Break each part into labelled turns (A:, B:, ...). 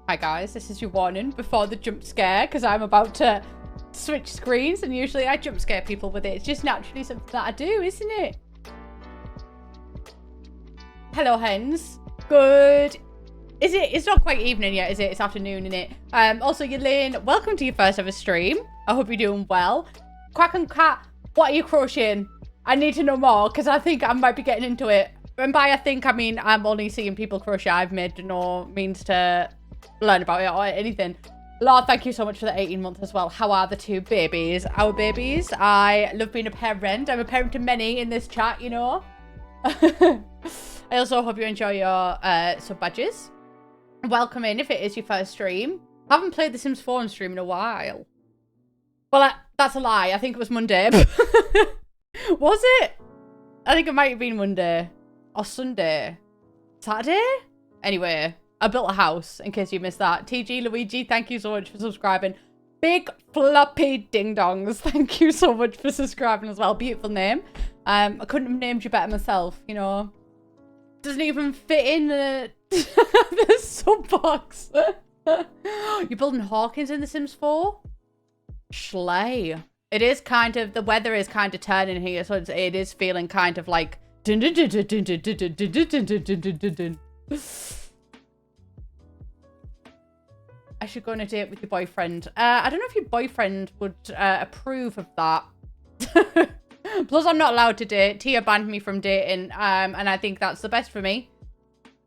A: Hi guys, this is your warning before the jump scare, because I'm about to switch screens, and usually I jump scare people with it. It's just naturally something that I do, isn't it? Hello, hens. Good. Is it? It's not quite evening yet, is it? It's afternoon, isn't it? Also, Yelene, welcome to your first ever stream. I hope you're doing well. Quack and Cat, what are you crocheting? I need to know more, because I think I might be getting into it. And by I think, I mean I'm only seeing people crochet. I've made no means to learn about it or anything. Lord, thank you so much for the 18 months as well. How are the two babies? Our babies. I love being a parent. I'm a parent to many in this chat, you know. I also hope you enjoy your sub badges. Welcome in if it is your first stream. I haven't played The Sims 4 on stream in a while. Well, that's a lie. I think it was Monday. Was it? I think it might have been Monday. Or Sunday. Saturday? Anyway, I built a house, in case you missed that. TG Luigi, thank you so much for subscribing. Big floppy ding dongs, thank you so much for subscribing as well. Beautiful name. I couldn't have named you better myself, you know. Doesn't even fit in the, the sub box. You're building Hawkins in The Sims 4? Schley. It is kind of, the weather is kind of turning here, so it is feeling kind of like... I should go on a date with your boyfriend. I don't know if your boyfriend would approve of that. Plus, I'm not allowed to date. Tia banned me from dating, and I think that's the best for me.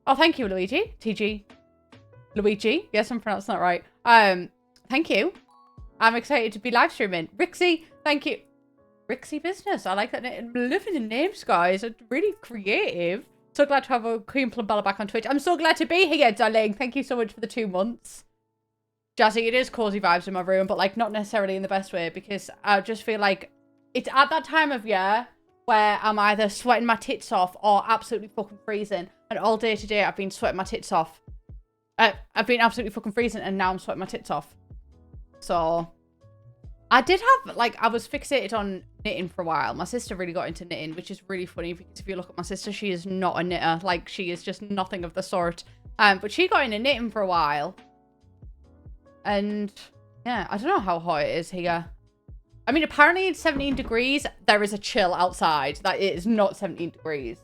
A: Oh, thank you, Luigi. TG. Luigi. Yes, I'm pronouncing that right. Thank you. I'm excited to be live streaming. Rixie, thank you. Rixie Business. I like that name. I'm loving the names, guys. It's really creative. So glad to have a Queen Plumbella back on Twitch. I'm so glad to be here, darling. Thank you so much for the 2 months. Jazzy, it is cozy vibes in my room, but like not necessarily in the best way, because I just feel like it's at that time of year where I'm either sweating my tits off or absolutely fucking freezing. And all day today, I've been sweating my tits off. I've been absolutely fucking freezing, and now I'm sweating my tits off. So I did have, like, I was fixated on knitting for a while. My sister really got into knitting, which is really funny because if you look at my sister, she is not a knitter. Like, she is just nothing of the sort. But she got into knitting for a while. And yeah, I don't know how hot it is here. I mean, apparently it's 17 degrees. There is a chill outside. That it is not 17 degrees.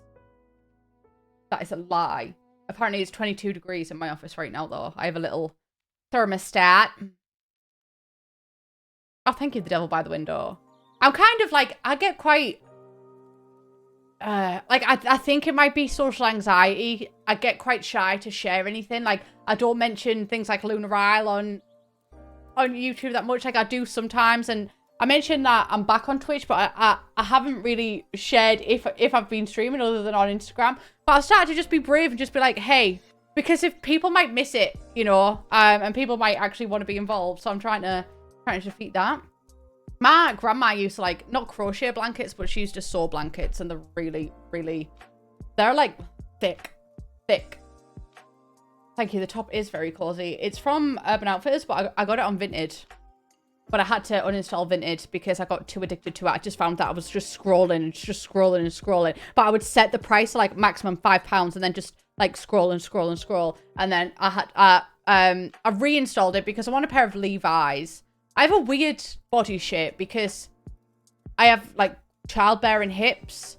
A: That is a lie. Apparently it's 22 degrees in my office right now, though. I have a little thermostat. Oh, thank you, the devil by the window. I'm kind of like, I get quite... like, I think it might be social anxiety. I get quite shy to share anything. Like, I don't mention things like Lunar Isle on YouTube that much. Like, I do sometimes. And I mentioned that I'm back on Twitch, but I haven't really shared if I've been streaming other than on Instagram. But I've started to just be brave and just be like, hey, because if people might miss it, you know, and people might actually want to be involved. So I'm trying to defeat that. My grandma used to, like, not crochet blankets, but she used to sew blankets, and they're really, really, they're like thick. Thank you. The top is very cozy. It's from Urban Outfitters, but I got it on Vinted. But I had to uninstall Vinted because I got too addicted to it. I just found that I was just scrolling. But I would set the price to, like, maximum £5 and then just, like, scroll. And then I reinstalled it because I want a pair of Levi's. I have a weird body shape because I have, like, childbearing hips,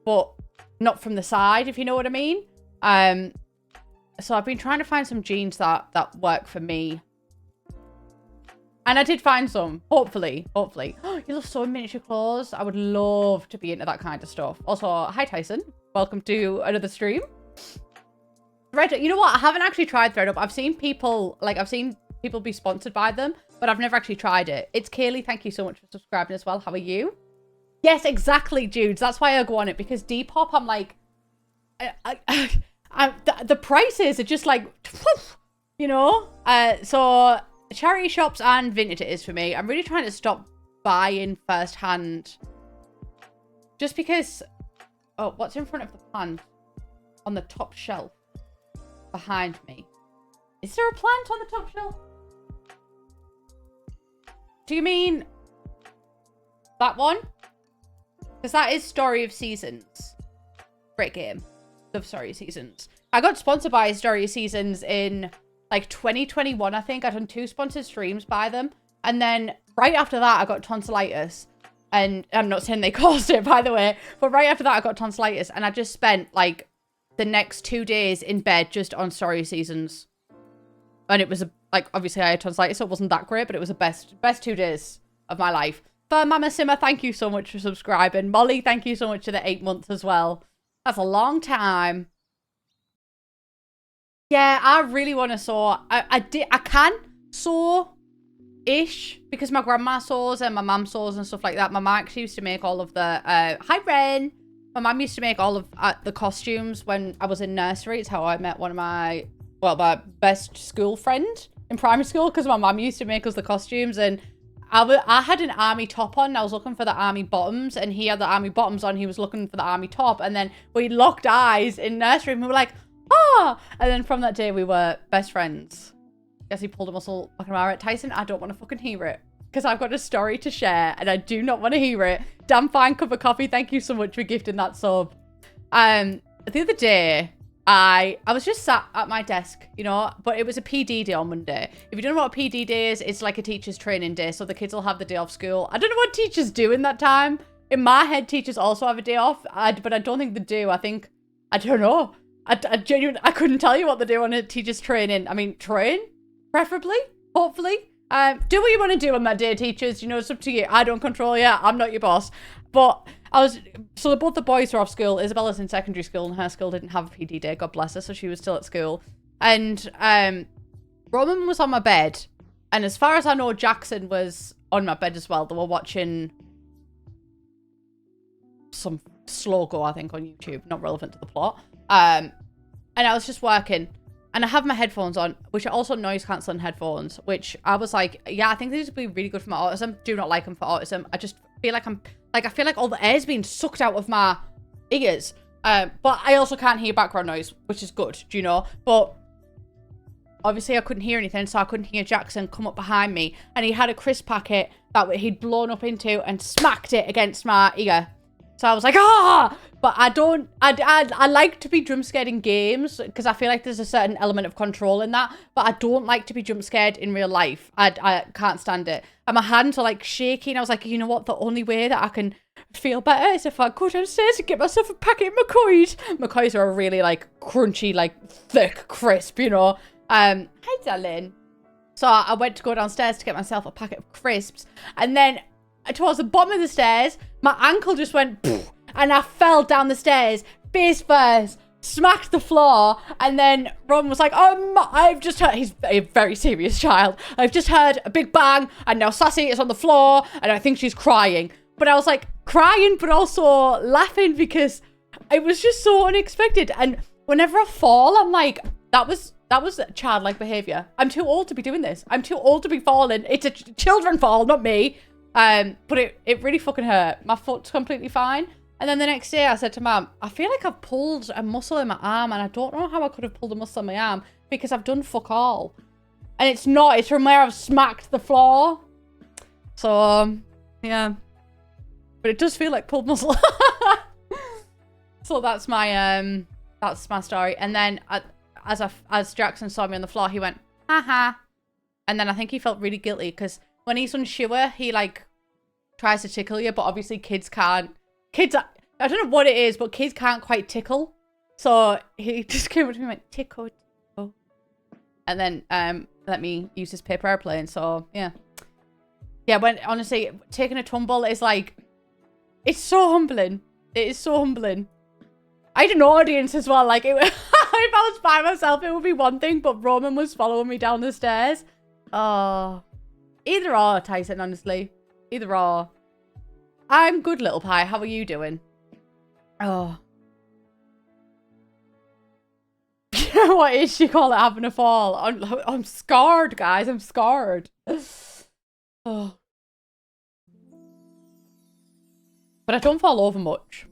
A: but not from the side, if you know what I mean. So I've been trying to find some jeans that work for me. And I did find some, hopefully. Oh, you love sewing miniature clothes? I would love to be into that kind of stuff. Also, hi, Tyson. Welcome to another stream. ThreadUp. You know what? I haven't actually tried ThreadUp. I've seen people be sponsored by them, but I've never actually tried it. It's Kaylee. Thank you so much for subscribing as well. How are you? Yes, exactly, Judes. That's why I go on it, because Depop, I'm like, the prices are just like, you know? So charity shops and Vinted it is for me. I'm really trying to stop buying firsthand. Just because, oh, what's in front of the plant on the top shelf behind me? Is there a plant on the top shelf? Do you mean that one? Because that is Story of Seasons. Great game. Love Story of Seasons. I got sponsored by Story of Seasons in like 2021, I think. I'd done 2 sponsored streams by them. And then right after that, I got tonsillitis. And I'm not saying they caused it, by the way. But right after that, I got tonsillitis. And I just spent, like, the next 2 days in bed just on Story Seasons. And it was, like, obviously I had tonsillitis, so it wasn't that great. But it was the best 2 days of my life. For Mama Simmer, thank you so much for subscribing. Molly, thank you so much for the 8 months as well. That's a long time. Yeah, I really want to sew. I can sew-ish because my grandma sews and my mum sews and stuff like that. My mum actually used to make all of the... Hi, Ren! My mum used to make all of the costumes when I was in nursery. It's how I met one of my... Well, my best school friend in primary school because my mum used to make us the costumes. And I had an army top on. And I was looking for the army bottoms. And he had the army bottoms on. He was looking for the army top. And then we locked eyes in nursery and we were like... Ah! And then from that day, we were best friends. Guess he pulled a muscle. Fucking right, Tyson, I don't want to fucking hear it. Because I've got a story to share, and I do not want to hear it. Damn fine cup of coffee. Thank you so much for gifting that sub. The other day, I was just sat at my desk, you know, but it was a PD day on Monday. If you don't know what a PD day is, it's like a teacher's training day, so the kids will have the day off school. I don't know what teachers do in that time. In my head, teachers also have a day off, but I don't think they do. I don't know. I genuinely, I couldn't tell you what they do on a teacher's training. I mean, train, preferably, hopefully. Do what you want to do on that day, teachers. You know, it's up to you. I don't control you. I'm not your boss. But so both the boys were off school. Isabella's in secondary school and her school didn't have a PD day. God bless her. So she was still at school. And Roman was on my bed. And as far as I know, Jackson was on my bed as well. They were watching some slow go, I think, on YouTube. Not relevant to the plot. And I was just working and I have my headphones on, which are also noise cancelling headphones, which I was like, yeah, I think these would be really good for my autism. Do not like them for autism. I just feel like I feel like all the air's being sucked out of my ears. But I also can't hear background noise, which is good, do you know? But obviously I couldn't hear anything, so I couldn't hear Jackson come up behind me. And he had a crisp packet that he'd blown up into and smacked it against my ear. So I was like, ah! But I like to be jump scared in games because I feel like there's a certain element of control in that. But I don't like to be jump scared in real life. I can't stand it. And my hands are like shaking. I was like, you know what? The only way that I can feel better is if I go downstairs and get myself a packet of McCoys. McCoys are really like crunchy, like thick, crisp, you know. Hi, darling. So I went to go downstairs to get myself a packet of crisps. And then towards the bottom of the stairs, my ankle just went... Poof, and I fell down the stairs, face first, smacked the floor, and then Ron was like, I've just heard, he's a very serious child, I've just heard a big bang, and now Sassy is on the floor, and I think she's crying. But I was like, crying, but also laughing, because it was just so unexpected. And whenever I fall, I'm like, that was childlike behavior. I'm too old to be doing this. I'm too old to be falling. It's a children fall, not me. But it really fucking hurt. My foot's completely fine. And then the next day I said to Mum, I feel like I've pulled a muscle in my arm and I don't know how I could have pulled a muscle in my arm because I've done fuck all. And it's from where I've smacked the floor. So, yeah. But it does feel like pulled muscle. So that's my story. And then as Jackson saw me on the floor, he went, haha. And then I think he felt really guilty because when he's unsure, he like tries to tickle you, but obviously kids can't. I don't know what it is, but kids can't quite tickle. So he just came up to me and went, tickle, tickle. And then let me use his paper airplane. So yeah. Yeah, when honestly, taking a tumble is like, it's so humbling. It is so humbling. I had an audience as well. Like, if I was by myself, it would be one thing, but Roman was following me down the stairs. Oh. Either or, Tyson, honestly. Either or. I'm good, little pie. How are you doing? Oh. What is she call it having a fall? I'm scarred, guys. I'm scarred. Oh. But I don't fall over much.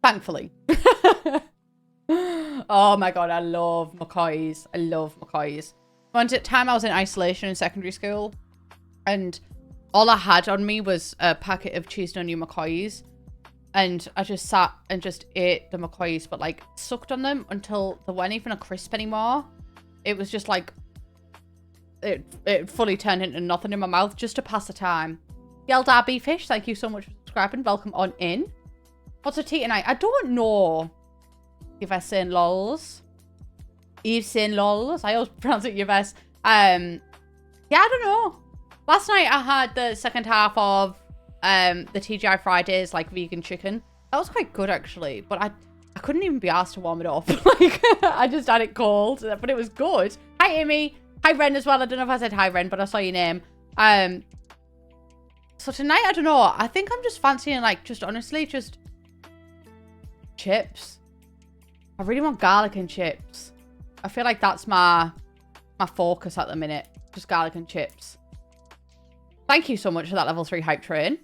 A: Thankfully. Oh my god, I love McCoys. I love McCoys. One time I was in isolation in secondary school, and all I had on me was a packet of cheese and onion McCoys. And I just sat and just ate the McCoys, but like sucked on them until they weren't even a crisp anymore. It was just like, it fully turned into nothing in my mouth just to pass the time. Yell Darby Fish, thank you so much for subscribing. Welcome on in. What's a tea tonight? I don't know if I'm saying lols. Yves saying lols. I always pronounce it Yves. Yeah, I don't know. Last night I had the second half of the TGI Fridays, like vegan chicken. That was quite good actually, but I couldn't even be asked to warm it up. Like, I just had it cold, but it was good. Hi, Amy. Hi, Ren as well. I don't know if I said hi, Ren, but I saw your name. So tonight, I don't know. I think I'm just fancying, like, just honestly, just chips. I really want garlic and chips. I feel like that's my focus at the minute. Just garlic and chips. Thank you so much for that level 3 hype train.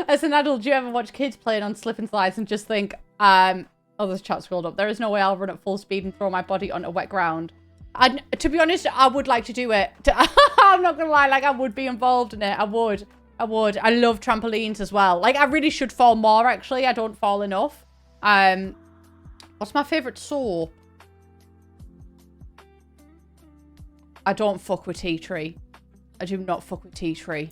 A: As an adult, do you ever watch kids playing on slip and slides and just think, oh, this chat scrolled up. There is no way I'll run at full speed and throw my body onto wet ground. To be honest, I would like to do it. I'm not going to lie. Like, I would be involved in it. I would. I love trampolines as well. Like, I really should fall more, actually. I don't fall enough. What's my favourite soap? I don't fuck with tea tree. I do not fuck with tea tree.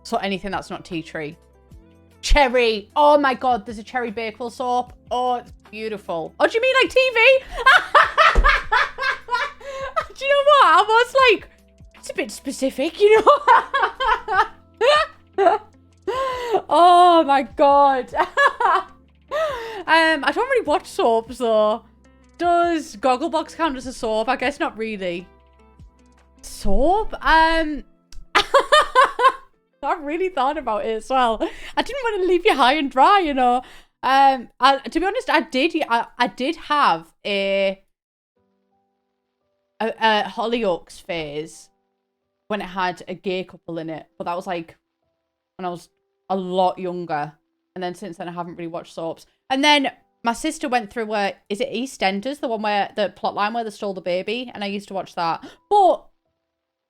A: So anything that's not tea tree. Cherry. Oh my god, there's a cherry Bakewell soap. Oh, it's beautiful. Oh, do you mean like TV? Do you know what? I was like, it's a bit specific, you know? Oh my god. I don't really watch soaps though. Does Gogglebox count as a soap? I guess not really. Soap? I really thought about it as well. I didn't want to leave you high and dry, you know. To be honest, I did have a Hollyoaks phase when it had a gay couple in it, but that was like when I was a lot younger. And then since then, I haven't really watched soaps. And then my sister went through is it EastEnders, the one where the plotline where they stole the baby, and I used to watch that. But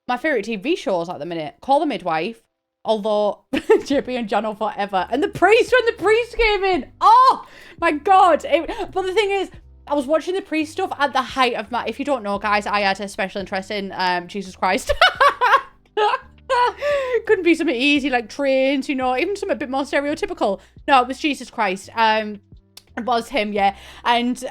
A: my favorite TV shows at the minute, Call the Midwife. Although, JP and Jono forever. And the priest, when the priest came in. Oh, my God. But the thing is, I was watching the priest stuff at the height of my... If you don't know, guys, I had a special interest in Jesus Christ. Couldn't be something easy like trains, you know, even something a bit more stereotypical. No, it was Jesus Christ. It was him, yeah. And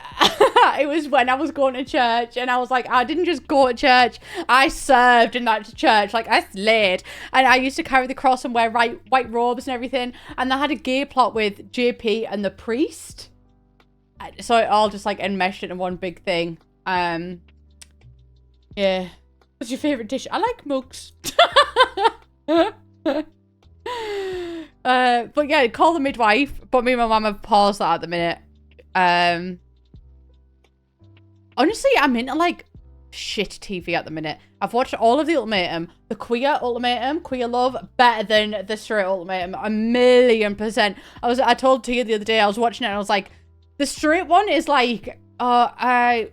A: it was when I was going to church, and I was like, I didn't just go to church, I served in that church. Like, I slayed. And I used to carry the cross and wear white robes and everything. And I had a gay plot with JP and the priest. So it all just like enmeshed into one big thing. Yeah. What's your favourite dish? I like mugs. But yeah, Call the Midwife. But me and my mum have paused that at the minute. Honestly, I'm into like shit TV at the minute. I've watched all of the Ultimatum, the Queer Ultimatum, Queer Love, better than the Straight Ultimatum, 1,000,000%. I told Tia the other day, I was watching it and I was like, the straight one is like, I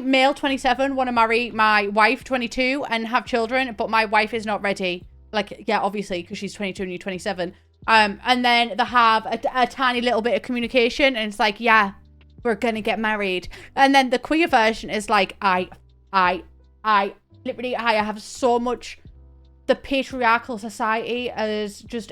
A: male 27 want to marry my wife 22 and have children, but my wife is not ready. Like, yeah, obviously, because she's 22 and you're 27. And then they have a tiny little bit of communication, and it's like, yeah, we're gonna get married. And then the queer version is like, I have so much, the patriarchal society is just,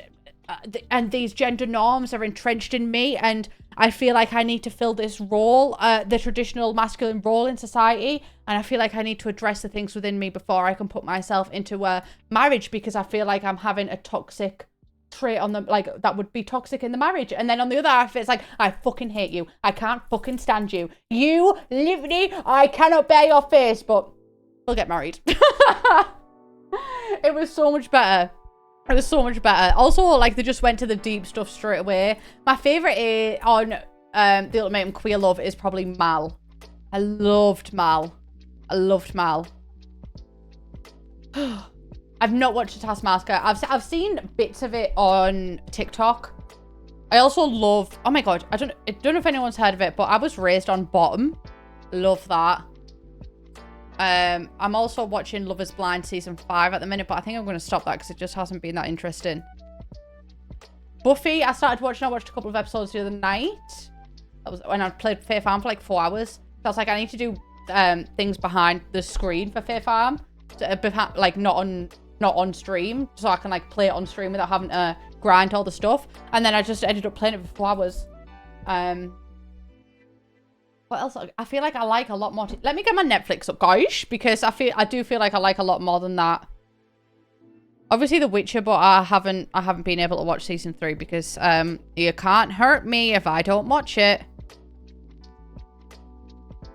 A: and these gender norms are entrenched in me, and I feel like I need to fill this role, the traditional masculine role in society, and I feel like I need to address the things within me before I can put myself into a marriage, because I feel like I'm having a toxic trait on them, like that would be toxic in the marriage. And then on the other half, it's like, I fucking hate you. I can't fucking stand you. You, Livni, I cannot bear your face, but we'll get married. It was so much better. It was so much better. Also, like, they just went to the deep stuff straight away. My favourite on the Ultimatum Queer Love is probably Mal. I loved Mal. I've not watched the Taskmaster. I've seen bits of it on TikTok. I also love... Oh my god, I don't know if anyone's heard of it, but I Was Raised on Bottom. Love that. I'm also watching Love is Blind season 5 at the minute, but I think I'm going to stop that because it just hasn't been that interesting. Buffy, I started watching. I watched a couple of episodes the other night. That was when I played Fair Farm for like 4 hours. So I was like, I need to do things behind the screen for Fair Farm, like not on stream, so I can like play it on stream without having to grind all the stuff. And then I just ended up playing it for 4 hours. What else? I feel like I like a lot more. Let me get my Netflix up, guys, because I do feel like I like a lot more than that. Obviously, The Witcher, but I haven't been able to watch season 3 because you can't hurt me if I don't watch it.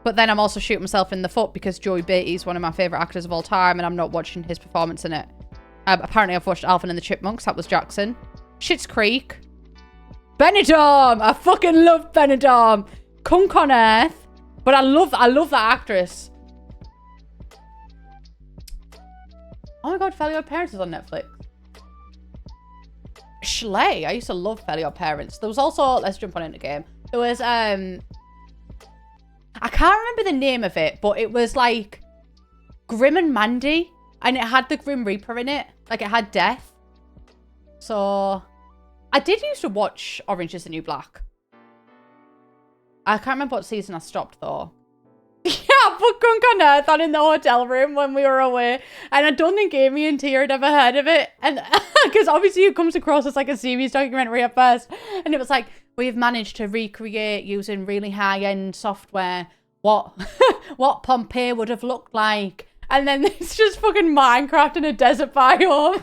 A: But then I'm also shooting myself in the foot because Joey Beatty is one of my favorite actors of all time, and I'm not watching his performance in it. Apparently, I've watched Alvin and the Chipmunks. That was Jackson. Schitt's Creek. Benidorm. I fucking love Benidorm. Kunk on Earth. But I love that actress. Oh my god, Fairly Odd Parents is on Netflix. Schley. I used to love Fairly Odd Parents. There was also, let's jump on into game. There was I can't remember the name of it, but it was like Grim and Mandy, and it had the Grim Reaper in it. Like it had death. So I did used to watch Orange is the New Black. I can't remember what season I stopped though. Yeah, I put Gunk on Earth on in the hotel room when we were away. And I don't think Amy and Tia had ever heard of it. And because obviously it comes across as like a serious documentary at first. And it was like, we've managed to recreate using really high-end software what Pompeii would have looked like. And then it's just fucking Minecraft in a desert biome.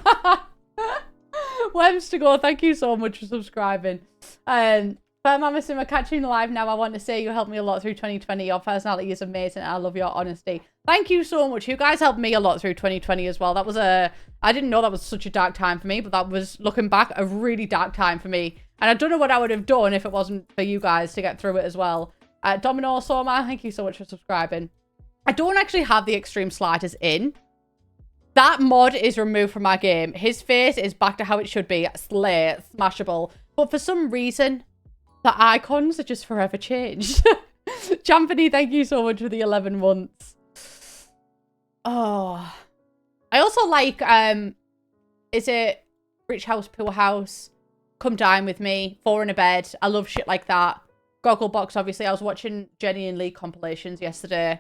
A: Webs to go, thank you so much for subscribing. But Mama Simmer, catching you live now. I want to say you helped me a lot through 2020. Your personality is amazing. I love your honesty. Thank you so much. You guys helped me a lot through 2020 as well. That was I didn't know that was such a dark time for me, but that was, looking back, a really dark time for me. And I don't know what I would have done if it wasn't for you guys to get through it as well. Domino Soma, thank you so much for subscribing. I don't actually have the extreme sliders in. That mod is removed from my game. His face is back to how it should be. Slay, smashable. But for some reason, the icons are just forever changed. Champany, thank you so much for the 11 months. Oh. I also like, is it Rich House, Poor House, Come Dine With Me, Four in a Bed. I love shit like that. Gogglebox, obviously. I was watching Jenny and Lee compilations yesterday.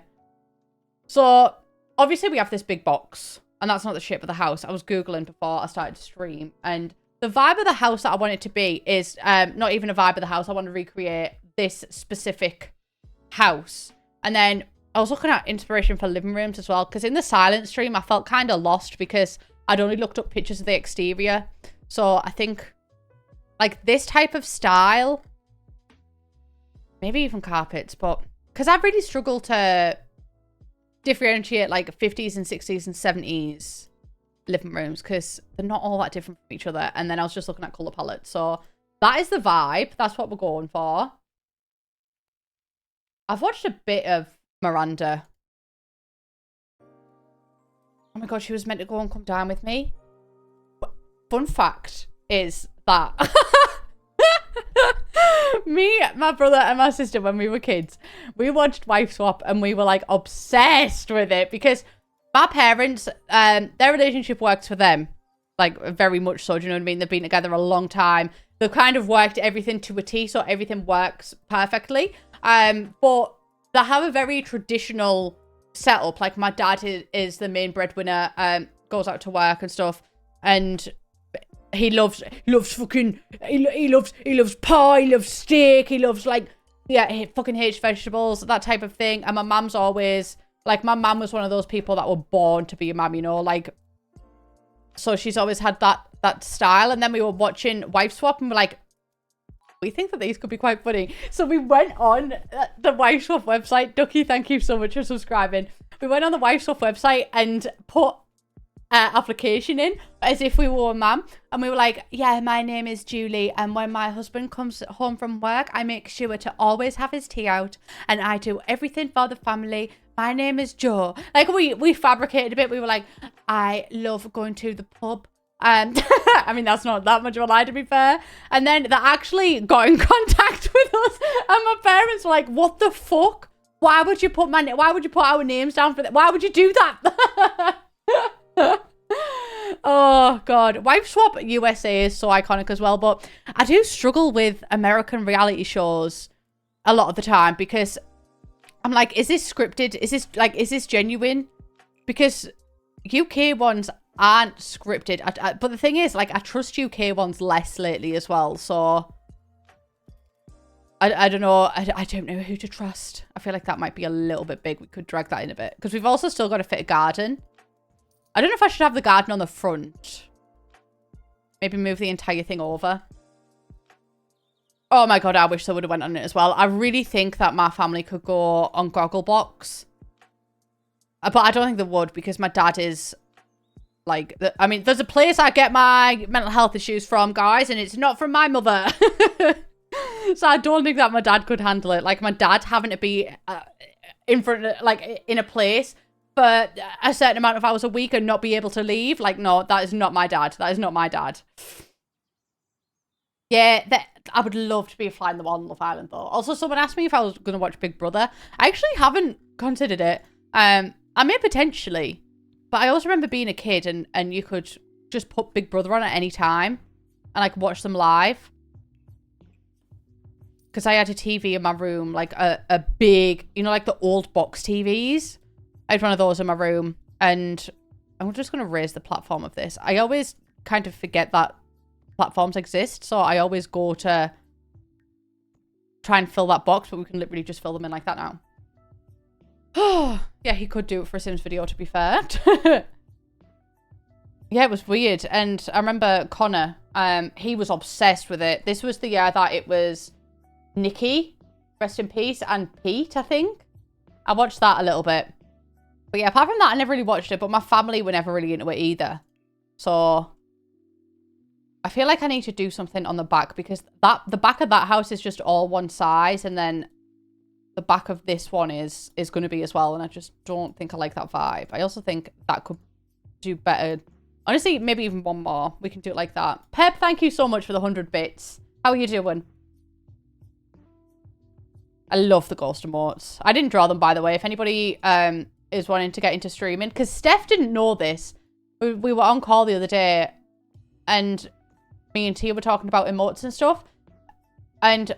A: So, obviously we have this big box. And that's not the shape of the house. I was Googling before I started to stream. And the vibe of the house that I want it to be is not even a vibe of the house. I want to recreate this specific house. And then I was looking at inspiration for living rooms as well. Because in the silent stream, I felt kind of lost because I'd only looked up pictures of the exterior. So I think like this type of style, maybe even carpets, but because I've really struggled to differentiate like 50s and 60s and 70s living rooms because they're not all that different from each other. And then I was just looking at color palettes. So that is the vibe. That's what we're going for. I've watched a bit of Miranda. Oh my god, she was meant to go and come down with me. Fun fact is that me, my brother and my sister, when we were kids, we watched Wife Swap and we were like obsessed with it because my parents, their relationship works for them. Like very much so, do you know what I mean? They've been together a long time. They've kind of worked everything to a T, so everything works perfectly. But they have a very traditional setup. Like my dad is the main breadwinner, goes out to work and stuff. And he loves fucking, he loves pie, he loves steak, he loves like, yeah, he fucking hates vegetables, that type of thing. And my mum's always, like my mum was one of those people that were born to be a mum, you know, like, so she's always had that style. And then we were watching Wife Swap and we're like, we think that these could be quite funny. So we went on the Wife Swap website. Ducky, thank you so much for subscribing. We went on the Wife Swap website and put application in as if we were a mum, and we were like, yeah, my name is Julie, and when my husband comes home from work, I make sure to always have his tea out, and I do everything for the family. My name is Joe. Like we fabricated a bit. We were like, I love going to the pub. I mean, that's not that much of a lie, to be fair. And then they actually got in contact with us, and my parents were like, what the fuck? Why would you put our names down for that? Why would you do that? Oh God, Wife Swap USA is so iconic as well, but I do struggle with American reality shows a lot of the time because I'm like, is this scripted? Is this genuine? Because UK ones aren't scripted. But the thing is, like, I trust UK ones less lately as well. So I don't know. I don't know who to trust. I feel like that might be a little bit big. We could drag that in a bit because we've also still got to fit a garden. I don't know if I should have the garden on the front. Maybe move the entire thing over. Oh my God, I wish they would have went on it as well. I really think that my family could go on Gogglebox. But I don't think they would because my dad is like... I mean, there's a place I get my mental health issues from, guys, and it's not from my mother. So I don't think that my dad could handle it. Like, my dad having to be in front of, like, in a place for a certain amount of hours a week and not be able to leave. Like, no, that is not my dad. That is not my dad. Yeah, I would love to be a fly on the wall on Love Island, though. Also, someone asked me if I was going to watch Big Brother. I actually haven't considered it. I may potentially. But I also remember being a kid and you could just put Big Brother on at any time and, like, watch them live. Because I had a TV in my room, like a big, you know, like the old box TVs. I had one of those in my room. And I'm just going to raise the platform of this. I always kind of forget that platforms exist, so I always go to try and fill that box, but we can literally just fill them in like that now. Oh, yeah, he could do it for a Sims video, to be fair. Yeah, it was weird. And I remember Connor, he was obsessed with it. This was the year that it was Nikki, rest in peace, and Pete, I think. I watched that a little bit. But yeah, apart from that, I never really watched it, but my family were never really into it either. So I feel like I need to do something on the back because the back of that house is just all one size, and then the back of this one is going to be as well, and I just don't think I like that vibe. I also think that could do better. Honestly, maybe even one more. We can do it like that. Pep, thank you so much for the 100 bits. How are you doing? I love the ghost emotes. I didn't draw them, by the way. If anybody is wanting to get into streaming, because Steph didn't know this. We were on call the other day, and me and Tia were talking about emotes and stuff, and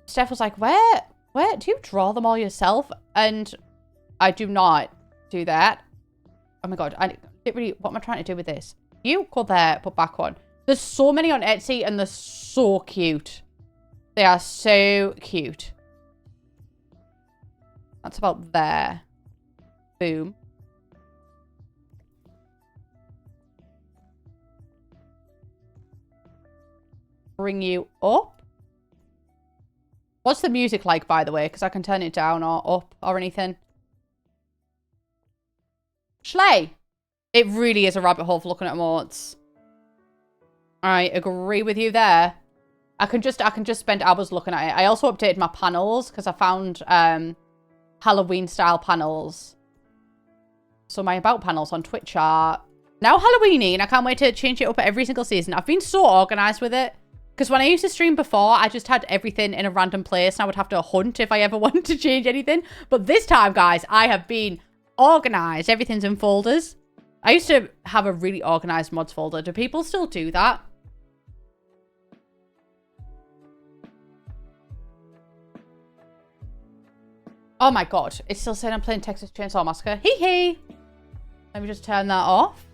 A: Steph was like, where do you draw them all yourself? And I do not do that. Oh my God, what am I trying to do with this? You go there, put back on. There's so many on Etsy and they're so cute. They are so cute. That's about there. Boom. Bring you up. What's the music like, by the way? Because I can turn it down or up or anything. Schley. It really is a rabbit hole for looking at emotes. I agree with you there. I can just spend hours looking at it. I also updated my panels because I found Halloween style panels. So my about panels on Twitch are now Halloweeny, and I can't wait to change it up at every single season. I've been so organized with it. Because when I used to stream before, I just had everything in a random place and I would have to hunt if I ever wanted to change anything. But this time, guys, I have been organized. Everything's in folders. I used to have a really organized mods folder. Do people still do that? Oh my God. It's still saying I'm playing Texas Chainsaw Massacre. Hee hee. Let me just turn that off.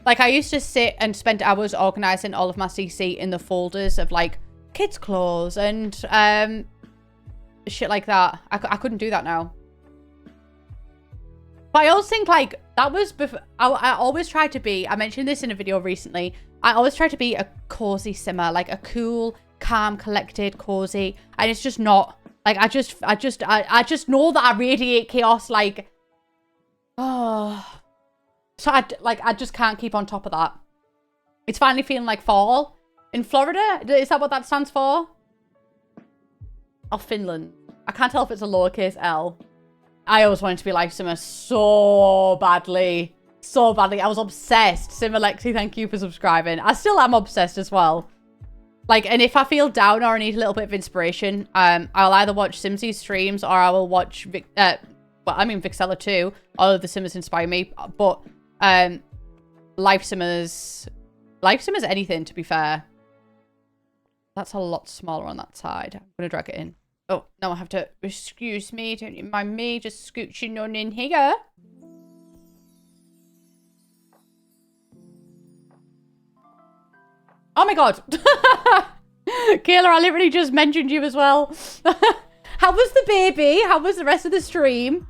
A: Like, I used to sit and spend hours organizing all of my CC in the folders of, like, kids' clothes and shit like that. I couldn't do that now. But I always think, like, that was before. I always tried to be, I mentioned this in a video recently, I always tried to be a cozy simmer, like a cool, calm, collected, cozy. And it's just not. Like, I just know that I radiate chaos, like, oh. So I just can't keep on top of that. It's finally feeling like fall. In Florida? Is that what that stands for? Or Finland? I can't tell if it's a lowercase L. I always wanted to be like Simmer so badly. So badly. I was obsessed. Simmer Lexi, thank you for subscribing. I still am obsessed as well. Like, and if I feel down or I need a little bit of inspiration, I'll either watch Simsy streams or I will watch, Vixella too. All of the Simmers inspire me, but Life Simmers anything, to be fair. That's a lot smaller on that side. I'm gonna drag it in. Oh, now I have to, excuse me, don't you mind me just scooching on in here. Oh my god. Kayla, I literally just mentioned you as well. How was the baby? How was the rest of the stream?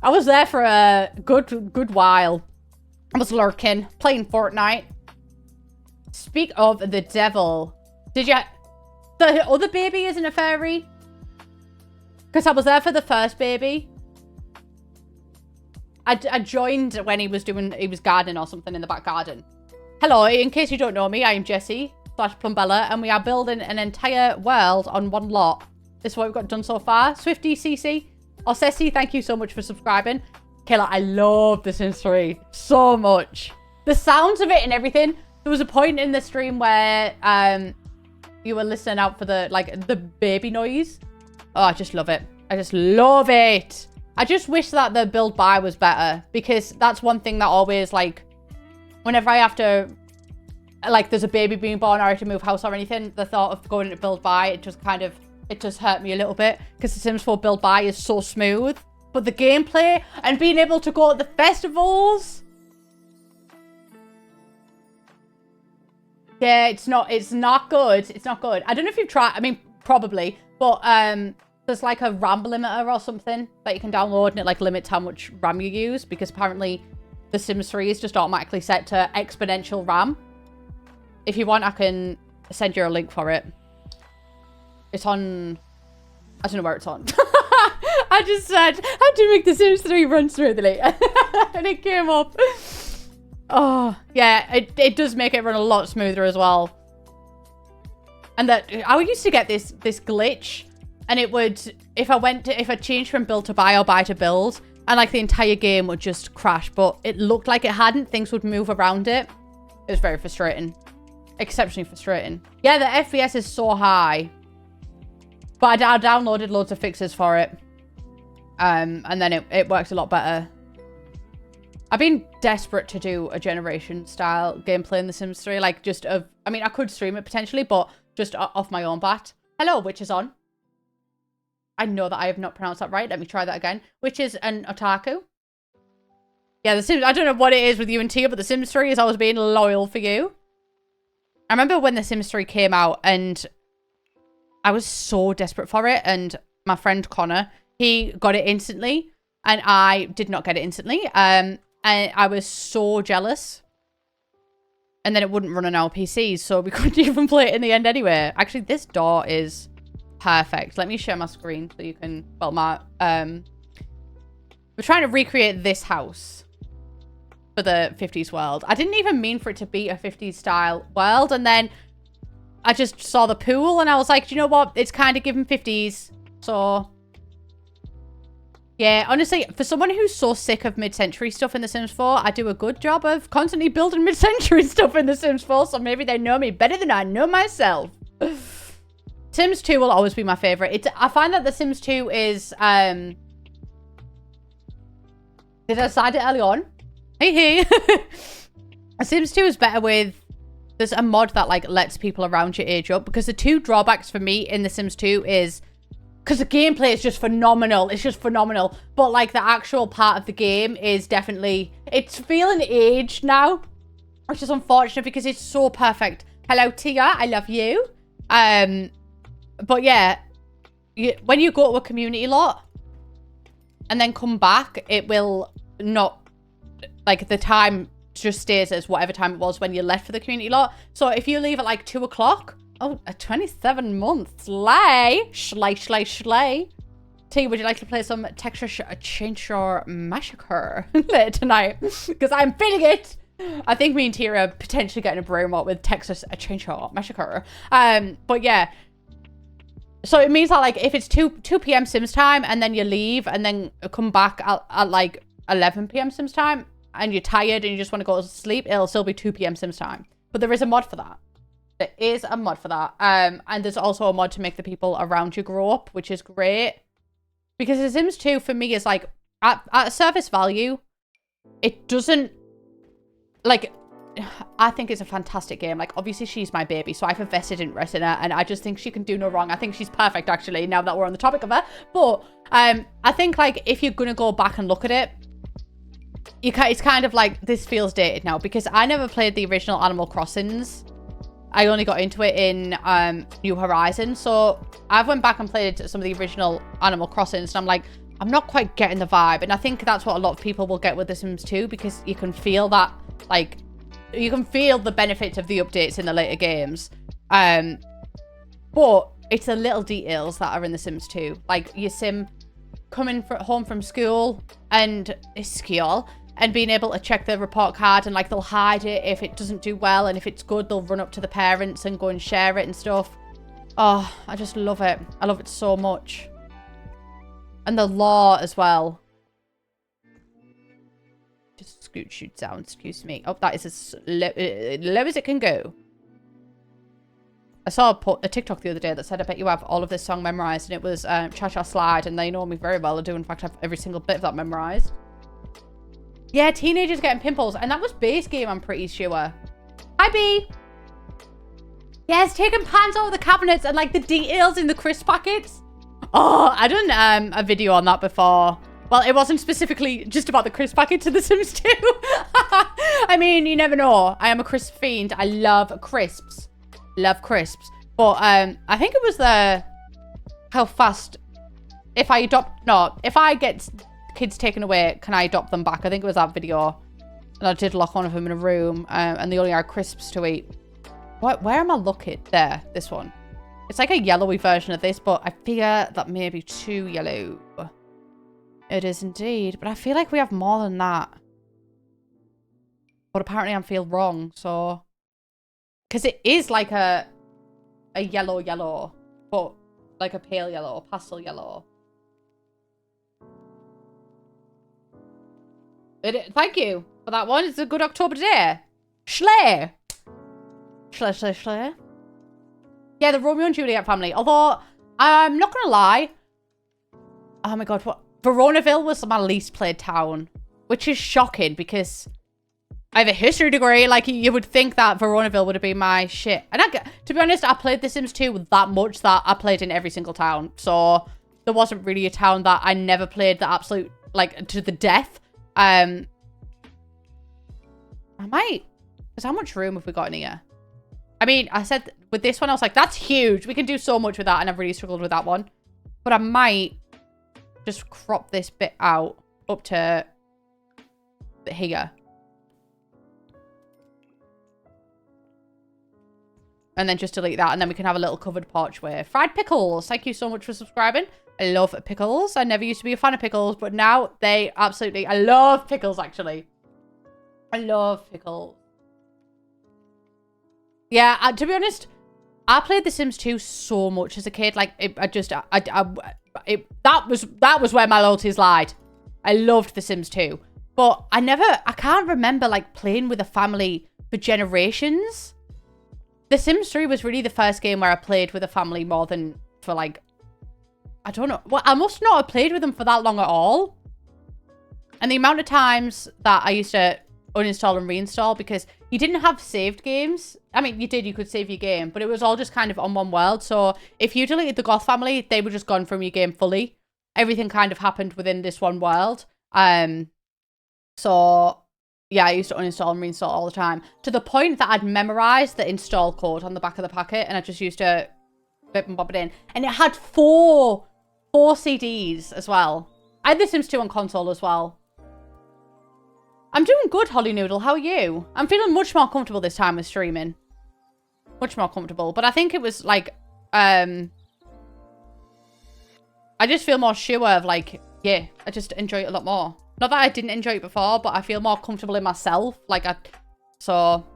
A: I was there for a good while. I was lurking, playing Fortnite. Speak of the devil. Did you... The other baby isn't a fairy? Because I was there for the first baby. I joined when he was gardening or something in the back garden. Hello, in case you don't know me, I am Jessie / Plumbella, and we are building an entire world on one lot. This is what we've got done so far. Swifty, CC, or Ceci, thank you so much for subscribing. Kayla, I love The Sims 3 so much. The sounds of it and everything. There was a point in the stream where you were listening out for the baby noise. Oh, I just love it. I just love it. I just wish that the build by was better, because that's one thing that always, like, whenever I have to, like, there's a baby being born or I have to move house or anything, the thought of going to build by, it just hurt me a little bit, because the Sims 4 build by is so smooth. But the gameplay and being able to go at the festivals. Yeah, it's not good. It's not good. I don't know if you've tried, I mean, probably, but there's like a RAM limiter or something that you can download, and it like limits how much RAM you use, because apparently The Sims 3 is just automatically set to exponential RAM. If you want, I can send you a link for it. It's on... I don't know where it's on. I just said, how do you make The Sims 3 run smoothly? And it came up. Oh, yeah, it does make it run a lot smoother as well. And that I used to get this glitch, and it would, if I changed from build to buy or buy to build, and like the entire game would just crash, but it looked like it hadn't. Things would move around it. It was very frustrating. Exceptionally frustrating. Yeah, the FPS is so high. But I downloaded loads of fixes for it. And then it works a lot better. I've been desperate to do a generation style gameplay in The Sims 3. Like, just of... I mean, I could stream it potentially, but just off my own bat. Hello, Witch is on. I know that I have not pronounced that right. Let me try that again. Which is an otaku. Yeah, The Sims... I don't know what it is with you and Tia, but The Sims 3 is always being loyal for you. I remember when The Sims 3 came out, and I was so desperate for it, and my friend Connor, he got it instantly, and I did not get it instantly. And I was so jealous. And then it wouldn't run on our PCs, so we couldn't even play it in the end anyway. Actually, this door is perfect. Let me share my screen so you can... Well, we're trying to recreate this house for the 50s world. I didn't even mean for it to be a 50s style world, and then I just saw the pool, and I was like, do you know what? It's kind of giving 50s, so... Yeah, honestly, for someone who's so sick of mid-century stuff in The Sims 4, I do a good job of constantly building mid-century stuff in The Sims 4, so maybe they know me better than I know myself. Sims 2 will always be my favorite. I find that The Sims 2 is... Did I decide it early on? Hey. Sims 2 is better with... There's a mod that, like, lets people around you age up, because the two drawbacks for me in The Sims 2 is... Because the gameplay is just phenomenal. It's just phenomenal. But, like, the actual part of the game is definitely... It's feeling aged now. Which is unfortunate because it's so perfect. Hello, Tia. I love you. But, yeah. When you go to a community lot and then come back, it will not... Like, the time just stays as whatever time it was when you left for the community lot. So, if you leave at, like, 2 o'clock... Oh, a 27 months. Slay. Slay. T, would you like to play some Texas Chainsaw Massacre later tonight? Because I'm feeling it. I think me and Tia are potentially getting a brain rot with Texas Chainsaw Massacre. But yeah. So it means that, like, if it's 2 p.m. Sims time and then you leave and then come back at like 11 p.m. Sims time and you're tired and you just want to go to sleep, it'll still be 2 p.m. Sims time. But there is a mod for that. There is a mod for that. And there's also a mod to make the people around you grow up, which is great. Because The Sims 2, for me, is like, at surface value, it doesn't, like, I think it's a fantastic game. Like, obviously, she's my baby, so I have a vested interest in her, and I just think she can do no wrong. I think she's perfect, actually, now that we're on the topic of her. But I think, like, if you're going to go back and look at it, it's kind of like, this feels dated now, because I never played the original Animal Crossings. I only got into it in New Horizons, so I've went back and played some of the original Animal Crossings, and I'm like, I'm not quite getting the vibe. And I think that's what a lot of people will get with The Sims 2, because you can feel that, like, you can feel the benefits of the updates in the later games. But it's the little details that are in The Sims 2. Like, your sim coming home from school and being able to check the report card, and like they'll hide it if it doesn't do well, and if it's good they'll run up to the parents and go and share it and stuff. Oh, I just love it. I love it so much. And the lore as well. Just shoot down, excuse me. Oh, that is as low as it can go. I saw a TikTok the other day that said, I bet you have all of this song memorized, and it was Cha Cha Slide, and they know me very well. I do in fact have every single bit of that memorized. Yeah, teenagers getting pimples. And that was base game, I'm pretty sure. Hi, B. Yes, taking pans out of the cabinets and, like, the details in the crisp packets. Oh, I done a video on that before. Well, it wasn't specifically just about the crisp packets of The Sims 2. I mean, you never know. I am a crisp fiend. I love crisps. Love crisps. But I think it was how fast... If I get... kids taken away, can I adopt them back? I think it was that video, and I did lock one of them in a room, and they only had crisps to eat. Where am I looking? There, this one. It's like a yellowy version of this, but I fear that may be too yellow. It is indeed, but I feel like we have more than that. But apparently I feel wrong, so... Because it is like a yellow, but like a pale yellow, pastel yellow. Thank you for that one. It's a good October day. Schley. Schley. Yeah, the Romeo and Juliet family. Although, I'm not going to lie. Oh my god, what? Veronaville was my least played town. Which is shocking, because I have a history degree. Like, you would think that Veronaville would have been my shit. And to be honest, I played The Sims 2 that much that I played in every single town. So, there wasn't really a town that I never played the absolute, like, to the death. I might, because how much room have we got in here? I mean, I said with this one, I was like, that's huge. We can do so much with that, and I've really struggled with that one. But I might just crop this bit out up to here. And then just delete that, and then we can have a little covered porchway. Fried pickles, thank you so much for subscribing. I love pickles. I never used to be a fan of pickles, but now they absolutely... I love pickles, actually. I love pickles. Yeah, to be honest, I played The Sims 2 so much as a kid. Like, that was where my loyalties lied. I loved The Sims 2. But I can't remember, like, playing with a family for generations. The Sims 3 was really the first game where I played with a family more than for, like... I don't know. Well, I must not have played with them for that long at all. And the amount of times that I used to uninstall and reinstall, because you didn't have saved games. I mean, you did. You could save your game, but it was all just kind of on one world. So if you deleted the Goth family, they were just gone from your game fully. Everything kind of happened within this one world. So yeah, I used to uninstall and reinstall all the time, to the point that I'd memorized the install code on the back of the packet, and I just used to bip and bob it in. And it had four CDs as well. I had The Sims 2 on console as well. I'm doing good, Holly Noodle. How are you? I'm feeling much more comfortable this time with streaming. Much more comfortable. But I think it was like, I just feel more sure of, like, yeah, I just enjoy it a lot more. Not that I didn't enjoy it before, but I feel more comfortable in myself. Like, so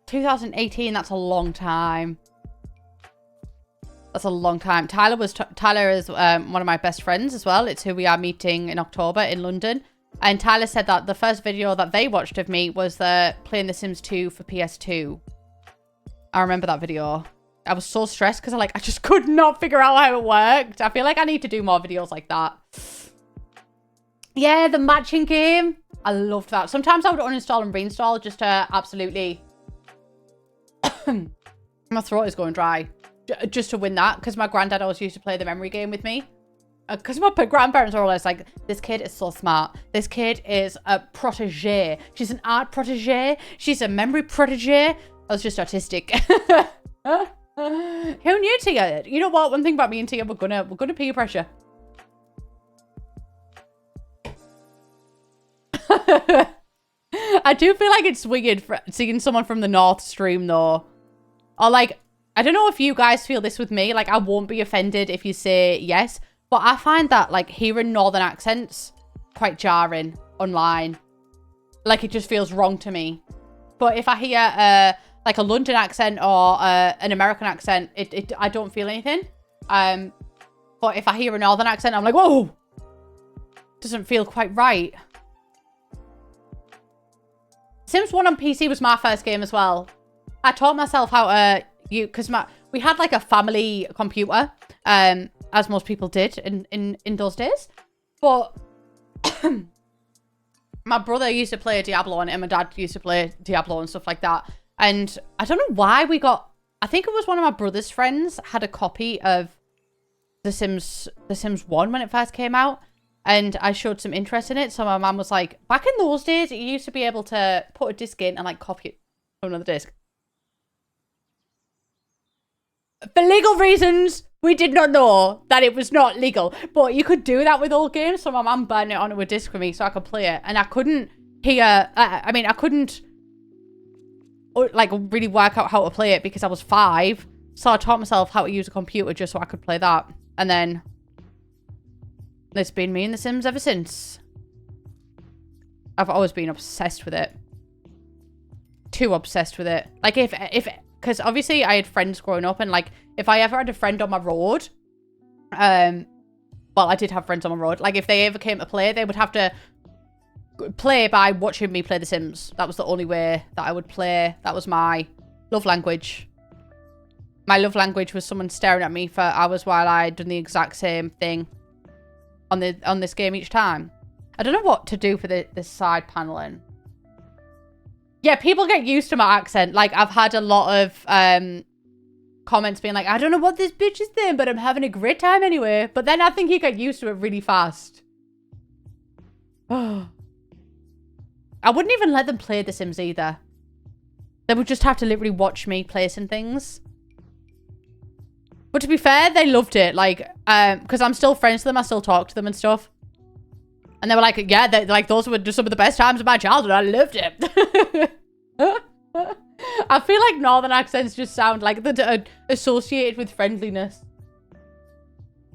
A: 2018, that's a long time. That's a long time. Tyler is one of my best friends as well. It's who we are meeting in October in London. And Tyler said that the first video that they watched of me was playing The Sims 2 for PS2. I remember that video. I was so stressed because I just could not figure out how it worked. I feel like I need to do more videos like that. Yeah, the matching game. I loved that. Sometimes I would uninstall and reinstall just to absolutely... My throat is going dry. Just to win that. Because my granddad always used to play the memory game with me. Because my grandparents are always like, this kid is so smart. This kid is a protege. She's an art protege. She's a memory protege. I was just autistic. Who knew, Tia? You know what? One thing about me and Tia, we're gonna peer pressure. I do feel like it's weird seeing someone from the north stream though. Or like, I don't know if you guys feel this with me. Like, I won't be offended if you say yes. But I find that, like, hearing northern accents quite jarring online. Like, it just feels wrong to me. But if I hear, like, a London accent or an American accent, I don't feel anything. But if I hear a northern accent, I'm like, whoa! Doesn't feel quite right. Sims 1 on PC was my first game as well. I taught myself how to use... Because we had, like, a family computer. As most people did in those days. But my brother used to play Diablo on it, and my dad used to play Diablo and stuff like that. And I don't know why we got... I think it was one of my brother's friends had a copy of The Sims 1 when it first came out. And I showed some interest in it. So my mum was like... Back in those days, you used to be able to put a disc in and like copy it from another disc. For legal reasons... We did not know that it was not legal, but you could do that with old games. So my mum burned it onto a disc for me so I could play it. And I couldn't hear, I couldn't like really work out how to play it because I was 5. So I taught myself how to use a computer just so I could play that. And then it's been me and The Sims ever since. I've always been obsessed with it. Too obsessed with it. Like because obviously I had friends growing up and like, if I ever had a friend on my road, well, I did have friends on my road. Like, if they ever came to play, they would have to play by watching me play The Sims. That was the only way that I would play. That was my love language. My love language was someone staring at me for hours while I'd done the exact same thing on this game each time. I don't know what to do for this side paneling. Yeah, people get used to my accent. Like, I've had a lot of... comments being like, I don't know what this bitch is saying, but I'm having a great time anyway. But then I think you get used to it really fast. I wouldn't even let them play The Sims either. They would just have to literally watch me placing things. But to be fair, they loved it. Like, because I'm still friends with them. I still talk to them and stuff. And they were like, yeah, like, those were just some of the best times of my childhood. I loved it. I feel like northern accents just sound like they're associated with friendliness.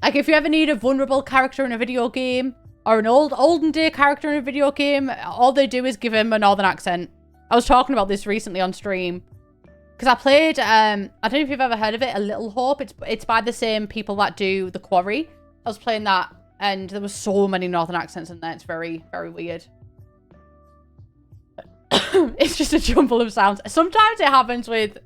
A: Like, if you ever need a vulnerable character in a video game, or an olden day character in a video game, all they do is give him a northern accent. I was talking about this recently on stream. Because I played, I don't know if you've ever heard of it, A Little Hope. It's by the same people that do The Quarry. I was playing that, and there were so many northern accents in there. It's very, very weird. It's just a jumble of sounds. Sometimes it happens with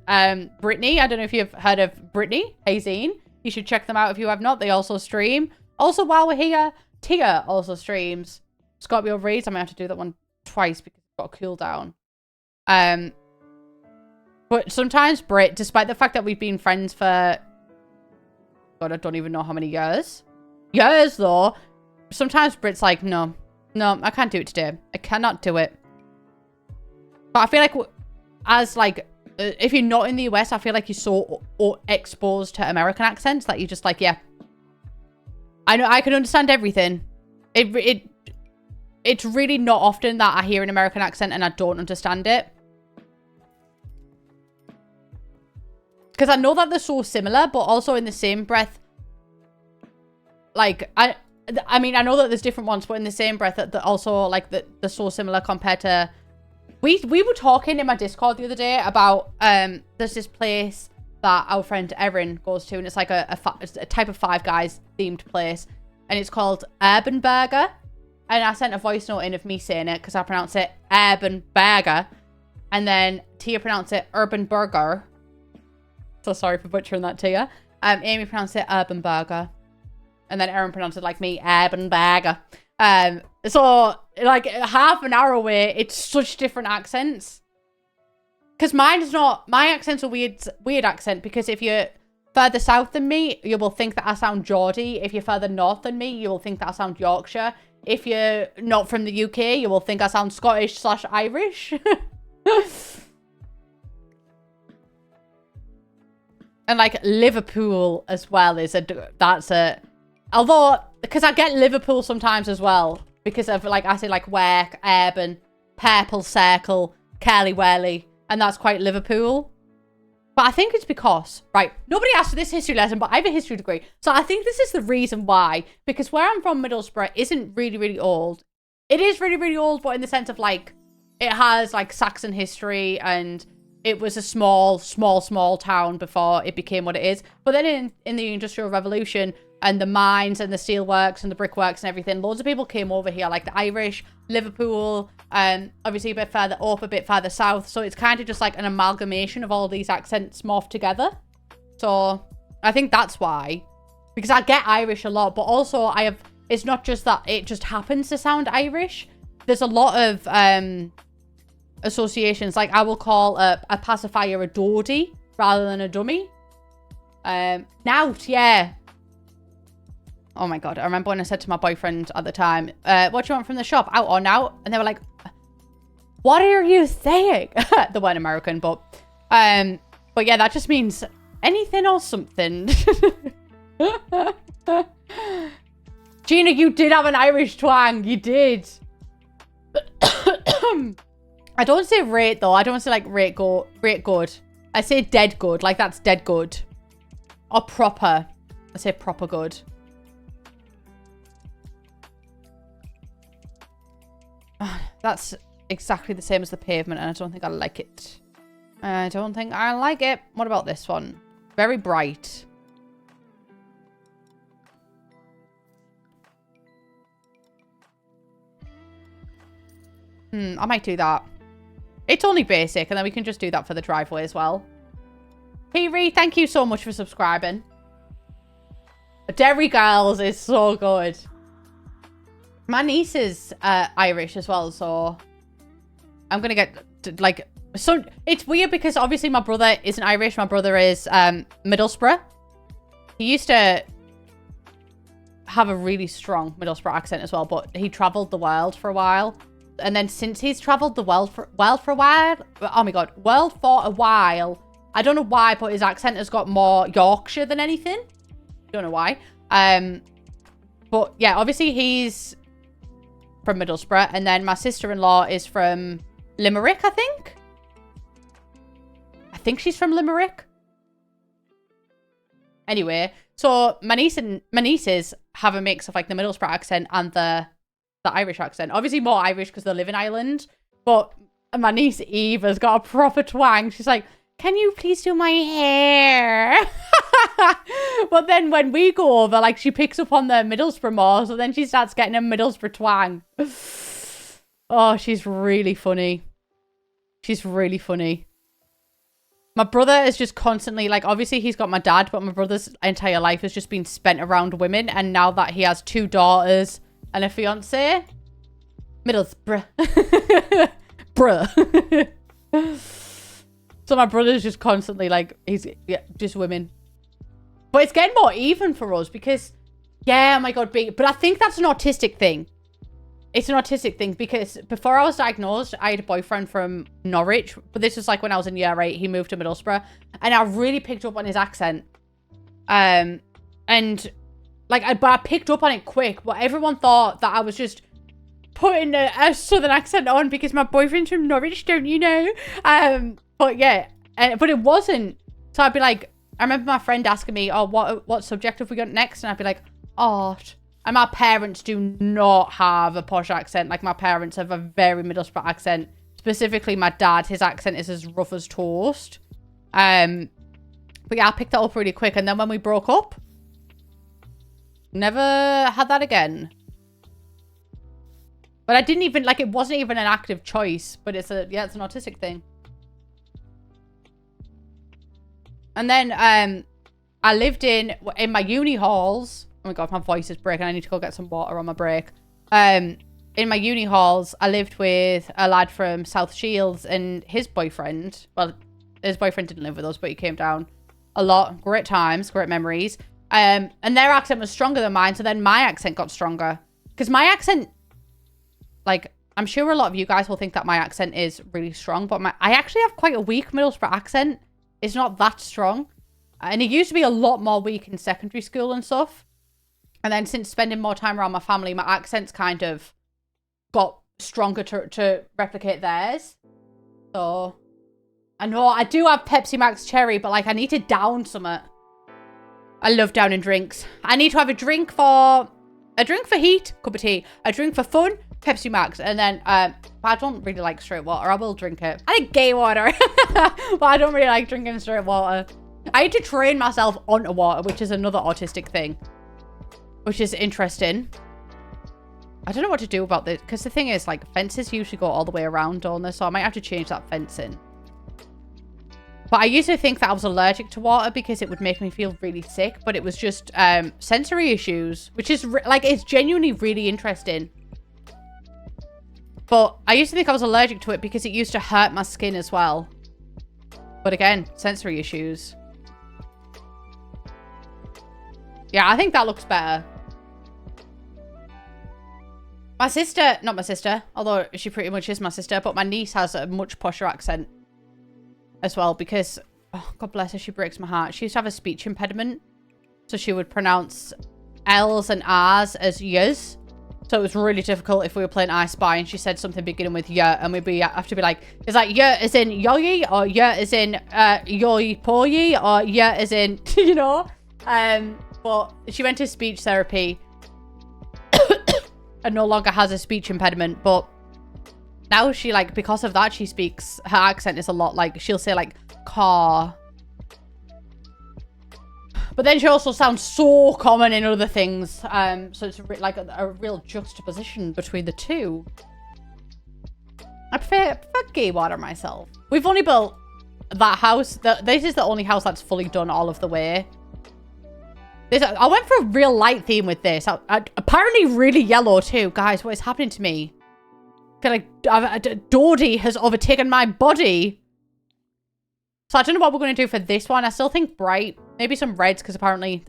A: Brittany. I don't know if you've heard of Brittany Hazine. You should check them out if you have not. They also stream. Also, while we're here, Tia also streams. Scorpio Reads. I might have to do that one twice because it's got a cooldown. But sometimes Brit, despite the fact that we've been friends for... God, I don't even know how many years. Years, though. Sometimes Brit's like, no, I can't do it today. I cannot do it. But I feel like, as like, if you're not in the US, I feel like you're so exposed to American accents that you're just like, yeah. I know, I can understand everything. It's really not often that I hear an American accent and I don't understand it. Because I know that they're so similar, but also in the same breath, like, I mean, I know that there's different ones, but in the same breath, that they're also, like, they're so similar compared to... We were talking in my Discord the other day about, there's this place that our friend Erin goes to, and it's like a type of Five Guys themed place, and it's called Urban Burger. And I sent a voice note in of me saying it because I pronounce it urban burger. And then Tia pronounced it urban burger. So sorry for butchering that, Tia. Amy pronounced it urban burger. And then Erin pronounced it like me, urban burger. So like half an hour away, it's such different accents. Because mine is not, my accent's a weird accent because if you're further south than me, you will think that I sound Geordie. If you're further north than me, you will think that I sound Yorkshire. If you're not from the UK, you will think I sound Scottish/Irish. And like Liverpool as well is although, because I get Liverpool sometimes as well. Because of like, I say like work, urban, purple circle, curly whirly. And that's quite Liverpool. But I think it's because, right, nobody asked for this history lesson, but I have a history degree. So I think this is the reason why. Because where I'm from, Middlesbrough, isn't really, really old. It is really, really old, but in the sense of like, it has like Saxon history and it was a small town before it became what it is. But then in the Industrial Revolution and the mines and the steelworks and the brickworks and everything, loads of people came over here, like the Irish, Liverpool, obviously a bit further up, a bit further south. So it's kind of just like an amalgamation of all these accents morphed together. So I think that's why. Because I get Irish a lot, but also it's not just that it just happens to sound Irish. There's a lot of associations. Like I will call a pacifier a dodie rather than a dummy. Nout, yeah. Oh my God. I remember when I said to my boyfriend at the time, what do you want from the shop? Out or now? And they were like, what are you saying? They weren't American, but yeah, that just means anything or something. Gina, you did have an Irish twang. You did. I don't say rate though. I don't say like rate good. I say dead good. Like that's dead good. Or proper. I say proper good. That's exactly the same as the pavement and I don't think I like it. I don't think I like it. What about this one? Very bright. I might do that. It's only basic and then we can just do that for the driveway as well. Piri, thank you so much for subscribing. Derry Girls is so good. My niece is Irish as well, so I'm gonna get like so. It's weird because obviously my brother isn't Irish. My brother is Middlesbrough. He used to have a really strong Middlesbrough accent as well, but he travelled the world for a while, and then since he's travelled the world for a while, oh my God, world for a while. I don't know why, but his accent has got more Yorkshire than anything. Don't know why. But yeah, obviously he's from Middlesbrough, and then my sister-in-law is from Limerick, I think. I think she's from Limerick. Anyway, so my nieces have a mix of like the Middlesbrough accent and the Irish accent. Obviously more Irish because they live in Ireland, but my niece Eva's got a proper twang. She's like, can you please do my hair? But then when we go over, like she picks up on the Middlesbrough more, so then she starts getting a Middlesbrough twang. Oh, she's really funny. She's really funny. My brother is just constantly, like, obviously he's got my dad, but my brother's entire life has just been spent around women, and now that he has 2 daughters and a fiance, Middlesbrough. Bruh. So my brother's just constantly like, just women. But it's getting more even for us because, yeah, oh my God, but I think that's an autistic thing. It's an autistic thing because before I was diagnosed, I had a boyfriend from Norwich, but this was like when I was in year 8, he moved to Middlesbrough, and I really picked up on his accent. And like, but I picked up on it quick, but everyone thought that I was just putting a southern accent on because my boyfriend's from Norwich, don't you know? But yeah, but it wasn't. So I'd be like, I remember my friend asking me, oh, what subject have we got next? And I'd be like, art. And my parents do not have a posh accent. Like, my parents have a very Middlesbrough accent. Specifically, my dad, his accent is as rough as toast. But yeah, I picked that up really quick. And then when we broke up, never had that again. But I didn't even, like, it wasn't even an active choice. But it's a, yeah, it's an autistic thing. And then I lived in my uni halls. Oh my god, my voice is breaking. I need to go get some water on my break. In my uni halls, I lived with a lad from South Shields and his boyfriend. Well, his boyfriend didn't live with us, but he came down a lot. Great times, great memories. And their accent was stronger than mine, so then my accent got stronger. Because my accent, like, I'm sure a lot of you guys will think that my accent is really strong, but I actually have quite a weak Middlesbrough accent. It's not that strong. And it used to be a lot more weak in secondary school and stuff. And then since spending more time around my family, my accent's kind of got stronger to replicate theirs. So, I know I do have Pepsi Max Cherry, but, like, I need to down some. I love downing drinks. I need to have a drink for heat, cup of tea. A drink for fun, Pepsi Max. And then, but I don't really like straight water. I will drink it. I like gay water. But I don't really like drinking straight water. I need to train myself onto water, which is another autistic thing. Which is interesting. I don't know what to do about this. Because the thing is, like, fences usually go all the way around, don't they? So I might have to change that fencing. But I used to think that I was allergic to water because it would make me feel really sick. But it was just sensory issues. Which is, like, it's genuinely really interesting. But I used to think I was allergic to it because it used to hurt my skin as well. But again, sensory issues. Yeah, I think that looks better. My sister, not my sister, although she pretty much is my sister, but my niece has a much posher accent as well because, oh, God bless her, she breaks my heart. She used to have a speech impediment. So she would pronounce L's and R's as y's. So it was really difficult if we were playing I Spy and she said something beginning with yeah, and we'd have to be like, is that yeah as in yoyi, or yeah as in yoyi poyi, or yeah as in, you know? But she went to speech therapy and no longer has a speech impediment, but now she, like, because of that, she speaks, her accent is a lot, like, she'll say, like, car. But then she also sounds so common in other things. So it's like a real juxtaposition between the two. I prefer gay water myself. We've only built that house. This is the only house that's fully done all of the way. I went for a real light theme with this. Apparently really yellow too. Guys, what is happening to me? I feel like Dodie has overtaken my body. So I don't know what we're going to do for this one. I still think bright. Maybe some reds, because apparently,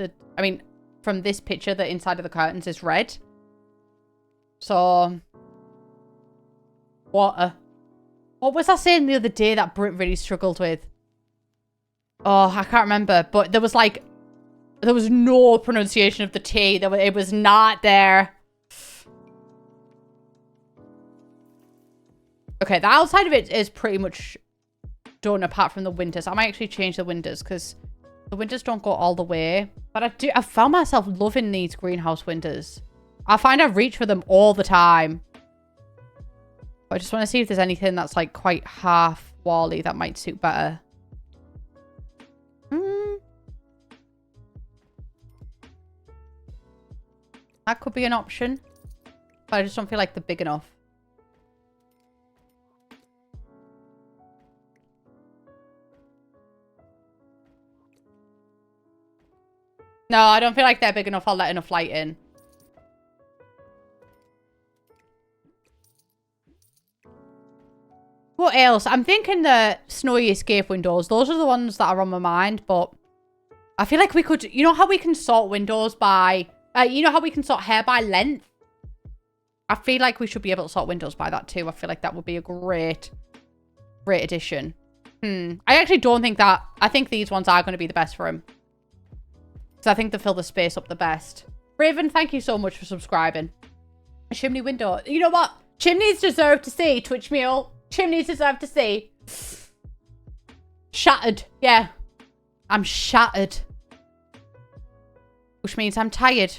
A: from this picture, the inside of the curtains is red. So, water. What was I saying the other day that Brit really struggled with? Oh, I can't remember. But there was, like, there was no pronunciation of the T. It was not there. Okay, the outside of it is pretty much done apart from the windows. I might actually change the windows because the windows don't go all the way. But I found myself loving these greenhouse windows. I find I reach for them all the time. But I just want to see if there's anything that's, like, quite half wally that might suit better. That could be an option. But I just don't feel like they're big enough. No, I don't feel like they're big enough. I'll let enough light in. What else? I'm thinking the snowy escape windows. Those are the ones that are on my mind, but I feel like we could... You know how we can sort windows by... you know how we can sort hair by length? I feel like we should be able to sort windows by that too. I feel like that would be a great addition. I actually don't think that... I think these ones are going to be the best for him. I think they fill the space up the best. Raven, thank you so much for subscribing. A chimney window. You know what? Chimneys deserve to see, Twitch Mule. Chimneys deserve to see. Shattered. Yeah. I'm shattered. Which means I'm tired.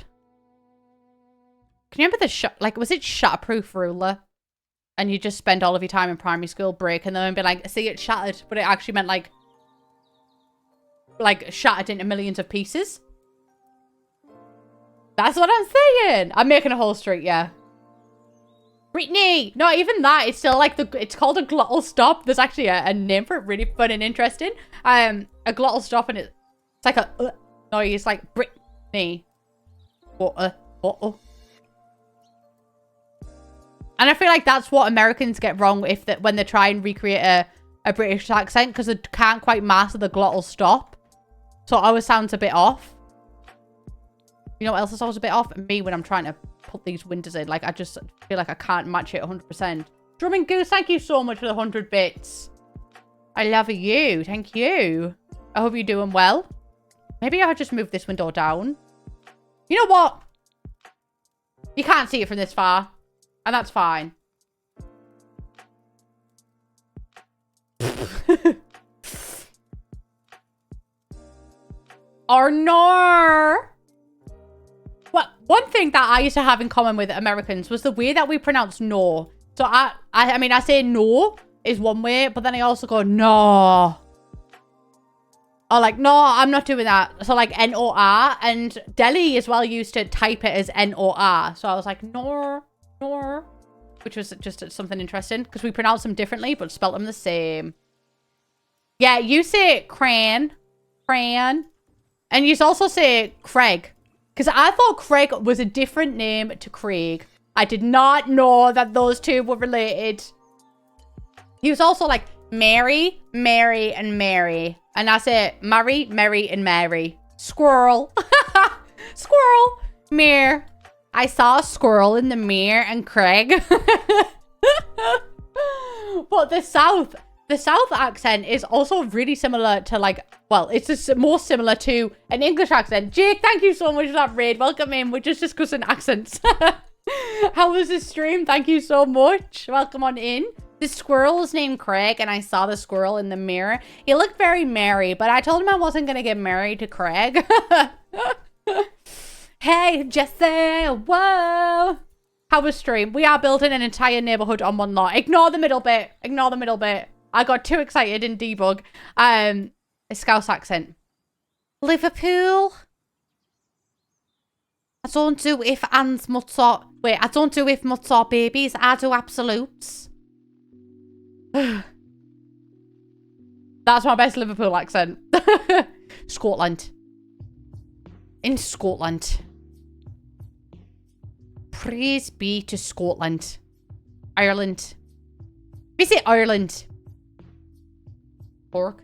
A: Can you remember the like, was it Shatterproof ruler? And you just spend all of your time in primary school break and then be like, see, it's shattered. But it actually meant like shattered into millions of pieces. That's what I'm saying. I'm making a whole street, yeah. Brittany! Not even that. It's still like it's called a glottal stop. There's actually a name for it, really fun and interesting. A glottal stop, and it's like a noise, like Brittany. And I feel like that's what Americans get wrong when they try and recreate a British accent, because they can't quite master the glottal stop. So it always sounds a bit off. You know what else is always a bit off? Me when I'm trying to put these windows in. Like, I just feel like I can't match it 100%. Drumming Goose, thank you so much for the 100 bits. I love you. Thank you. I hope you're doing well. Maybe I'll just move this window down. You know what? You can't see it from this far. And that's fine. Or no. Well, one thing that I used to have in common with Americans was the way that we pronounce no. So I mean, I say no is one way, but then I also go no. Or like, no, I'm not doing that. So like N-O-R, and Delhi as well used to type it as N-O-R. So I was like, no, which was just something interesting because we pronounce them differently, but spelt them the same. Yeah, you say Cran, and you also say Craig. Because I thought Craig was a different name to Craig. I did not know that those two were related. He was also like Mary, and Mary. And I say Mary, and Mary. Squirrel. Squirrel. Mirror. I saw a squirrel in the mirror and Craig. But the South accent is also really similar to like, well, it's just more similar to an English accent. Jake, thank you so much for that raid. Welcome in. We're just discussing accents. How was the stream? Thank you so much. Welcome on in. The squirrel is named Craig, and I saw the squirrel in the mirror. He looked very merry, but I told him I wasn't going to get married to Craig. Hey, Jesse. Whoa. How was stream? We are building an entire neighborhood on one lot. Ignore the middle bit. Ignore the middle bit. I got too excited in debug. A Scouse accent. Liverpool. I don't do if ands, muts or... Wait, I don't do if muts or babies. I do absolutes. That's my best Liverpool accent. Scotland. In Scotland. Praise be to Scotland. Ireland. Visit Ireland. Pork.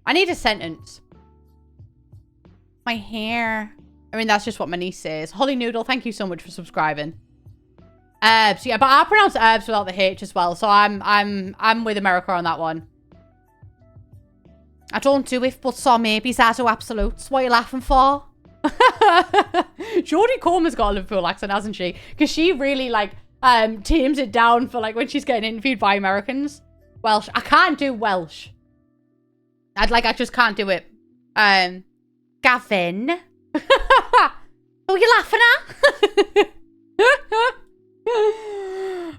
A: I need a sentence. My hair. I mean, that's just what my niece says. Holly Noodle, thank you so much for subscribing. Herbs, yeah, but I pronounce herbs without the H as well, so I'm with America on that one. I don't do if buts or maybes, I do absolutes. What are you laughing for? Jodie Comer's got a Liverpool accent, hasn't she? Because she really like tames it down for like when she's getting interviewed by Americans. Welsh. I can't do Welsh. I just can't do it. Gavin. Who are you laughing at?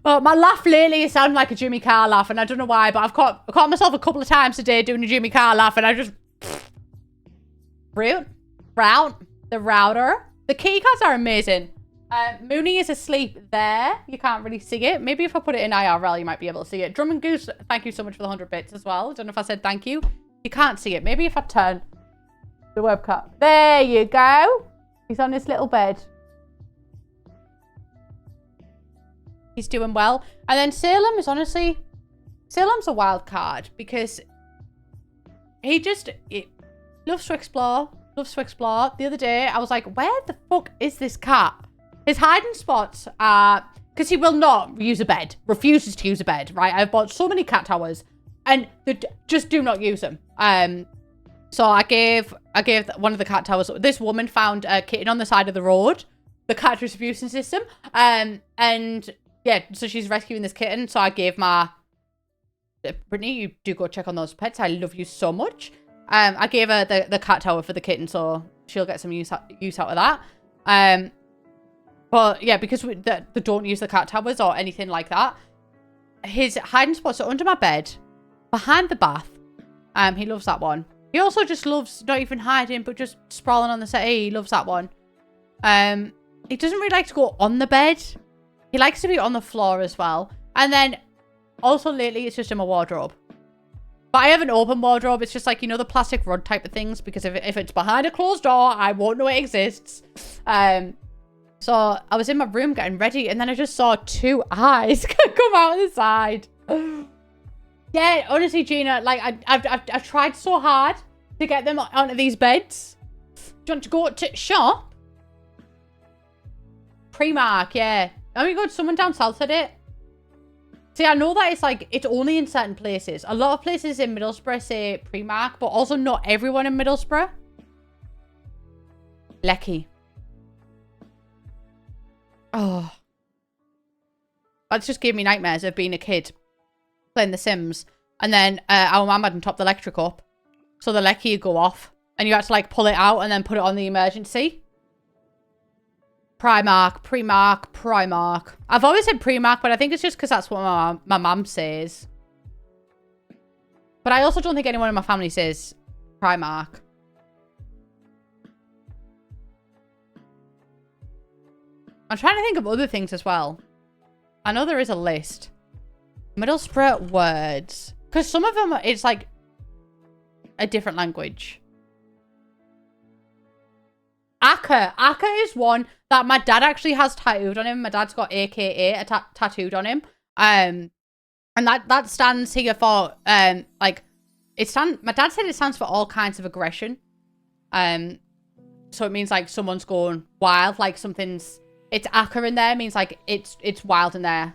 A: Oh, my laugh lately sounds like a Jimmy Carr laugh, and I don't know why, but I've caught myself a couple of times today doing a Jimmy Carr laugh, and I just... Route. The router. The keycards are amazing. Mooney is asleep there. You can't really see it. Maybe if I put it in IRL, you might be able to see it. Drum and Goose, thank you so much for the 100 bits as well. I don't know if I said thank you. You can't see it. Maybe if I turn the webcam. There you go. He's on his little bed. He's doing well. And then Salem is honestly... Salem's a wild card because he loves to explore. The other day, I was like, where the fuck is this cat? His hiding spots are... Because he will not use a bed. Refuses to use a bed, right? I've bought so many cat towers and they just do not use them. So I gave one of the cat towers... This woman found a kitten on the side of the road. The cat distribution system. And... Yeah, so she's rescuing this kitten. So I gave my... Brittany, you do go check on those pets. I love you so much. I gave her the cat tower for the kitten, so she'll get some use out of that. But yeah, because they don't use the cat towers or anything like that, his hiding spots are under my bed, behind the bath. He loves that one. He also just loves not even hiding, but just sprawling on the settee. He loves that one. he doesn't really like to go on the bed. He likes to be on the floor as well. And then also lately, it's just in my wardrobe. But I have an open wardrobe. It's just like, you know, the plastic rug type of things. Because if it's behind a closed door, I won't know it exists. So I was in my room getting ready. And then I just saw 2 eyes come out of the side. Yeah, honestly, Gina, like, I've tried so hard to get them onto these beds. Do you want to go to shop? Primark, yeah. Oh my god, someone down south said it. See, I know that it's like, it's only in certain places. A lot of places in Middlesbrough say Primark, but also not everyone in Middlesbrough. Lecky. Oh. That just gave me nightmares of being a kid. Playing The Sims. And then our mum hadn't topped the electric up. So the lecky would go off. And you had to like pull it out and then put it on the emergency. Primark, Primark, Primark. I've always said Primark, but I think it's just because that's what my mum says. But I also don't think anyone in my family says Primark. I'm trying to think of other things as well. I know there is a list. Middlesbrough words. Because some of them, it's like a different language. Akka. Akka is one that my dad actually has tattooed on him. My dad's got AKA tattooed on him. And that stands here for, like, my dad said it stands for all kinds of aggression. So it means, like, someone's going wild, like something's, it's Akka in there, means, like, it's wild in there.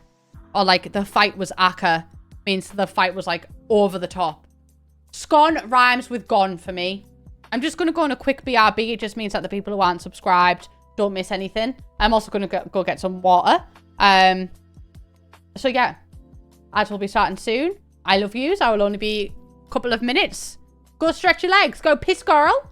A: Or, like, the fight was Akka, means the fight was, like, over the top. Scone rhymes with gone for me. I'm just going to go on a quick BRB. It just means that the people who aren't subscribed don't miss anything. I'm also going to go get some water. So, yeah. Ads will be starting soon. I love yous. I will only be a couple of minutes. Go stretch your legs. Go piss, girl.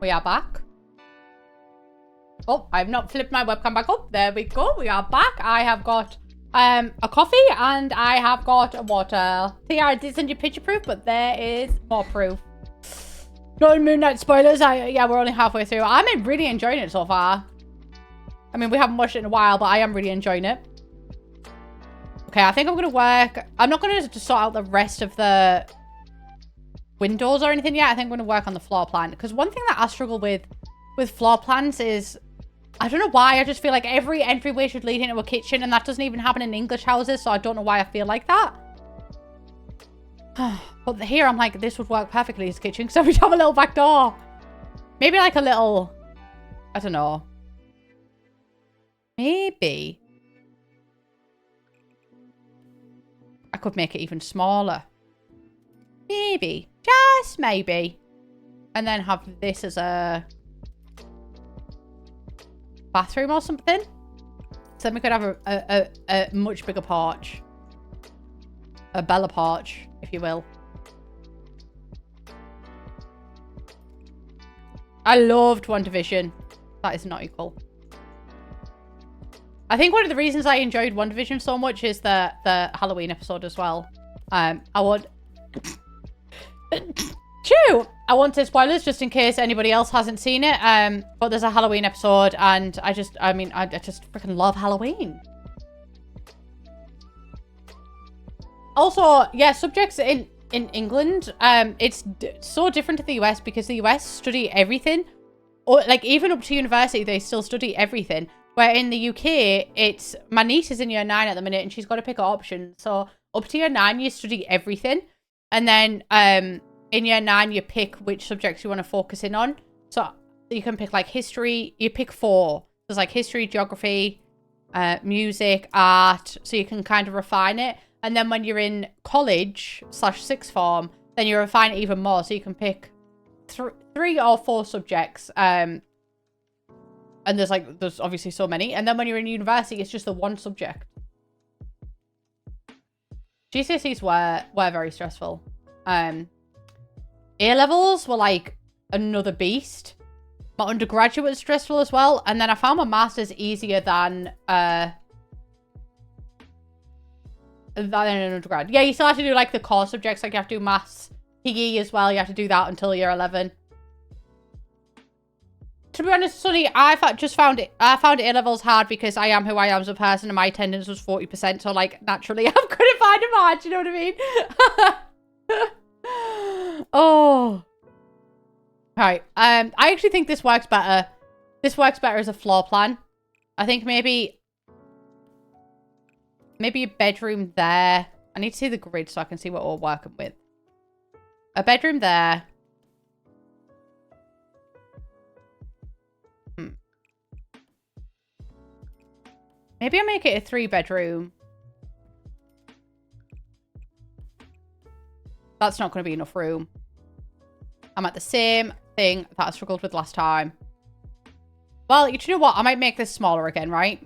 A: We are back. Oh, I've not flipped my webcam back up. There we go. We are back. I have got a coffee and I have got a water. Here, I did send you picture proof, but there is more proof. Not in Moon Knight spoilers. Yeah, we're only halfway through. I'm really enjoying it so far. I mean, we haven't watched it in a while, but I am really enjoying it. Okay, I think I'm going to work. I'm not going to sort out the rest of the windows or anything yet. I think I'm going to work on the floor plan. Because one thing that I struggle with floor plans is, I don't know why, I just feel like every entryway should lead into a kitchen, and that doesn't even happen in English houses, so I don't know why I feel like that. But here I'm like, this would work perfectly as a kitchen, because we have a little back door. Maybe like a little, I don't know. Maybe I could make it even smaller. Maybe. Just maybe. And then have this as a bathroom or something. So then we could have a much bigger porch. A Bella porch, if you will. I loved WandaVision. That is not equal. I think one of the reasons I enjoyed WandaVision so much is the Halloween episode as well. I won't say spoilers just in case anybody else hasn't seen it. But there's a Halloween episode, and I just freaking love Halloween. Also, yeah, subjects in England, it's so different to the US because the US study everything. Or like even up to university, they still study everything. Where in the UK, it's, my niece is in year 9 at the minute and she's got to pick an option. So up to year 9, you study everything. And then in year 9, you pick which subjects you want to focus in on. So you can pick like history, you pick 4. There's like history, geography, music, art. So you can kind of refine it. And then when you're in college / sixth form, then you refine it even more. So you can pick 3 or 4 subjects. And there's obviously so many. And then when you're in university, it's just the one subject. GCSEs were very stressful. A-levels were like another beast. My undergraduate was stressful as well. And then I found my master's easier than an undergrad. Yeah, you still have to do like the core subjects. Like you have to do maths, PE as well. You have to do that until year 11. To be honest, Sunny, I found A-levels hard because I am who I am as a person and my attendance was 40%. So, like, naturally, I'm going to find them hard. You know what I mean? Oh. Right. I actually think this works better. This works better as a floor plan. I think maybe a bedroom there. I need to see the grid so I can see what we're working with. A bedroom there. Maybe I'll make it a 3-bedroom. That's not going to be enough room. I'm at the same thing that I struggled with last time. Well, you know what? I might make this smaller again, right?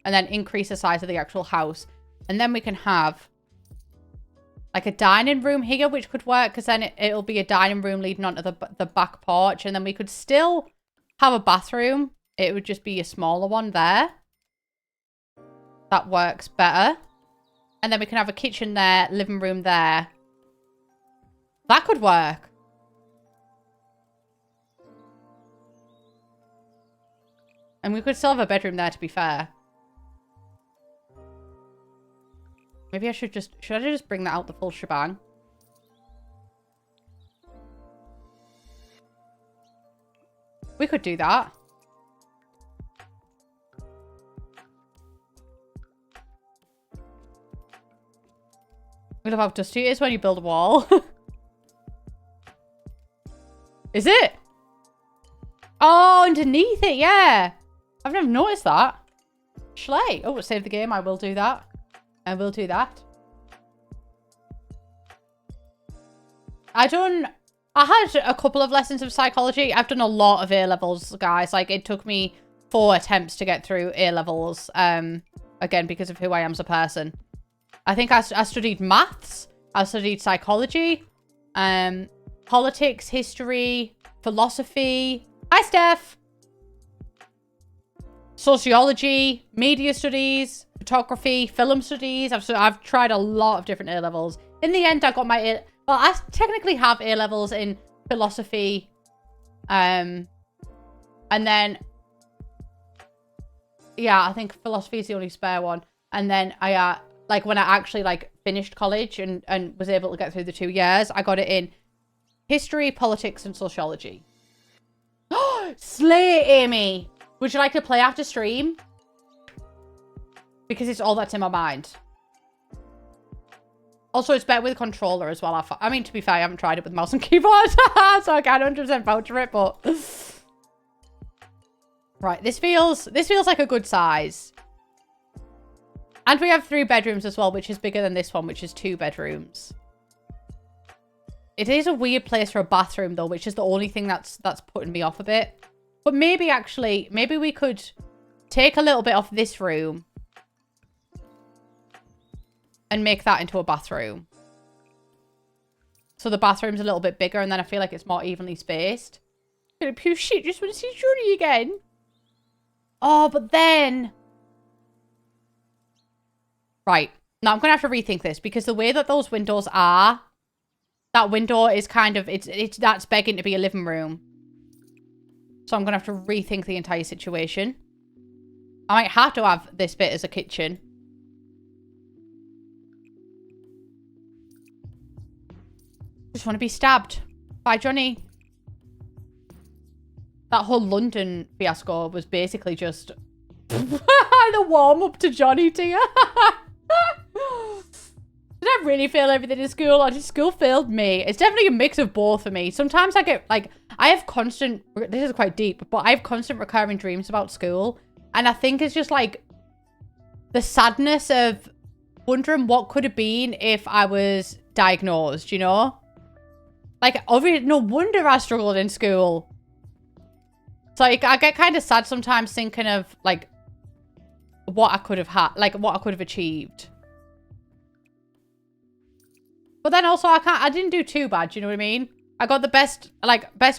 A: And then increase the size of the actual house. And then we can have like a dining room here, which could work because then it'll be a dining room leading onto the back porch. And then we could still have a bathroom. It would just be a smaller one there. That works better. And then we can have a kitchen there, living room there. That could work. And we could still have a bedroom there, to be fair. Maybe I should I just bring that out the full shebang? We could do that. I love how dusty it is when you build a wall. Is it? Oh, underneath it, yeah. I've never noticed that. Schley. Oh, save the game. I will do that. I will do that. I had a couple of lessons of psychology. I've done a lot of A-levels, guys. Like, it took me 4 attempts to get through A-levels. Again, because of who I am as a person. I think I studied maths. I studied psychology. politics, history, philosophy. Hi, Steph. Sociology, media studies, photography, film studies. I've tried a lot of different A levels. In the end, I got my well, I technically have A levels in philosophy, and then yeah, I think philosophy is the only spare one. And then I like when I actually like finished college and was able to get through the 2 years, I got it in history, politics, and sociology. Slay, Amy. Would you like to play after stream? Because it's all that's in my mind. Also, it's better with a controller as well. I mean, to be fair, I haven't tried it with mouse and keyboard. So I can't 100% vouch for it, but... Right, this feels like a good size. And we have 3 bedrooms as well, which is bigger than this one, which is 2 bedrooms. It is a weird place for a bathroom, though, which is the only thing that's putting me off a bit. But maybe, actually, maybe we could take a little bit off this room and make that into a bathroom. So the bathroom's a little bit bigger, and then I feel like it's more evenly spaced. Pure shit, just want to see Johnny again. Oh, but then... Right. Now, I'm going to have to rethink this, because the way that those windows are, that window is kind of... That's begging to be a living room. So I'm going to have to rethink the entire situation. I might have to have this bit as a kitchen. Just want to be stabbed. Bye, Johnny. That whole London fiasco was basically just the warm-up to Johnny Tia. Did I really fail everything in school, or did school failed me? It's definitely a mix of both for me. Sometimes I get, like, I have constant... This is quite deep, but I have constant recurring dreams about school. And I think it's just, like, the sadness of wondering what could have been if I was diagnosed, you know? Like, obviously, no wonder I struggled in school. So, like, I get kind of sad sometimes thinking of, like, what I could have had, like, what I could have achieved. But then also, I didn't do too bad, you know what I mean? I got the best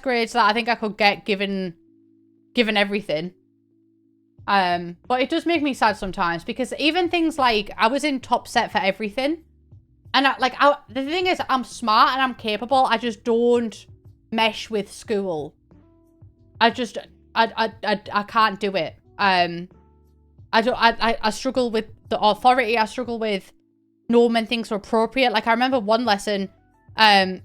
A: grades that I think I could get given everything. But it does make me sad sometimes, because even things like, I was in top set for everything. And the thing is, I'm smart and I'm capable. I just don't mesh with school. I can't do it. I struggle with the authority. I struggle with knowing when things are appropriate. Like, I remember one lesson, I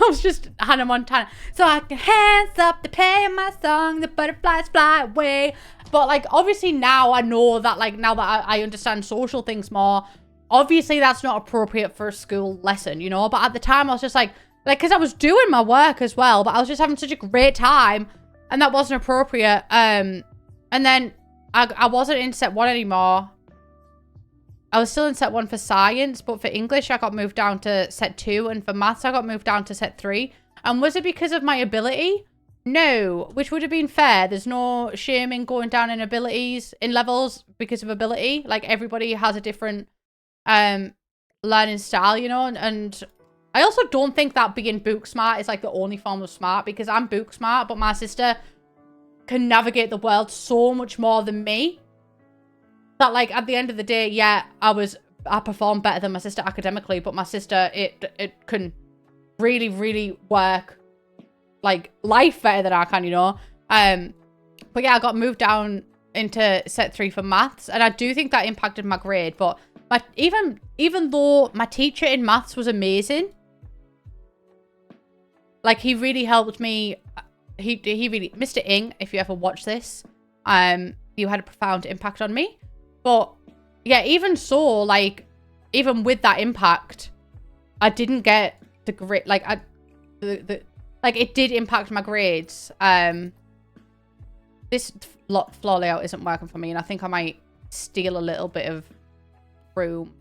A: was just Hannah Montana. So I can hands up to play my song, the butterflies fly away. But, like, obviously now I know that, like, now that I understand social things more, obviously that's not appropriate for a school lesson, you know? But at the time I was just like, because I was doing my work as well, but I was just having such a great time, and that wasn't appropriate. And then I wasn't in set 1 anymore. I was still in set 1 for science, but for English I got moved down to set 2, and for maths I got moved down to set 3. And was it because of my ability? No, which would have been fair. There's no shame in going down in abilities, in levels, because of ability. Like, everybody has a different learning style, you know? And I also don't think that being book smart is, like, the only form of smart, because I'm book smart, but my sister can navigate the world so much more than me. That, like, at the end of the day, yeah, I performed better than my sister academically, but my sister, it can really, really work, like, life better than I can, you know? But yeah, I got moved down into set 3 for maths, and I do think that impacted my grade, but even though my teacher in maths was amazing, like, he really helped me. He really, Mr. Ing, if you ever watch this, you had a profound impact on me. But yeah, even so, like, even with that impact, I didn't get the grade. Like, like, it did impact my grades. This floor layout isn't working for me, and I think I might steal a little bit of room.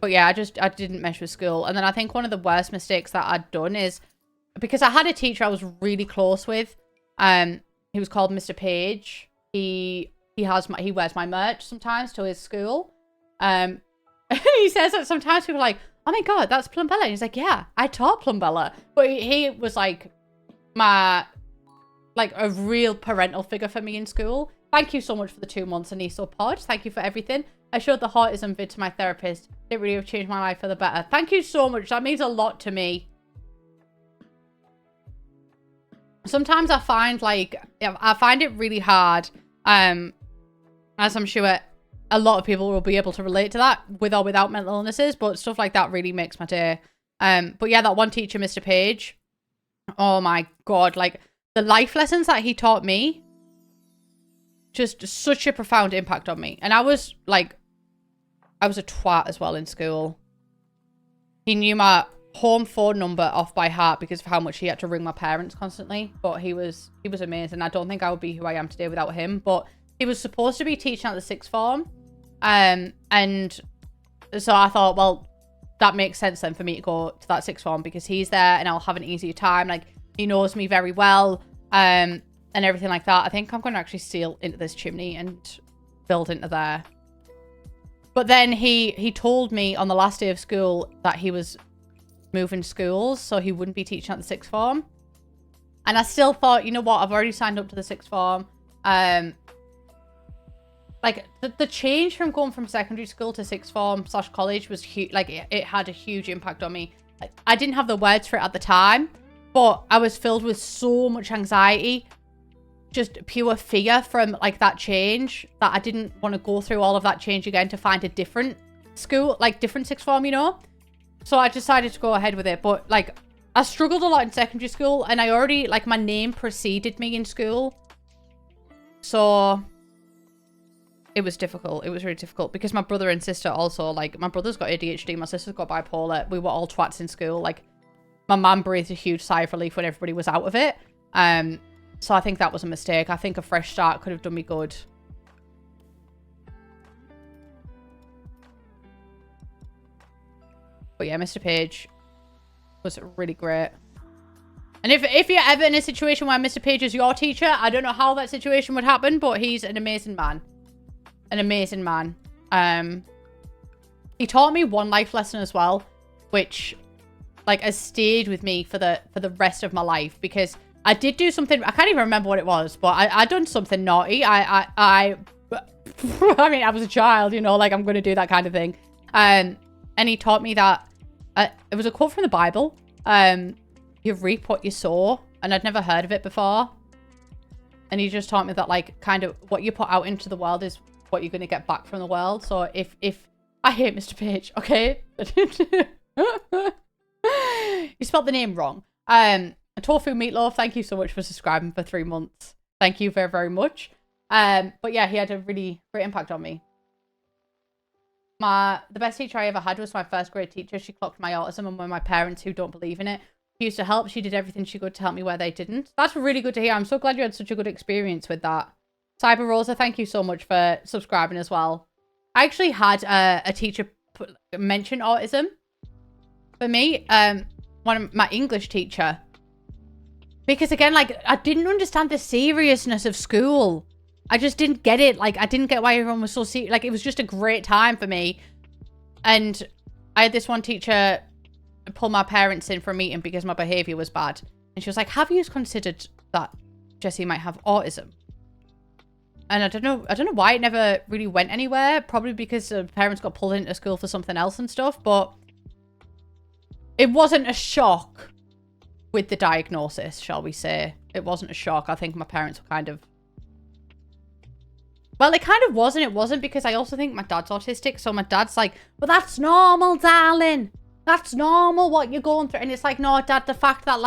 A: But yeah, I didn't mesh with school. And then I think one of the worst mistakes that I'd done is, because I had a teacher I was really close with. He was called Mr. Page. He wears my merch sometimes to his school. And And he says that sometimes people are like, oh my God, that's Plumbella. And he's like, yeah, I taught Plumbella. But he was like a real parental figure for me in school. Thank you so much for the 2 months, Aniso Pod. Thank you for everything. I showed the autism vid to my therapist. It really have changed my life for the better. Thank you so much. That means a lot to me. Sometimes I find it really hard, as I'm sure a lot of people will be able to relate to that with or without mental illnesses, but stuff like that really makes my day. But yeah, that one teacher, Mr. Page, oh my God, like the life lessons that he taught me, just such a profound impact on me. And I was a twat as well in school. He knew my home phone number off by heart because of how much he had to ring my parents constantly. But he was amazing. I don't think I would be who I am today without him. But he was supposed to be teaching at the sixth form. And so I thought, well, that makes sense then for me to go to that sixth form because he's there and I'll have an easier time. Like, he knows me very well, and everything like that. I think I'm going to actually steal into this chimney and build into there. But then he told me on the last day of school that he was moving schools, so he wouldn't be teaching at the sixth form. And I still thought, you know what, I've already signed up to the sixth form. Like, the change from going from secondary school to sixth form / college was huge. Like, it had a huge impact on me. Like, I didn't have the words for it at the time, but I was filled with so much anxiety, just pure fear from, like, that change, that I didn't want to go through all of that change again to find a different school, like, different sixth form, you know? So I decided to go ahead with it. But, like, I struggled a lot in secondary school, and I already, like, my name preceded me in school. So it was difficult. It was really difficult because my brother and sister also, like, my brother's got ADHD, my sister's got bipolar. We were all twats in school. Like, my mum breathed a huge sigh of relief when everybody was out of it. So I think that was a mistake. I think a fresh start could have done me good. But yeah, Mr. Page was really great. And if you're ever in a situation where Mr. Page is your teacher, I don't know how that situation would happen, but he's an amazing man. An amazing man. He taught me one life lesson as well, which, like, has stayed with me for the rest of my life, because I did do something, I can't even remember what it was, but I done something naughty. I mean, I was a child, you know, like, I'm going to do that kind of thing. And he taught me that, it was a quote from the Bible. You reap what you sow, and I'd never heard of it before. And he just taught me that, like, kind of what you put out into the world is what you're going to get back from the world. So if I hate Mr. Page, okay? You spelled the name wrong. Tofu Meatloaf, thank you so much for subscribing for 3 months. Thank you very, very much. But yeah, he had a really great impact on me. The best teacher I ever had was my first grade teacher. She clocked my autism, and one of my parents who don't believe in it, she used to help. She did everything she could to help me where they didn't. That's really good to hear. I'm so glad you had such a good experience with that. Cyber Rosa, thank you so much for subscribing as well. I actually had a teacher mention autism for me, one of my English teacher. Because again, like, I didn't understand the seriousness of school. I just didn't get it. Like, I didn't get why everyone was so serious. Like, it was just a great time for me. And I had this one teacher pull my parents in for a meeting because my behavior was bad. And she was like, have you considered that Jessie might have autism? And I don't know why it never really went anywhere. Probably because the parents got pulled into school for something else and stuff. But it wasn't a shock with the diagnosis, shall we say. It wasn't a shock. I think my parents were kind of... Well, it kind of was and it wasn't, because I also think my dad's autistic. So my dad's like, but that's normal, darling. That's normal what you're going through. And it's like, no, Dad, the fact that,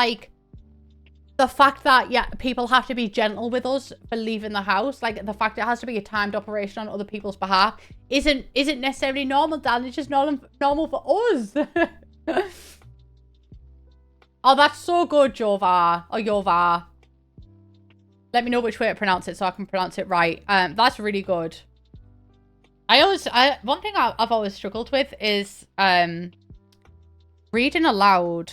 A: yeah, people have to be gentle with us for leaving the house, like, the fact it has to be a timed operation on other people's behalf isn't necessarily normal, darling. It's just normal for us. Oh, that's so good, Jovar. Or Yovar. Let me know which way to pronounce it so I can pronounce it right. That's really good. One thing I've always struggled with is reading aloud.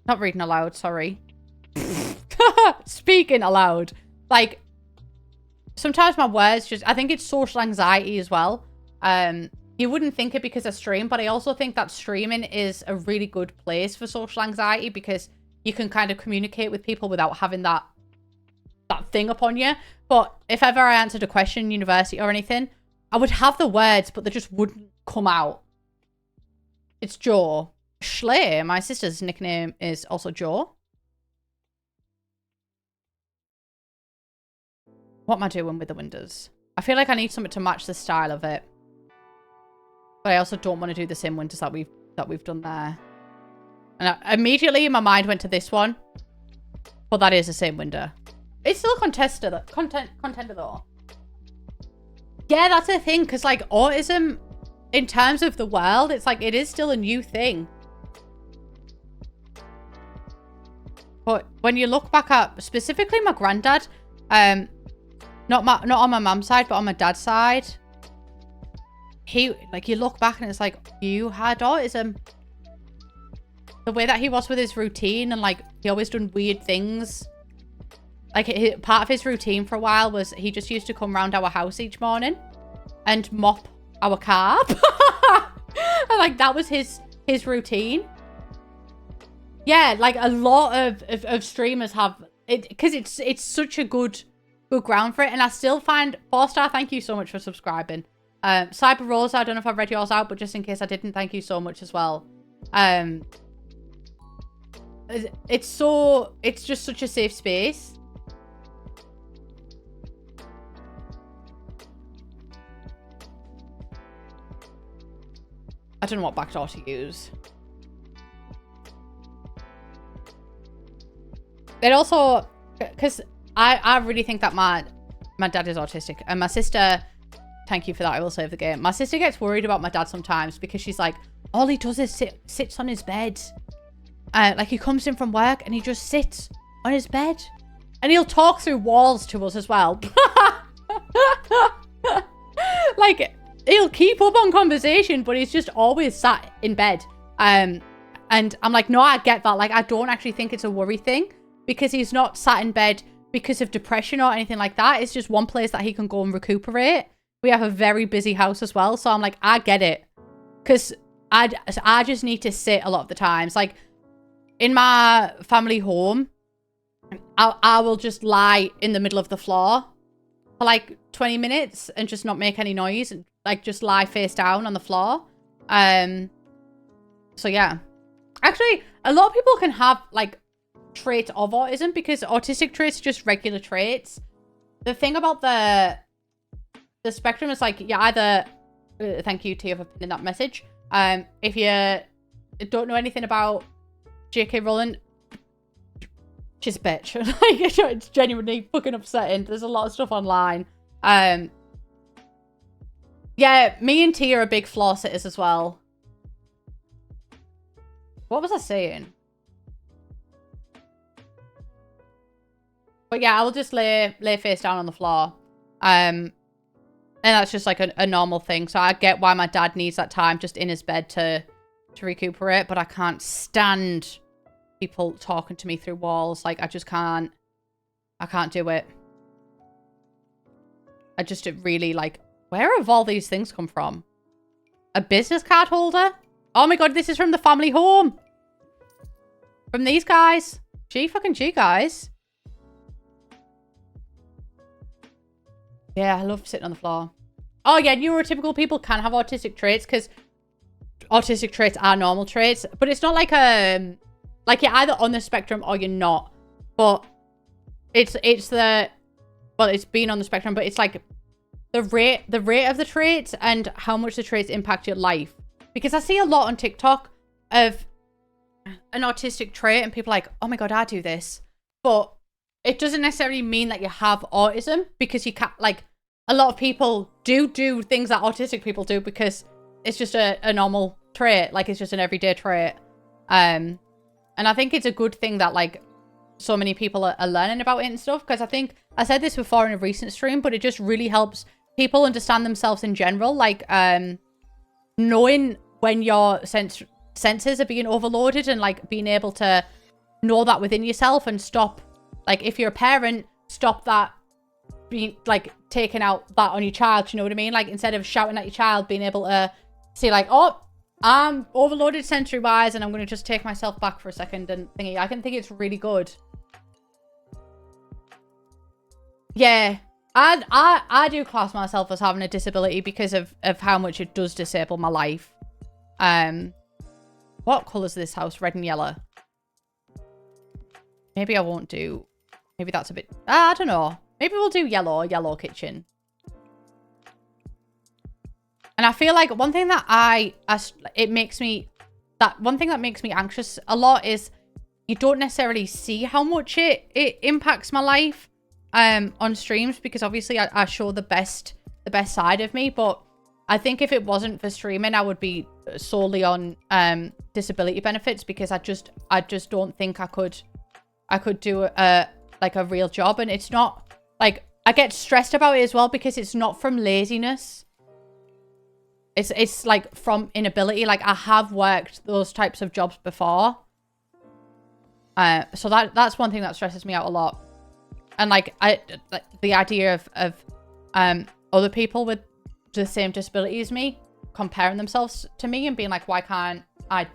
A: Not reading aloud, sorry. Speaking aloud. Like, sometimes my words just... I think it's social anxiety as well. you wouldn't think it because I stream, but I also think that streaming is a really good place for social anxiety because you can kind of communicate with people without having that thing upon you. But if ever I answered a question in university or anything, I would have the words, but they just wouldn't come out. It's Joe. Schley, my sister's nickname is also Joe. What am I doing with the windows? I feel like I need something to match the style of it. But I also don't want to do the same windows that we've done there. And immediately my mind went to this one. But that is the same window. It's still contender though. Yeah, that's the thing. Because like autism, in terms of the world, it's like it is still a new thing. But when you look back at specifically my granddad, not on my mum's side, but on my dad's side, he, like, you look back and it's like, you had autism. The way that he was with his routine and like he always done weird things. Like part of his routine for a while was he just used to come round our house each morning and mop our car. And like that was his routine. Yeah, like a lot of streamers have it because it's such a good ground for it. And I still find 4-star, thank you so much for subscribing. Cyber Rosa, I don't know if I've read yours out, but just in case I didn't, thank you so much as well. It's just such a safe space. I don't know what backdoor to use. It also, because I really think that my dad is autistic. And my sister, thank you for that, I will save the game. My sister gets worried about my dad sometimes because she's like, all he does is sits on his bed. Like he comes in from work and he just sits on his bed. And he'll talk through walls to us as well. Like, he'll keep up on conversation, but he's just always sat in bed. And I'm like, no, I get that. Like, I don't actually think it's a worry thing because he's not sat in bed because of depression or anything like that. It's just one place that he can go and recuperate. We have a very busy house as well. So I'm like, I get it. Because I just need to sit a lot of the times. Like, in my family home, I will just lie in the middle of the floor for like 20 minutes and just not make any noise and like just lie face down on the floor. So yeah. Actually, a lot of people can have like traits of autism because autistic traits are just regular traits. The thing about the spectrum is like, you either... thank you, Tia, for putting that message. If you don't know anything about J.K. Rowling, she's a bitch. Like, it's genuinely fucking upsetting. There's a lot of stuff online. Yeah, me and Tia are big floor sitters as well. What was I saying? But yeah, I'll just lay face down on the floor. And that's just like a normal thing. So I get why my dad needs that time just in his bed to recuperate. But I can't stand people talking to me through walls. Like, I just can't. I can't do it. I just really like... Where have all these things come from? A business card holder? Oh my god, this is from the family home. From these guys. G fucking G, guys. Yeah, I love sitting on the floor. Oh yeah, neurotypical people can have autistic traits because autistic traits are normal traits. But it's not like like you're either on the spectrum or you're not. But it's the... Well, it's been on the spectrum, but it's like the rate of the traits and how much the traits impact your life. Because I see a lot on TikTok of an autistic trait and people are like, oh my god, I do this. But it doesn't necessarily mean that you have autism because you can't, like, a lot of people do things that autistic people do because it's just a normal trait. Like, it's just an everyday trait. And I think it's a good thing that, like, so many people are learning about it and stuff. Because I think, I said this before in a recent stream, but it just really helps people understand themselves in general. Like, knowing when your senses are being overloaded and, like, being able to know that within yourself and stop. Like, if you're a parent, stop that being, like, taking out that on your child, you know what I mean? Like, instead of shouting at your child, being able to see like, oh, I'm overloaded sensory wise and I'm going to just take myself back for a second and thingy. I can think it's really good. Yeah, I do class myself as having a disability because of how much it does disable my life. What colour is this house? Red and yellow. Maybe I won't do... Maybe that's a bit... I don't know. Maybe we'll do yellow kitchen. And I feel like one thing that one thing that makes me anxious a lot is you don't necessarily see how much it impacts my life on streams, because obviously I show the best side of me. But I think if it wasn't for streaming, I would be solely on disability benefits, because I just don't think I could do a real job. And it's not like, I get stressed about it as well because it's not from laziness. It's like from inability. Like, I have worked those types of jobs before. So that's one thing that stresses me out a lot. And like the idea of other people with the same disability as me comparing themselves to me and being like, why can't I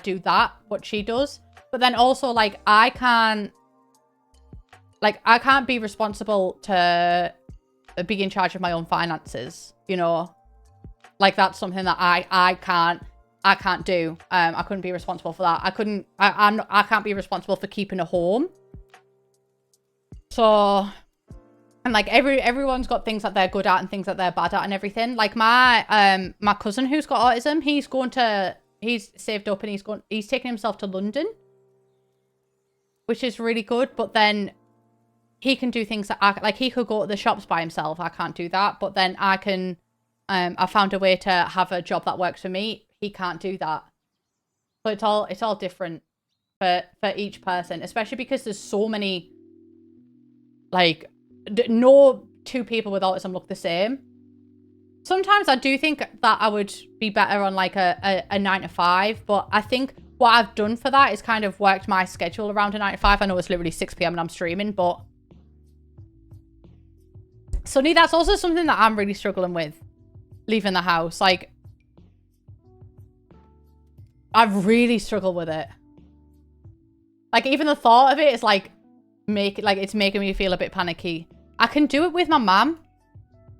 A: do that, what she does? But then also, like, I can't be responsible to be in charge of my own finances, you know? Like, that's something that I can't do. I couldn't be responsible for that. I can't be responsible for keeping a home. So, and like everyone's got things that they're good at and things that they're bad at and everything. Like my cousin who's got autism, he's saved up and he's taking himself to London, which is really good. But then he can do things that he could go to the shops by himself. I can't do that. But then I can, I found a way to have a job that works for me. He can't do that. So it's all different for each person, especially because there's so many, like, no two people with autism look the same. Sometimes I do think that I would be better on like a 9 to 5, but I think what I've done for that is kind of worked my schedule around a 9 to 5. I know it's literally 6 p.m. and I'm streaming, but Sunny, that's also something that I'm really struggling with, leaving the house. Like, I really struggle with it. Like, even the thought of it is like, it's making me feel a bit panicky. I can do it with my mum,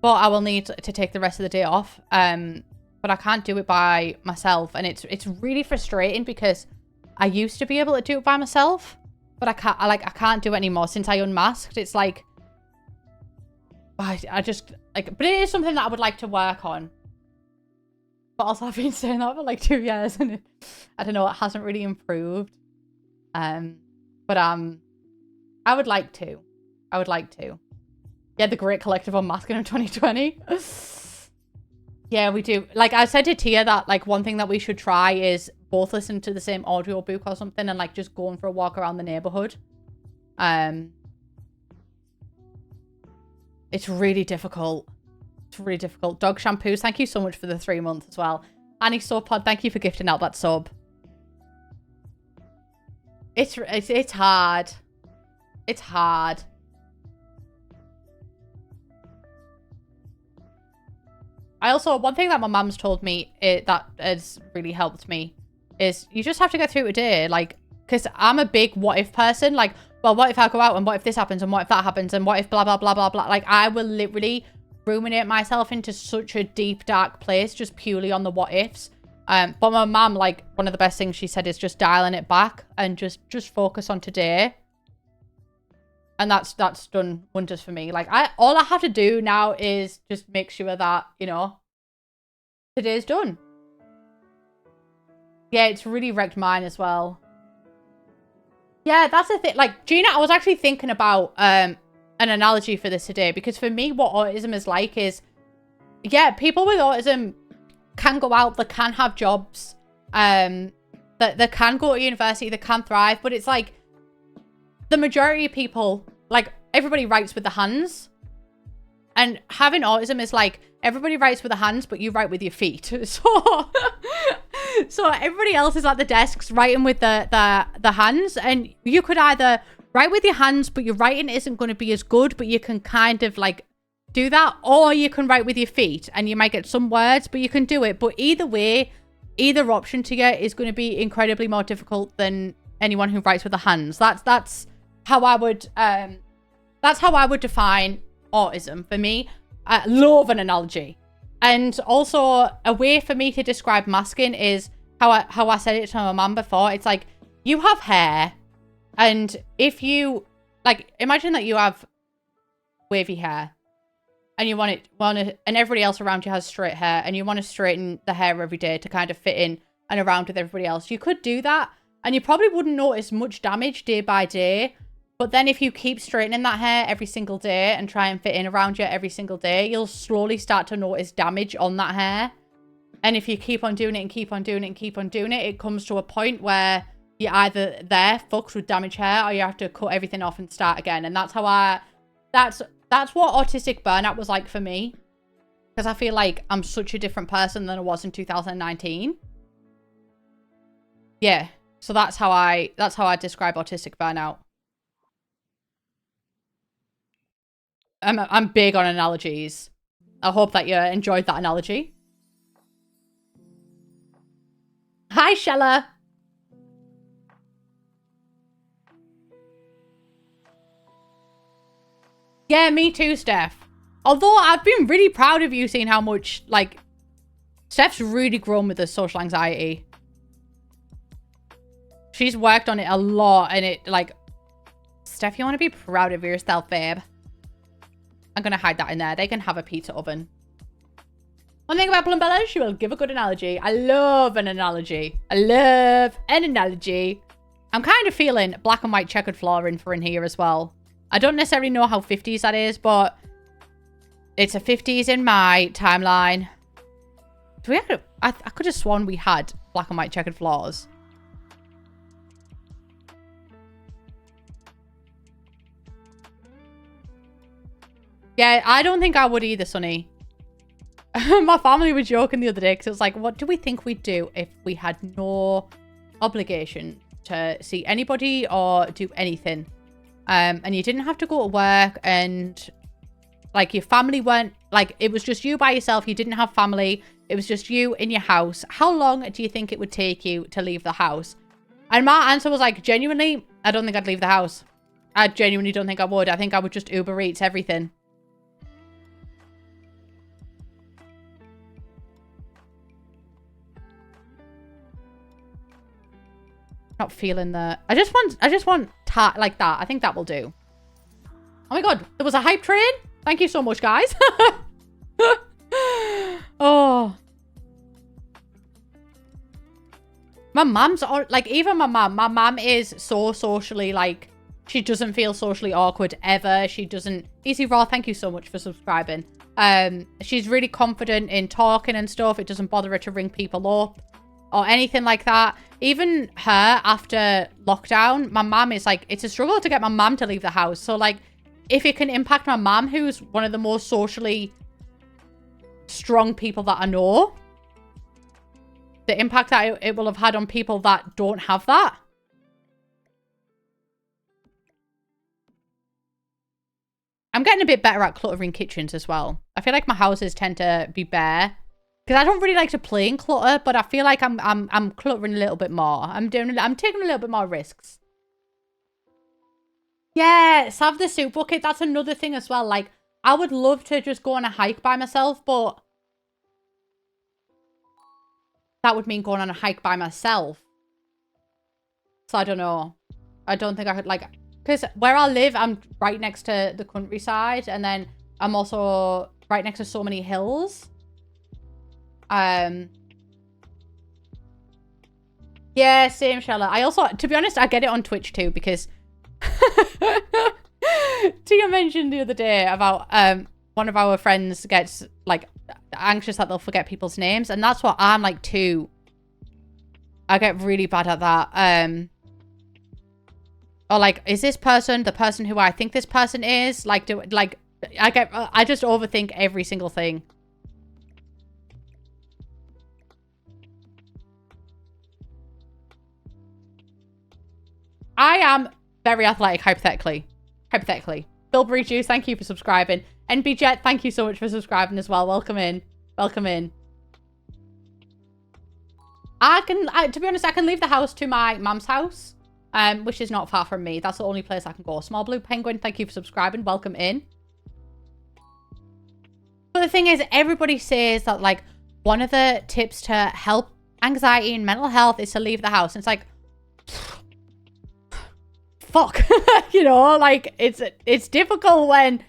A: but I will need to take the rest of the day off. But I can't do it by myself, and it's really frustrating because I used to be able to do it by myself, but I can't do it anymore since I unmasked. It's like, I just like, but it is something that I would like to work on. But also, I've been saying that for like 2 years, and I don't know, it hasn't really improved. But I would like to. Yeah, the Great Collective Unmasking of 2020. Yeah, we do. Like, I said to Tia that, like, one thing that we should try is both listen to the same audio book or something and, like, just going for a walk around the neighborhood. It's really difficult. It's really difficult. Dog Shampoos, thank you so much for the 3 months as well. Annie Sopod, thank you for gifting out that sub. It's hard. It's hard. I also, one thing that my mum's told me that has really helped me is you just have to get through a day. Like, because I'm a big what if person. Like, well, what if I go out and what if this happens and what if that happens and what if blah, blah, blah, blah, blah. Like, I will literally ruminate myself into such a deep, dark place just purely on the what ifs. But my mum, like, one of the best things she said is just dialing it back and just focus on today. And that's done wonders for me. Like, all I have to do now is just make sure that, you know, today's done. Yeah, it's really wrecked mine as well. Yeah, that's the thing. Like, Gina, I was actually thinking about an analogy for this today, because for me, what autism is like is, yeah, people with autism can go out, they can have jobs, that they can go to university, they can thrive, but it's like, the majority of people, like, everybody writes with the hands. And having autism is like, everybody writes with the hands, but you write with your feet. So everybody else is at the desks writing with the hands. And you could either write with your hands, but your writing isn't going to be as good, but you can kind of, like, do that, or you can write with your feet and you might get some words, but you can do it. But either way, either option to get is going to be incredibly more difficult than anyone who writes with the hands. That's how I would define autism for me. I love an analogy. And also a way for me to describe masking is how I said it to my mum before. It's like, you have hair, and if you like, imagine that you have wavy hair and you want it, and everybody else around you has straight hair, and you want to straighten the hair every day to kind of fit in and around with everybody else. You could do that and you probably wouldn't notice much damage day by day. But then if you keep straightening that hair every single day and try and fit in around you every single day, you'll slowly start to notice damage on that hair. And if you keep on doing it and keep on doing it and keep on doing it, it comes to a point where you're either there fucked with damaged hair, or you have to cut everything off and start again. And that's how that's what autistic burnout was like for me. Because I feel like I'm such a different person than I was in 2019. Yeah. So that's how I describe autistic burnout. I'm big on analogies. I hope that you enjoyed that analogy. Hi, Shella. Yeah, me too, Steph. Although I've been really proud of you seeing how much, like, Steph's really grown with the social anxiety. She's worked on it a lot, and it, like, Steph, you want to be proud of yourself, babe. I'm going to hide that in there. They can have a pizza oven. One thing about Plumbella, she will give a good analogy. I love an analogy. I love an analogy. I'm kind of feeling black and white checkered flooring for in here as well. I don't necessarily know how 50s that is, but it's a 50s in my timeline. Do we have I could have sworn we had black and white checkered floors. Yeah, I don't think I would either, Sonny. My family were joking the other day because it was like, what do we think we'd do if we had no obligation to see anybody or do anything? And you didn't have to go to work, and like your family weren't, like, it was just you by yourself. You didn't have family. It was just you in your house. How long do you think it would take you to leave the house? And my answer was like, genuinely, I don't think I'd leave the house. I genuinely don't think I would. I think I would just Uber Eats everything. Not feeling that. I just want like that. I think that will do. Oh my god, there was a hype train. Thank you so much, guys. Oh. My mum's like, even my mum is so socially, like, she doesn't feel socially awkward ever. She doesn't. Easy Raw, thank you so much for subscribing. She's really confident in talking and stuff. It doesn't bother her to ring people up or anything like that. Even her, after lockdown, my mum is like, it's a struggle to get my mum to leave the house. So, like, if it can impact my mum, who's one of the most socially strong people that I know, the impact that it will have had on people that don't have that. I'm getting a bit better at cluttering kitchens as well. I feel like my houses tend to be bare. Because I don't really like to play in clutter, but I feel like I'm cluttering a little bit more. I'm taking a little bit more risks. Yes, have the soup bucket. That's another thing as well. Like, I would love to just go on a hike by myself, but that would mean going on a hike by myself. So I don't know. I don't think I could, like, because where I live, I'm right next to the countryside, and then I'm also right next to so many hills. Yeah, same, Shella. I also, to be honest, I get it on Twitch too, because Tia mentioned the other day about one of our friends gets like anxious that they'll forget people's names, and that's what I'm like too. I get really bad at that. Or like, is this person the person who I think this person is? Like, I just overthink every single thing. I am very athletic, hypothetically. Hypothetically. Bilberry Juice, thank you for subscribing. NB Jet, thank you so much for subscribing as well. Welcome in. Welcome in. To be honest, I can leave the house to my mum's house, which is not far from me. That's the only place I can go. Small Blue Penguin, thank you for subscribing. Welcome in. But the thing is, everybody says that, like, one of the tips to help anxiety and mental health is to leave the house. And it's like, fuck, you know, like, it's difficult when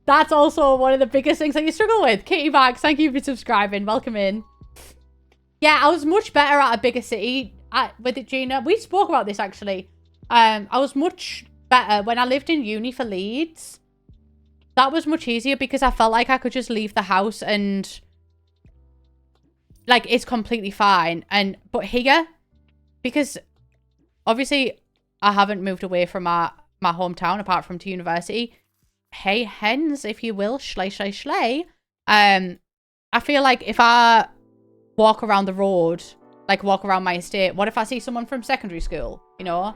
A: that's also one of the biggest things that you struggle with. Kitty Bags, thank you for subscribing. Welcome in. Yeah, I was much better at a bigger city with it, Gina. We spoke about this, actually. I was much better when I lived in uni for Leeds. That was much easier because I felt like I could just leave the house and, like, it's completely fine. But here, because obviously I haven't moved away from my hometown apart from to university. Hey, hens, if you will, schley. I feel like if I walk around the road, like walk around my estate, what if I see someone from secondary school, you know?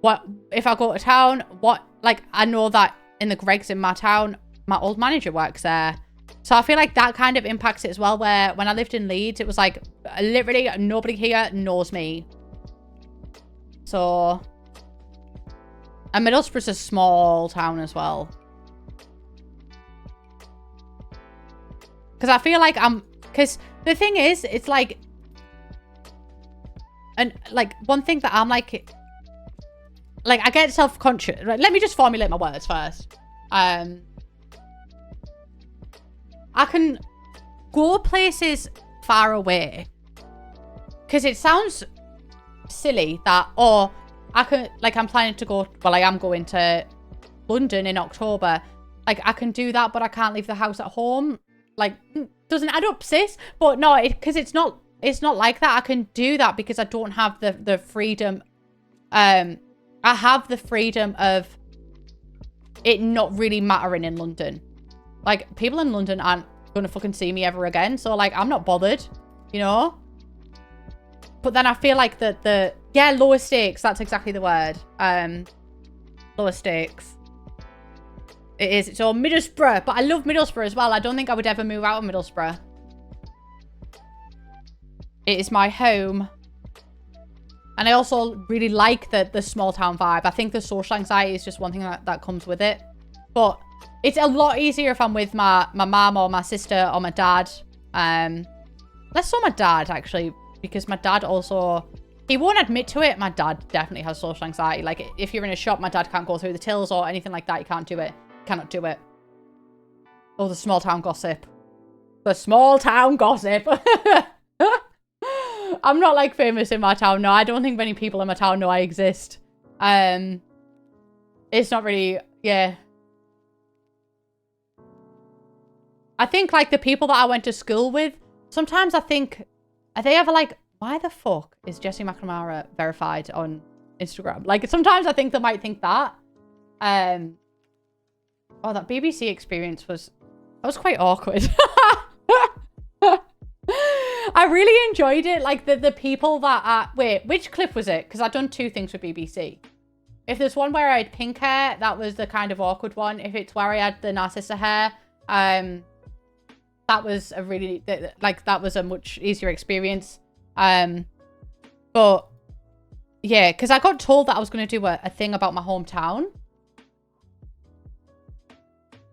A: What if I go to town? Like, I know that in the Greggs in my town, my old manager works there. So I feel like that kind of impacts it as well, where when I lived in Leeds, it was like, literally nobody here knows me. So, and Middlesbrough's a small town as well. Because I feel like because the thing is, it's like, and like one thing that I'm like I get self-conscious. Right? Let me just formulate my words first. I can go places far away because it sounds silly that, oh, I can, like, I'm planning to go, well, I am going to London in October. Like, I can do that, but I can't leave the house at home. Like, doesn't add up, sis. But no, because it's not like that. I can do that because I don't have the freedom. I have the freedom of it not really mattering in London. Like, people in London aren't gonna fucking see me ever again. So, like, I'm not bothered, you know? But then I feel like yeah, lower stakes. That's exactly the word. Lower stakes. It is. It's all Middlesbrough. But I love Middlesbrough as well. I don't think I would ever move out of Middlesbrough. It is my home. And I also really like the small town vibe. I think the social anxiety is just one thing that comes with it. But it's a lot easier if I'm with my mum or my sister or my dad. Less so my dad, actually. Because my dad also, he won't admit to it. My dad definitely has social anxiety. Like, if you're in a shop, my dad can't go through the tills or anything like that. He can't do it. Cannot do it. Oh, the small town gossip. The small town gossip. I'm not, like, famous in my town. No, I don't think many people in my town know I exist. It's not really, yeah. I think, like, the people that I went to school with, sometimes I think, are they ever like, why the fuck is Jessie McNamara verified on Instagram? Like, sometimes I think they might think that. Oh, that BBC experience was quite awkward. I really enjoyed it. Like, the people that wait, which clip was it? Because I've done two things with BBC. If there's one where I had pink hair, that was the kind of awkward one. If it's where I had the Narcissa hair, that was a really, like, that was a much easier experience. But yeah, because I got told that I was going to do a thing about my hometown.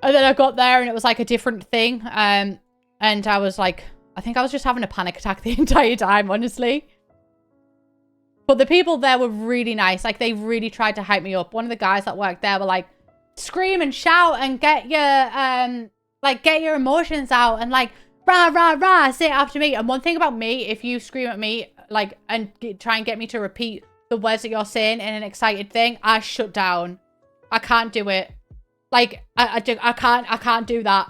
A: And then I got there and it was like a different thing. And I was like, I think I was just having a panic attack the entire time, honestly. But the people there were really nice. Like, they really tried to hype me up. One of the guys that worked there were like, scream and shout and get your emotions out and like, rah, rah, rah, say it after me. And one thing about me, if you scream at me, like, and try and get me to repeat the words that you're saying in an excited thing, I shut down. I can't do it. Like, I can't do that.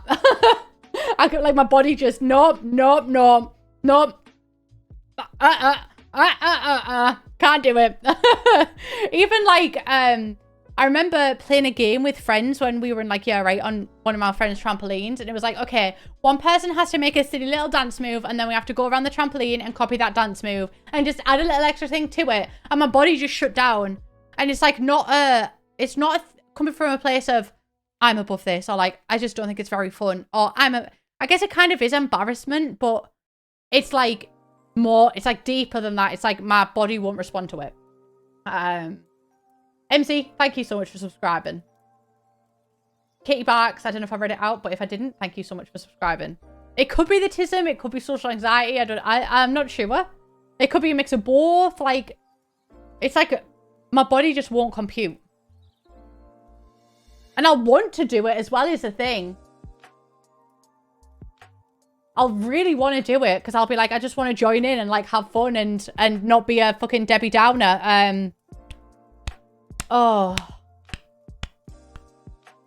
A: I could, like, my body just, nope. Can't do it. Even, like, I remember playing a game with friends when we were in, like, year 8 on one of my friends' trampolines. And it was like, okay, one person has to make a silly little dance move. And then we have to go around the trampoline and copy that dance move. And just add a little extra thing to it. And my body just shut down. And it's, like, it's not coming from a place of, I'm above this, or like, I just don't think it's very fun, or I guess it kind of is embarrassment, but it's like more, it's like deeper than that. It's like my body won't respond to it. MC, thank you so much for subscribing. Kitty Barks, I don't know if I read it out, but if I didn't, thank you so much for subscribing. It could be the autism, it could be social anxiety, I'm not sure. It could be a mix of both, like, it's like my body just won't compute. And I want to do it as well, is the thing. I'll really want to do it because I'll be like, I just want to join in and like have fun and not be a fucking Debbie Downer. Oh.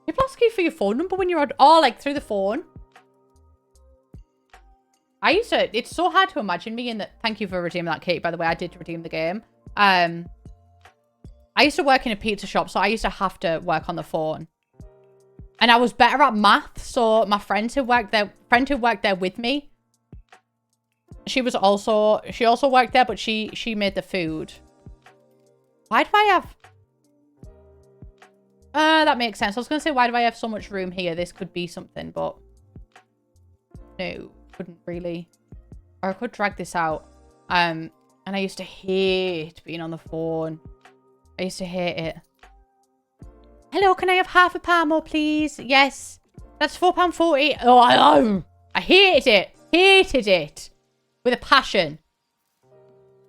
A: People ask you for your phone number when you're on, oh, like through the phone. It's so hard to imagine me in the, thank you for redeeming that, Kate, by the way. I did redeem the game. I used to work in a pizza shop, so I used to have to work on the phone. And I was better at math, so my friend who worked there with me, she also worked there, but she made the food. Why do I have... that makes sense. I was going to say, why do I have so much room here? This could be something, but... No, couldn't really. Or I could drag this out. And I used to hate being on the phone. I used to hate it. Hello, can I have half a pound more, please? Yes. That's £4.40. Oh, I hated it. Hated it. With a passion.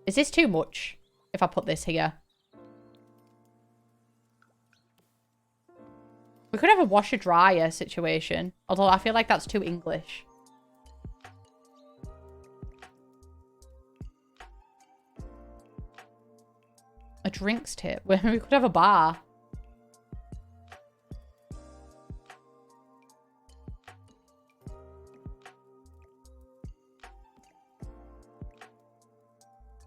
A: Is this too much? If I put this here. We could have a washer-dryer situation. Although I feel like that's too English. A drinks tip. We could have a bar.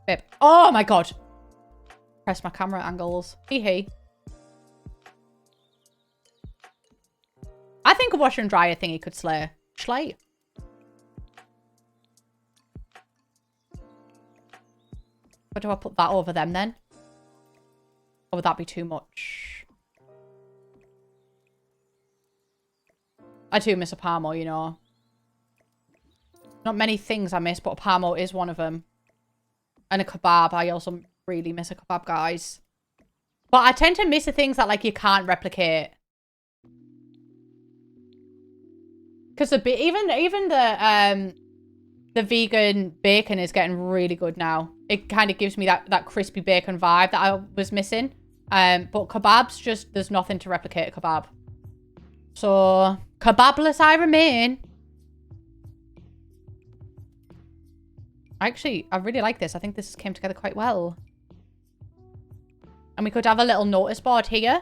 A: Babe. Oh my god. Press my camera angles. Hee. I think a washer and dryer thingy could slay. Schley. But do I put that over them then? Or would that be too much? I do miss a parmo, you know. Not many things I miss, but a parmo is one of them. And a kebab. I also really miss a kebab, guys. But I tend to miss the things that, like, you can't replicate. Because even the vegan bacon is getting really good now. It kind of gives me that crispy bacon vibe that I was missing. But kebabs just, there's nothing to replicate a kebab. So, kebabless I remain. Actually, I really like this. I think this came together quite well. And we could have a little notice board here.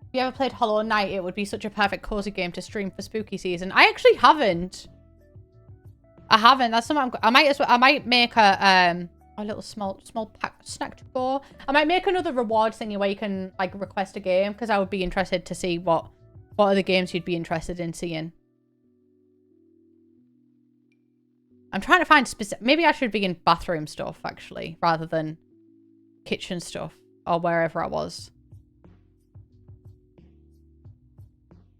A: If you ever played Hollow Knight, it would be such a perfect cozy game to stream for spooky season. I actually haven't. I haven't. That's something I might make a little small pack snack to go. I might make another reward thingy where you can like request a game because I would be interested to see what other games you'd be interested in seeing. I'm trying to find specific. Maybe I should be in bathroom stuff actually, rather than kitchen stuff or wherever I was.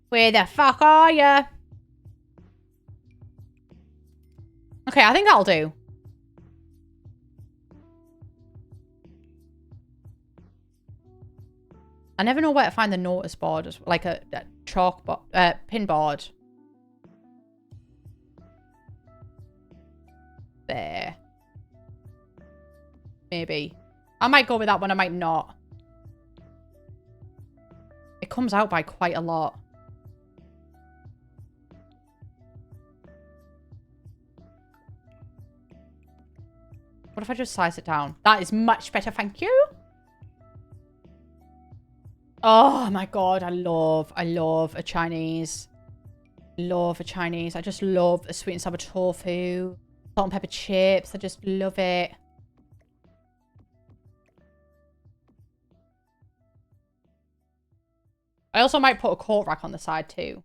A: Where the fuck are ya? Okay, I think that'll do. I never know where to find the notice board, like a chalkboard, pin board. There. Maybe. I might go with that one, I might not. It comes out by quite a lot. What if I just size it down? That is much better, thank you. Oh my god, I love a Chinese. Love a Chinese. I just love a sweet and sour tofu. Salt and pepper chips. I just love it. I also might put a coat rack on the side too.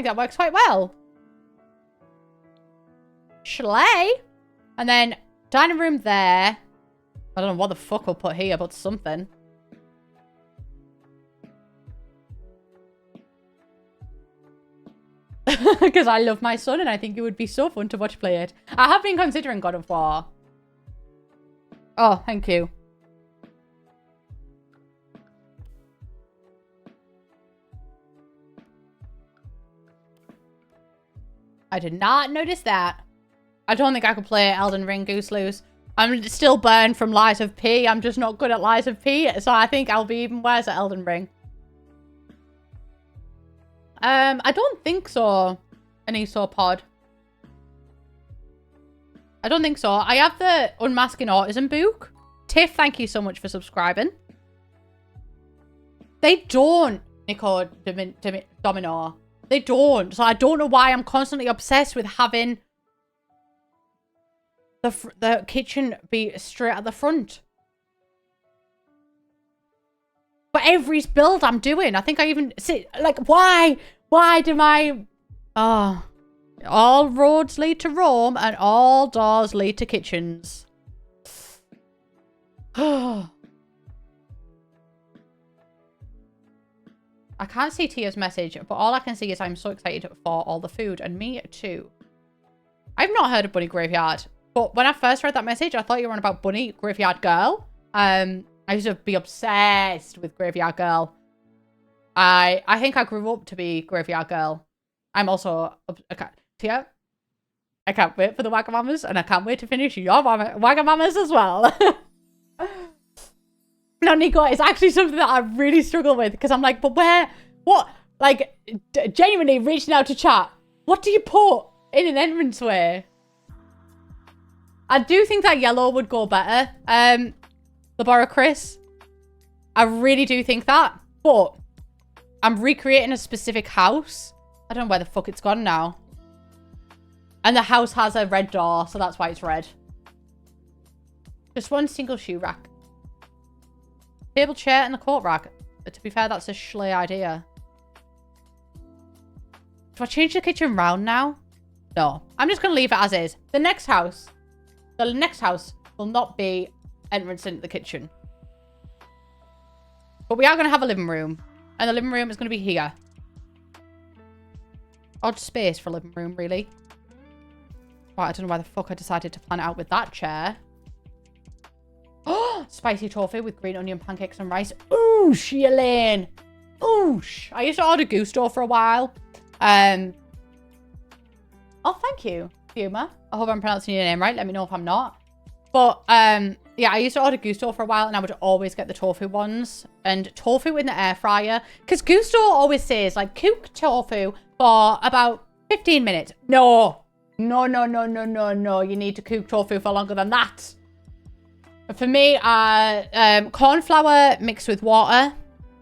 A: think that works quite well. Schley. And then dining room there. I don't know what the fuck I'll put here, but something. Because I love my son and I think it would be so fun to watch play it. I have been considering God of War. Oh, thank you. I did not notice that. I don't think I could play Elden Ring Goose Loose. I'm still burned from Lies of P. I'm just not good at Lies of P. So I think I'll be even worse at Elden Ring. I don't think so. An ESO pod. I don't think so. I have the Unmasking Autism book. Tiff, thank you so much for subscribing. They don't, Nico Domino. They don't. So I don't know why I'm constantly obsessed with having the kitchen be straight at the front. But every build I'm doing, I think I even see, like, why? Why do my... Oh. All roads lead to Rome and all doors lead to kitchens. I can't see Tia's message, but all I can see is I'm so excited for all the food. And me too. I've not heard of Bunny Graveyard. But when I first read that message, I thought you were on about Bunny Graveyard Girl. I used to be obsessed with Graveyard Girl. I think I grew up to be Graveyard Girl. I'm also... Tia, I can't wait for the Wagamamas, and I can't wait to finish your Wagamamas as well. No, Nico, it's actually something that I really struggle with, because I'm like, but where... What? Like, genuinely reaching out to chat. What do you put in an entranceway? I do think that yellow would go better. Labora Chris. I really do think that. But I'm recreating a specific house. I don't know where the fuck it's gone now. And the house has a red door, so that's why it's red. Just one single shoe rack. Table, chair, and the coat rack. To be fair, that's a schley idea. Do I change the kitchen round now? No. I'm just going to leave it as is. The next house will not be entrance into the kitchen. But we are going to have a living room. And the living room is going to be here. Odd space for a living room, really. Well, I don't know why the fuck I decided to plan it out with that chair. Oh, spicy tofu with green onion pancakes and rice. Oosh, Elaine. Oosh. I used to order Gusto for a while. Oh, thank you, Fuma. I hope I'm pronouncing your name right. Let me know if I'm not. But, yeah, I used to order Gusto for a while and I would always get the tofu ones. And tofu in the air fryer. Because Gusto always says, like, cook tofu for about 15 minutes. No. No, no, no, no, no, no. You need to cook tofu for longer than that. For me, corn flour mixed with water.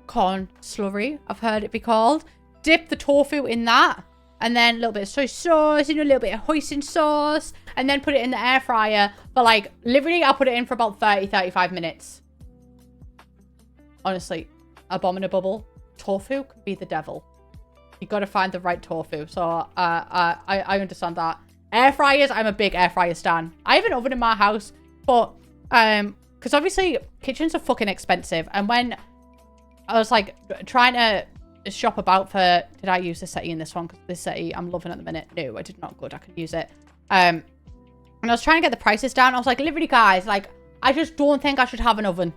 A: Corn slurry, I've heard it be called. Dip the tofu in that. And then a little bit of soy sauce, a little bit of hoisin sauce. And then put it in the air fryer for like, literally, I'll put it in for about 30-35 minutes. Honestly, abominable. Tofu could be the devil. You got to find the right tofu. So I understand that. Air fryers, I'm a big air fryer stan. I have an oven in my house, but because obviously kitchens are fucking expensive. And when I was like trying to shop about for, did I use this settee in this one? Because this settee I'm loving at the minute. No, I did not. Good, I can use it. And I was trying to get the prices down. I was like, literally, guys, like I just don't think I should have an oven.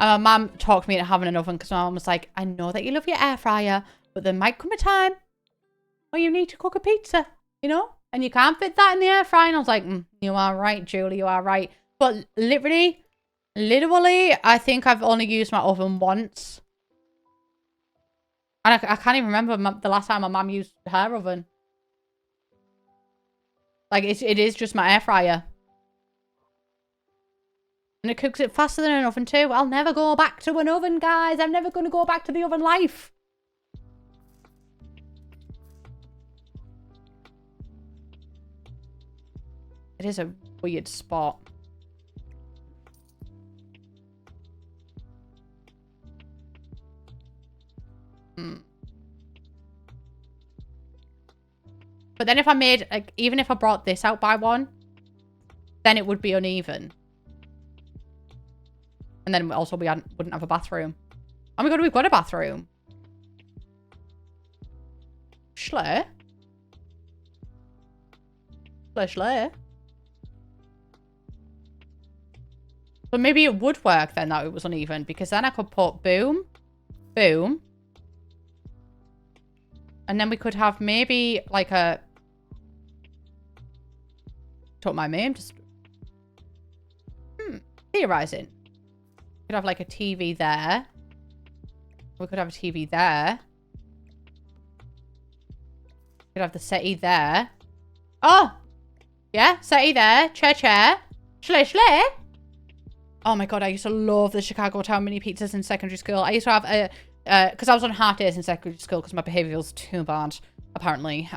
A: And my mum talked me into having an oven because my mum was like, I know that you love your air fryer, but there might come a time where you need to cook a pizza, you know? And you can't fit that in the air fryer. And I was like, you are right, Julie, you are right. But literally, I think I've only used my oven once. And I can't even remember the last time my mum used her oven. Like, it is just my air fryer. And it cooks it faster than an oven too. I'll never go back to an oven, guys. I'm never going to go back to the oven life. It is a weird spot. But then if I made, like, even if I brought this out by 1, then it would be uneven. And then also we wouldn't have a bathroom. Oh my god, we've got a bathroom. Schley. Schley. But maybe it would work then that it was uneven, because then I could put boom, boom. And then we could have maybe like a... Don't mind me, I'm just... theorizing. We could have like a TV there. We could have a TV there. We could have the settee there. Oh! Yeah, settee there. Chair. Schley. Oh my god, I used to love the Chicago Town mini pizzas in secondary school. I used to have a... because I was on half days in secondary school because my behaviour was too bad, apparently.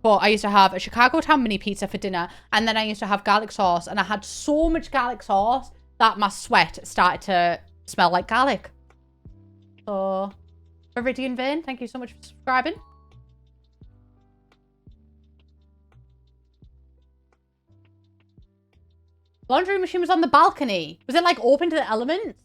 A: But I used to have a Chicago Town mini pizza for dinner, and then I used to have garlic sauce, and I had so much garlic sauce that my sweat started to smell like garlic. So, Viridian Vein, thank you so much for subscribing. Laundry machine was on the balcony. Was it like open to the elements?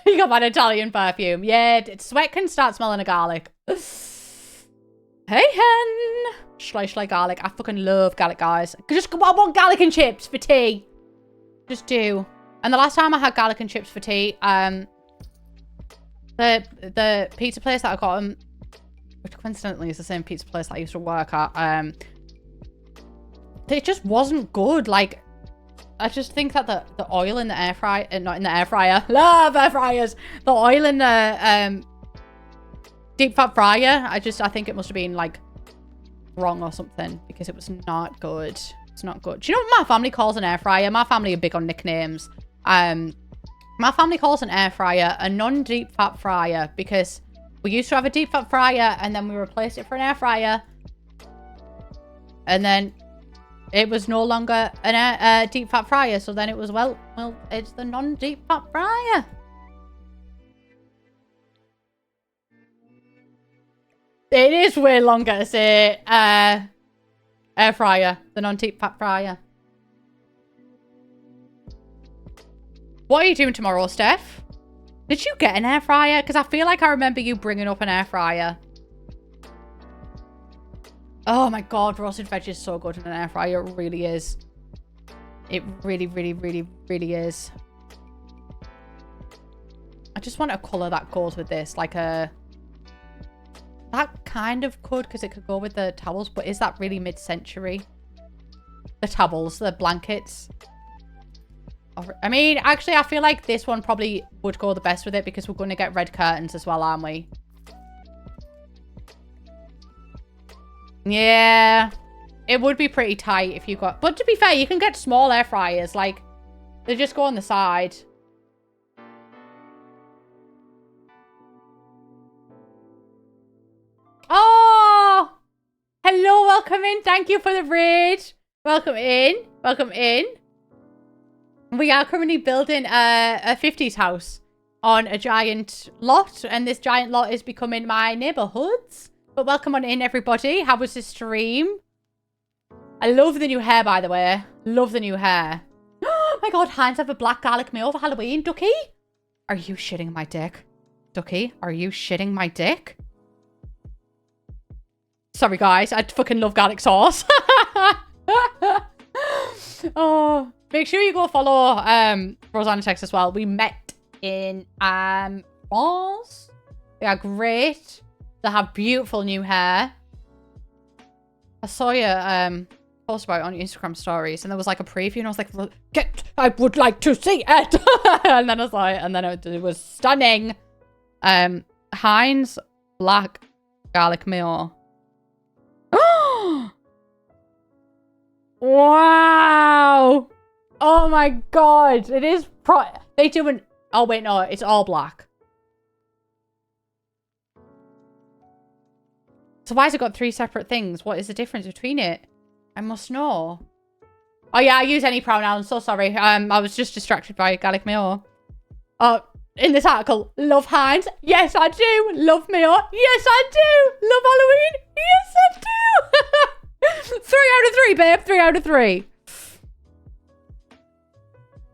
A: You got that Italian perfume. Yeah, sweat can start smelling of garlic. Hey, hen. Schley garlic. I fucking love garlic, guys. I want garlic and chips for tea. Just do. And the last time I had garlic and chips for tea, the pizza place that I got them, which coincidentally is the same pizza place that I used to work at, it just wasn't good. Like, I just think that the oil in the air fryer, not in the air fryer, love air fryers. The oil in the deep fat fryer, I think it must have been like wrong or something, because it was not good. It's not good. Do you know what my family calls an air fryer? My family are big on nicknames. My family calls an air fryer a non-deep fat fryer, because we used to have a deep fat fryer and then we replaced it for an air fryer. And then it was no longer a deep fat fryer, so then it was, well, it's the non-deep fat fryer. It is way longer to say air fryer, the non-deep fat fryer. What are you doing tomorrow, Steph? Did you get an air fryer? Because I feel like I remember you bringing up an air fryer. Oh my god, roasted veg is so good in an air fryer. It really is. It really, really, really, really is. I just want a colour that goes with this. Like a... That kind of could, because it could go with the towels. But is that really mid-century? The towels, the blankets. I mean, actually, I feel like this one probably would go the best with it, because we're going to get red curtains as well, aren't we? Yeah. It would be pretty tight if you got... But to be fair, you can get small air fryers. Like, they just go on the side. Oh! Hello, welcome in. Thank you for the raid. Welcome in. Welcome in. We are currently building a 50s house on a giant lot. And this giant lot is becoming my neighborhoods. But welcome on in, everybody. How was the stream? I love the new hair, by the way. Love the new hair. Oh my god, Heinz have a black garlic meal for Halloween. Ducky? Are you shitting my dick? Ducky, are you shitting my dick? Sorry, guys. I fucking love garlic sauce. Oh, make sure you go follow Rosanna Tex as well. We met in France. They are great. They have beautiful new hair. I saw you post about it on your Instagram stories, and there was like a preview, and I was like, I would like to see it. And then I was like, and then it was stunning. Heinz black garlic meal. Wow. Oh my god. It is they do an... Oh wait, no, it's all black. So why has it got 3 separate things? What is the difference between it? I must know. Oh yeah, I use any pronoun. So sorry. I was just distracted by garlic meal. Oh, in this article, love Heinz. Yes, I do. Love Mayo. Yes, I do. Love Halloween. Yes, I do. 3 out of 3, babe. 3 out of 3.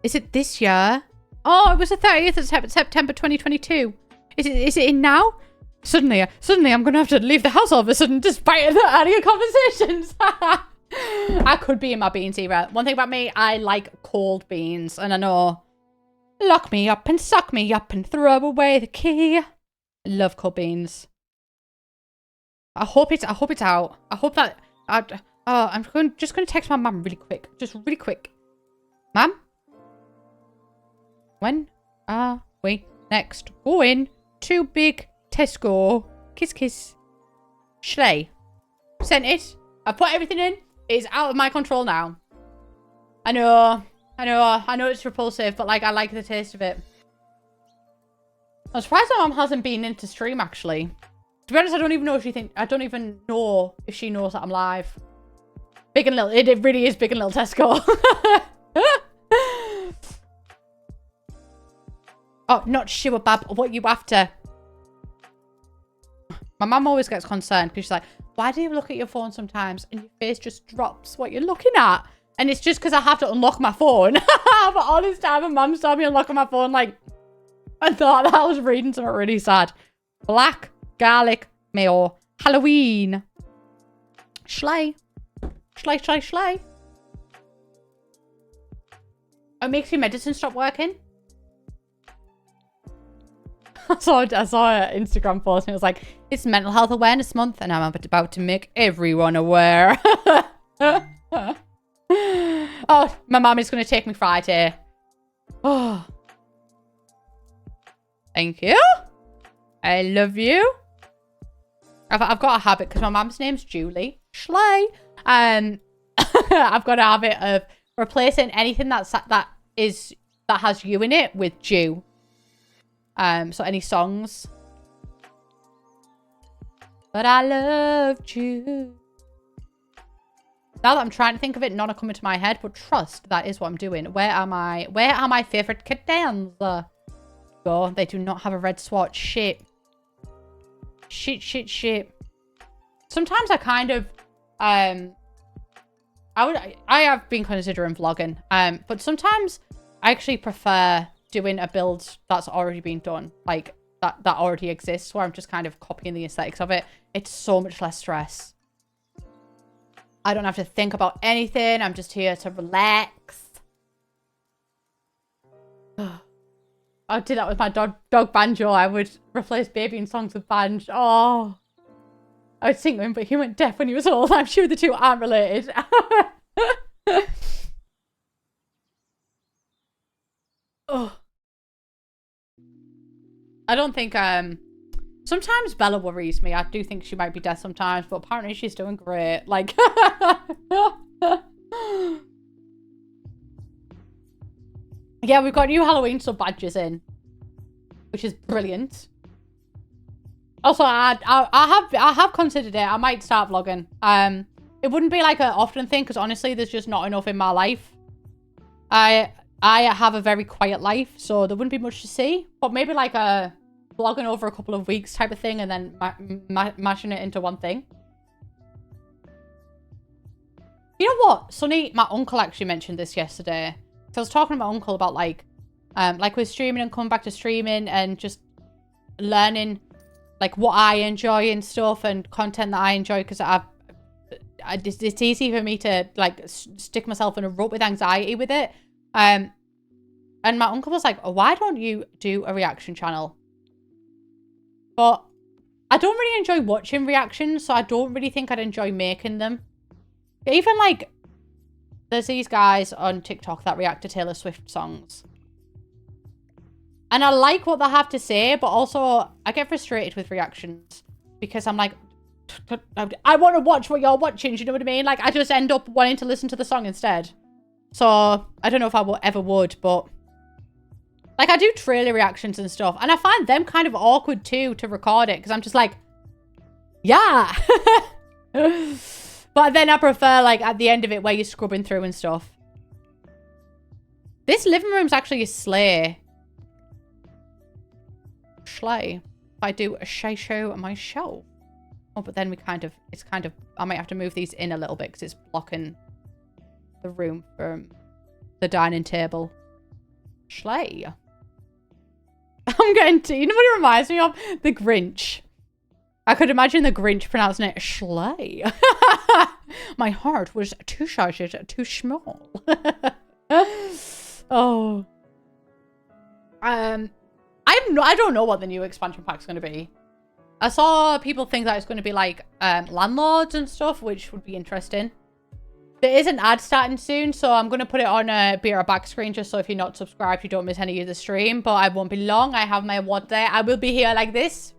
A: Is it this year? Oh, it was the 30th of September 2022. Is it in now? Suddenly, I'm going to have to leave the house all of a sudden despite the earlier conversations. I could be in my beans era. One thing about me, I like cold beans. And I know, lock me up and suck me up and throw away the key. I love cold beans. I hope it's out. I hope that... I'm just going to text my mum really quick. Just really quick. Mum? When are we next going to Big Tesco? Kiss, kiss. Schley. Sent it. I put everything in. It's out of my control now. I know it's repulsive, but like I like the taste of it. I'm surprised my mum hasn't been into stream actually. To be honest, I don't even know if she knows that I'm live. Big and little. It really is Big and Little Tesco. Oh, not sure, Bab. What you after? My mum always gets concerned because she's like, why do you look at your phone sometimes and your face just drops what you're looking at? And it's just because I have to unlock my phone. But all this time, my mum saw me unlocking my phone like, I thought that I was reading something really sad. Black garlic mayo. Halloween. Schley. Schley, schley, schley. It makes your medicine stop working. I saw an Instagram post and it was like, it's Mental Health Awareness Month and I'm about to make everyone aware. Oh, my mum is going to take me Friday. Oh. Thank you. I love you. I've got a habit because my mum's name's Julie Schley. And I've got a habit of replacing anything that has you in it with Jew. So any songs. But I loved you. Now that I'm trying to think of it, none are coming to my head, but trust that is what I'm doing. Where are my favorite kittens? Go. They do not have a red swatch. Shit. Shit. Sometimes I kind of I have been considering vlogging. But sometimes I actually prefer doing a build that's already been done, like that already exists, where I'm just kind of copying the aesthetics of it. It's so much less stress. I don't have to think about anything. I'm just here to relax. I did that with my dog Banjo. I would replace babying songs with Banjo. Oh, I would sing to him, but he went deaf when he was old. I'm sure the two aren't related. Oh. I don't think, sometimes Bella worries me. I do think she might be deaf sometimes, but apparently she's doing great. Like, yeah, we've got new Halloween sub badges in, which is brilliant. Also, I have considered it. I might start vlogging. It wouldn't be like an often thing, because honestly, there's just not enough in my life. I have a very quiet life, so there wouldn't be much to see. But maybe like a vlogging over a couple of weeks type of thing, and then mashing it into one thing. You know what, Sonny? My uncle actually mentioned this yesterday. So I was talking to my uncle about like with streaming and coming back to streaming and just learning like what I enjoy and stuff and content that I enjoy, because it's easy for me to like stick myself in a rut with anxiety with it. And my uncle was like, oh, why don't you do a reaction channel? But I don't really enjoy watching reactions, so I don't really think I'd enjoy making them. Even like, there's these guys on TikTok that react to Taylor Swift songs. And I like what they have to say, but also I get frustrated with reactions because I'm like, I want to watch what you're watching, do you know what I mean? Like, I just end up wanting to listen to the song instead. So, I don't know if I ever would, but... like, I do trailer reactions and stuff. And I find them kind of awkward, too, to record it. Because I'm just like... yeah! But then I prefer, like, at the end of it where you're scrubbing through and stuff. This living room's actually a sleigh. Schley. If I do a show myself. Oh, but then it's kind of, I might have to move these in a little bit because it's blocking the room from the dining table. Schley. I'm getting to, you know what it reminds me of? The Grinch. I could imagine the Grinch pronouncing it Schley. My heart was too sizes too small. Oh. I don't know what the new expansion pack's going to be. I saw people think that it's going to be like landlords and stuff, which would be interesting. There is an ad starting soon, so I'm going to put it on be a back screen just so if you're not subscribed, you don't miss any of the stream. But I won't be long. I have my award there. I will be here like this.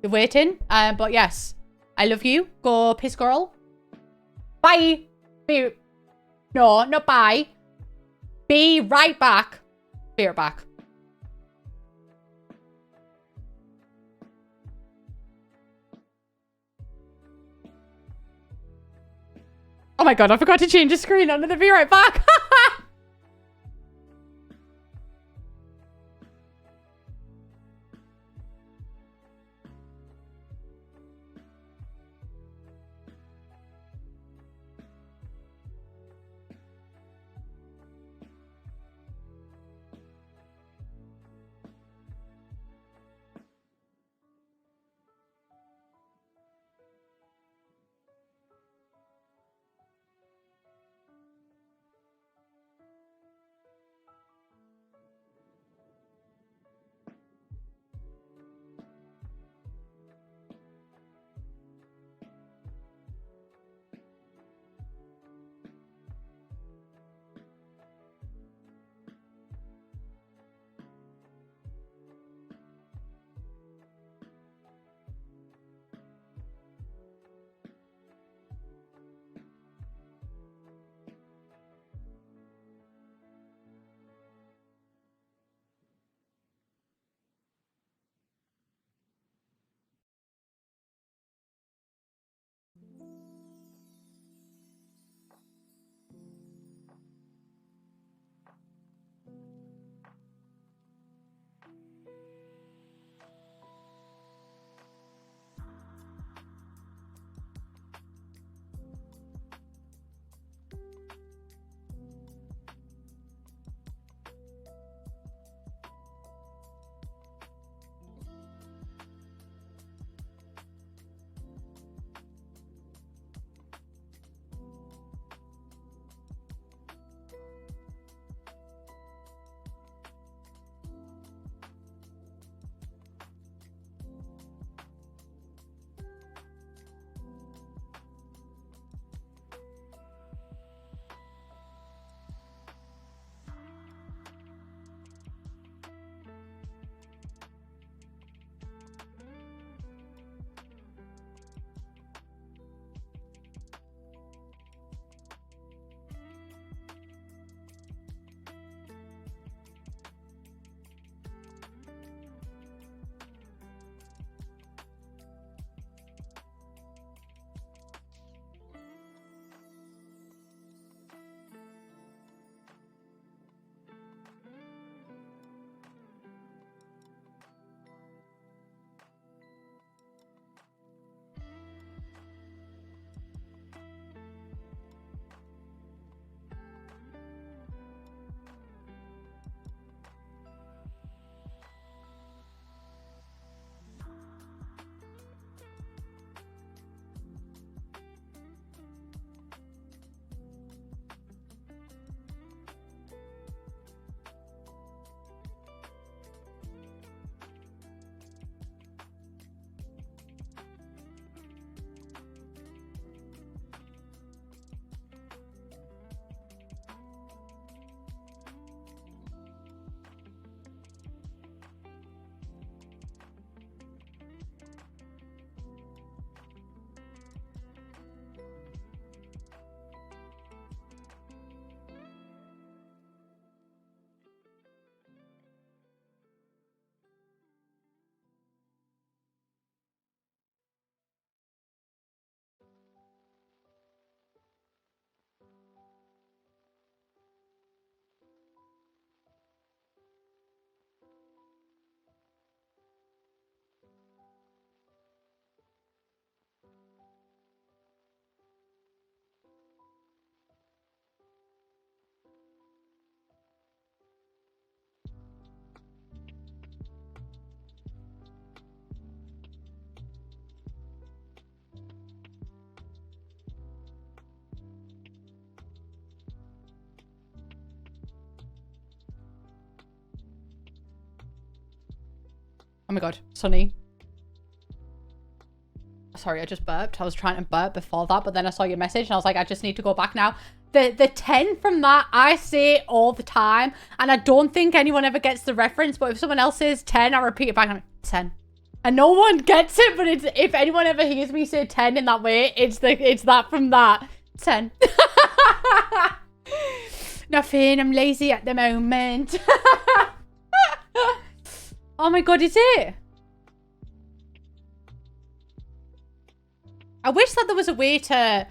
A: You're waiting. But yes, I love you. Go piss girl. Bye. No, not bye. Be right back. Be right back. Oh my god, I forgot to change the screen under the be right back. Oh my god, Sunny. Sorry, I just burped. I was trying to burp before that, but then I saw your message and I was like, I just need to go back now. The 10 from that, I say it all the time. And I don't think anyone ever gets the reference, but if someone else says 10, I repeat it back. I'm like, 10. And no one gets it, but it's, if anyone ever hears me say 10 in that way, it's that from that. 10. Nothing, I'm lazy at the moment. Oh my god, is it? I wish that there was a way to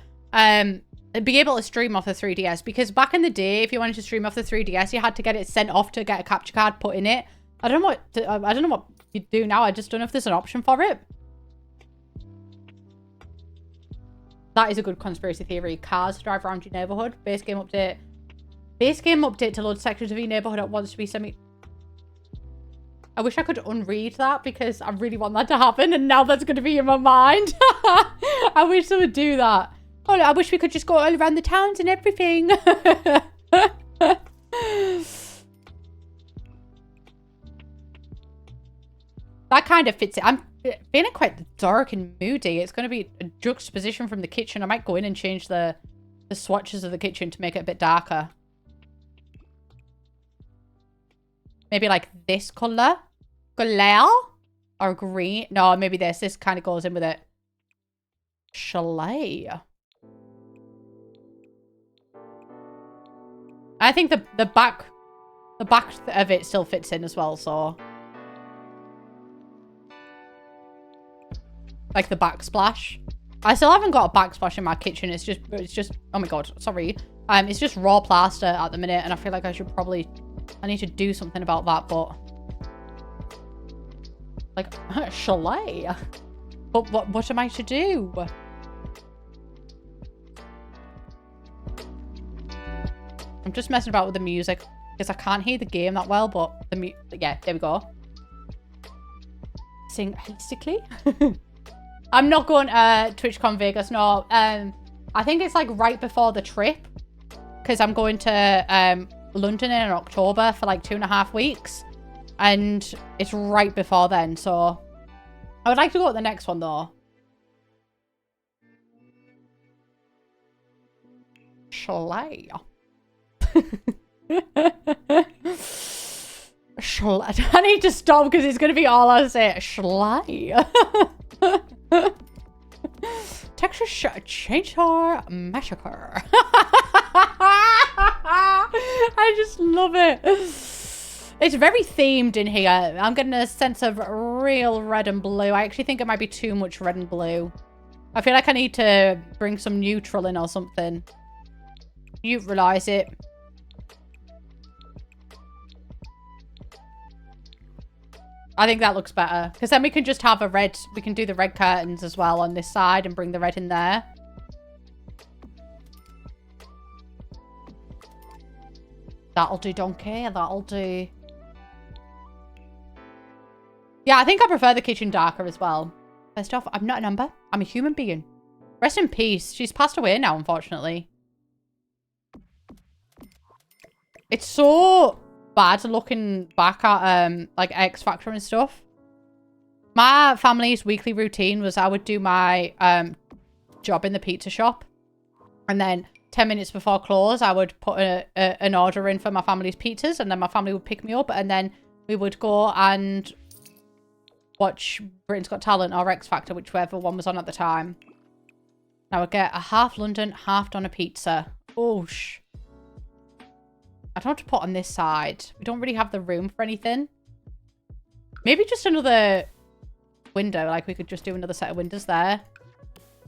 A: be able to stream off the 3DS, because back in the day, if you wanted to stream off the 3DS, you had to get it sent off to get a capture card put in it. I don't know what you do now. I just don't know if there's an option for it. That is a good conspiracy theory. Cars to drive around your neighborhood. Base game update. Base game update to load sections of your neighborhood at once to be semi. I wish I could unread that because I really want that to happen, and now that's going to be in my mind. I wish they would do that. Oh, I wish we could just go all around the towns and everything. That kind of fits it. I'm feeling quite dark and moody. It's going to be a juxtaposition from the kitchen. I might go in and change the swatches of the kitchen to make it a bit darker. Maybe like this color. Or green. No, maybe this. This kind of goes in with it. Chalet. I think the back of it still fits in as well, so like the backsplash. I still haven't got a backsplash in my kitchen. It's just oh my god, sorry. It's just raw plaster at the minute, and I feel like I need to do something about that, but like chalet. But what am I to do? I'm just messing about with the music because I can't hear the game that well, but yeah, there we go. Sing hastily. I'm not going TwitchCon Vegas, no. I think it's like right before the trip, because I'm going to London in October for like 2.5 weeks, and it's right before then, so I would like to go at the next one though. Chalet. I need to stop because it's going to be all I say. Chalet. Texas Chainsaw Massacre. I just love it. It's very themed in here. I'm getting a sense of real red and blue. I actually think it might be too much red and blue. I feel like I need to bring some neutral in or something. Neutralize it. I think that looks better. Because then we can just have a red... We can do the red curtains as well on this side and bring the red in there. That'll do, donkey. That'll do. Yeah, I think I prefer the kitchen darker as well. First off, I'm not a number. I'm a human being. Rest in peace. She's passed away now, unfortunately. It's so bad looking back at like X Factor and stuff. My family's weekly routine was I would do my job in the pizza shop, and then 10 minutes before close I would put an order in for my family's pizzas, and then my family would pick me up, and then we would go and watch Britain's Got Talent or X Factor, whichever one was on at the time. I would get a half London, half Donna pizza. Oh, I don't know what to put on this side. We don't really have the room for anything. Maybe just another window. Like we could just do another set of windows there.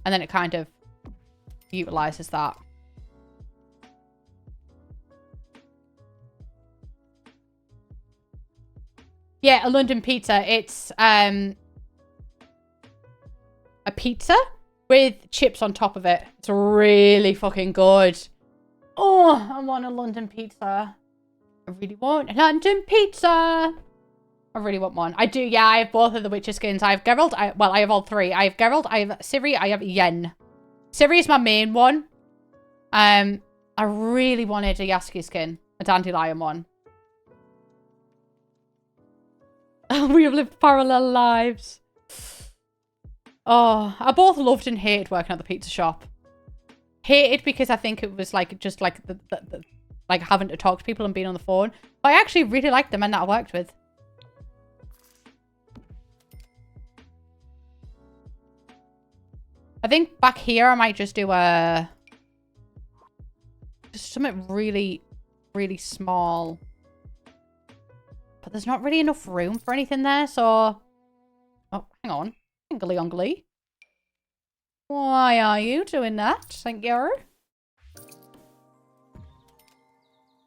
A: And then it kind of utilizes that. Yeah, a London pizza. It's a pizza with chips on top of it. It's really fucking good. Oh, I want a London pizza. I really want a London pizza. I really want one. I do, yeah, I have both of the Witcher skins. I have Geralt. Well, I have all three. I have Geralt, I have Ciri, I have Yen. Ciri is my main one. I really wanted a Yasuke skin. A Dandelion one. We have lived parallel lives. Oh, I both loved and hated working at the pizza shop. Hated because I think it was like just like like having to talk to people and being on the phone. But I actually really liked the men that I worked with. I think back here I might just do just something really, really small. But there's not really enough room for anything there, so... Oh, hang on. Tingly ongly. Why are you doing that? Thank you.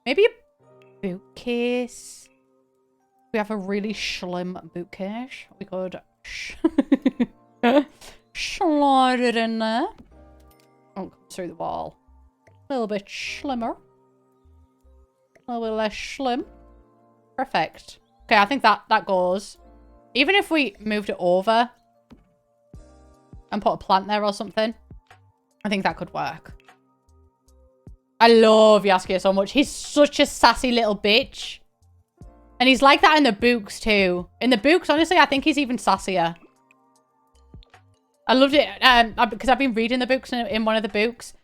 A: Maybe a bookcase. We have a really slim bookcase. We could slide it in there. Oh, through the wall. A little bit slimmer. A little bit less slim. Perfect. Okay, I think that goes. Even if we moved it over and put a plant there or something, I think that could work. I love Yasuke so much. He's such a sassy little bitch. And he's like that in the books too. In the books, honestly, I think he's even sassier. I loved it because I've been reading the books in one of the books.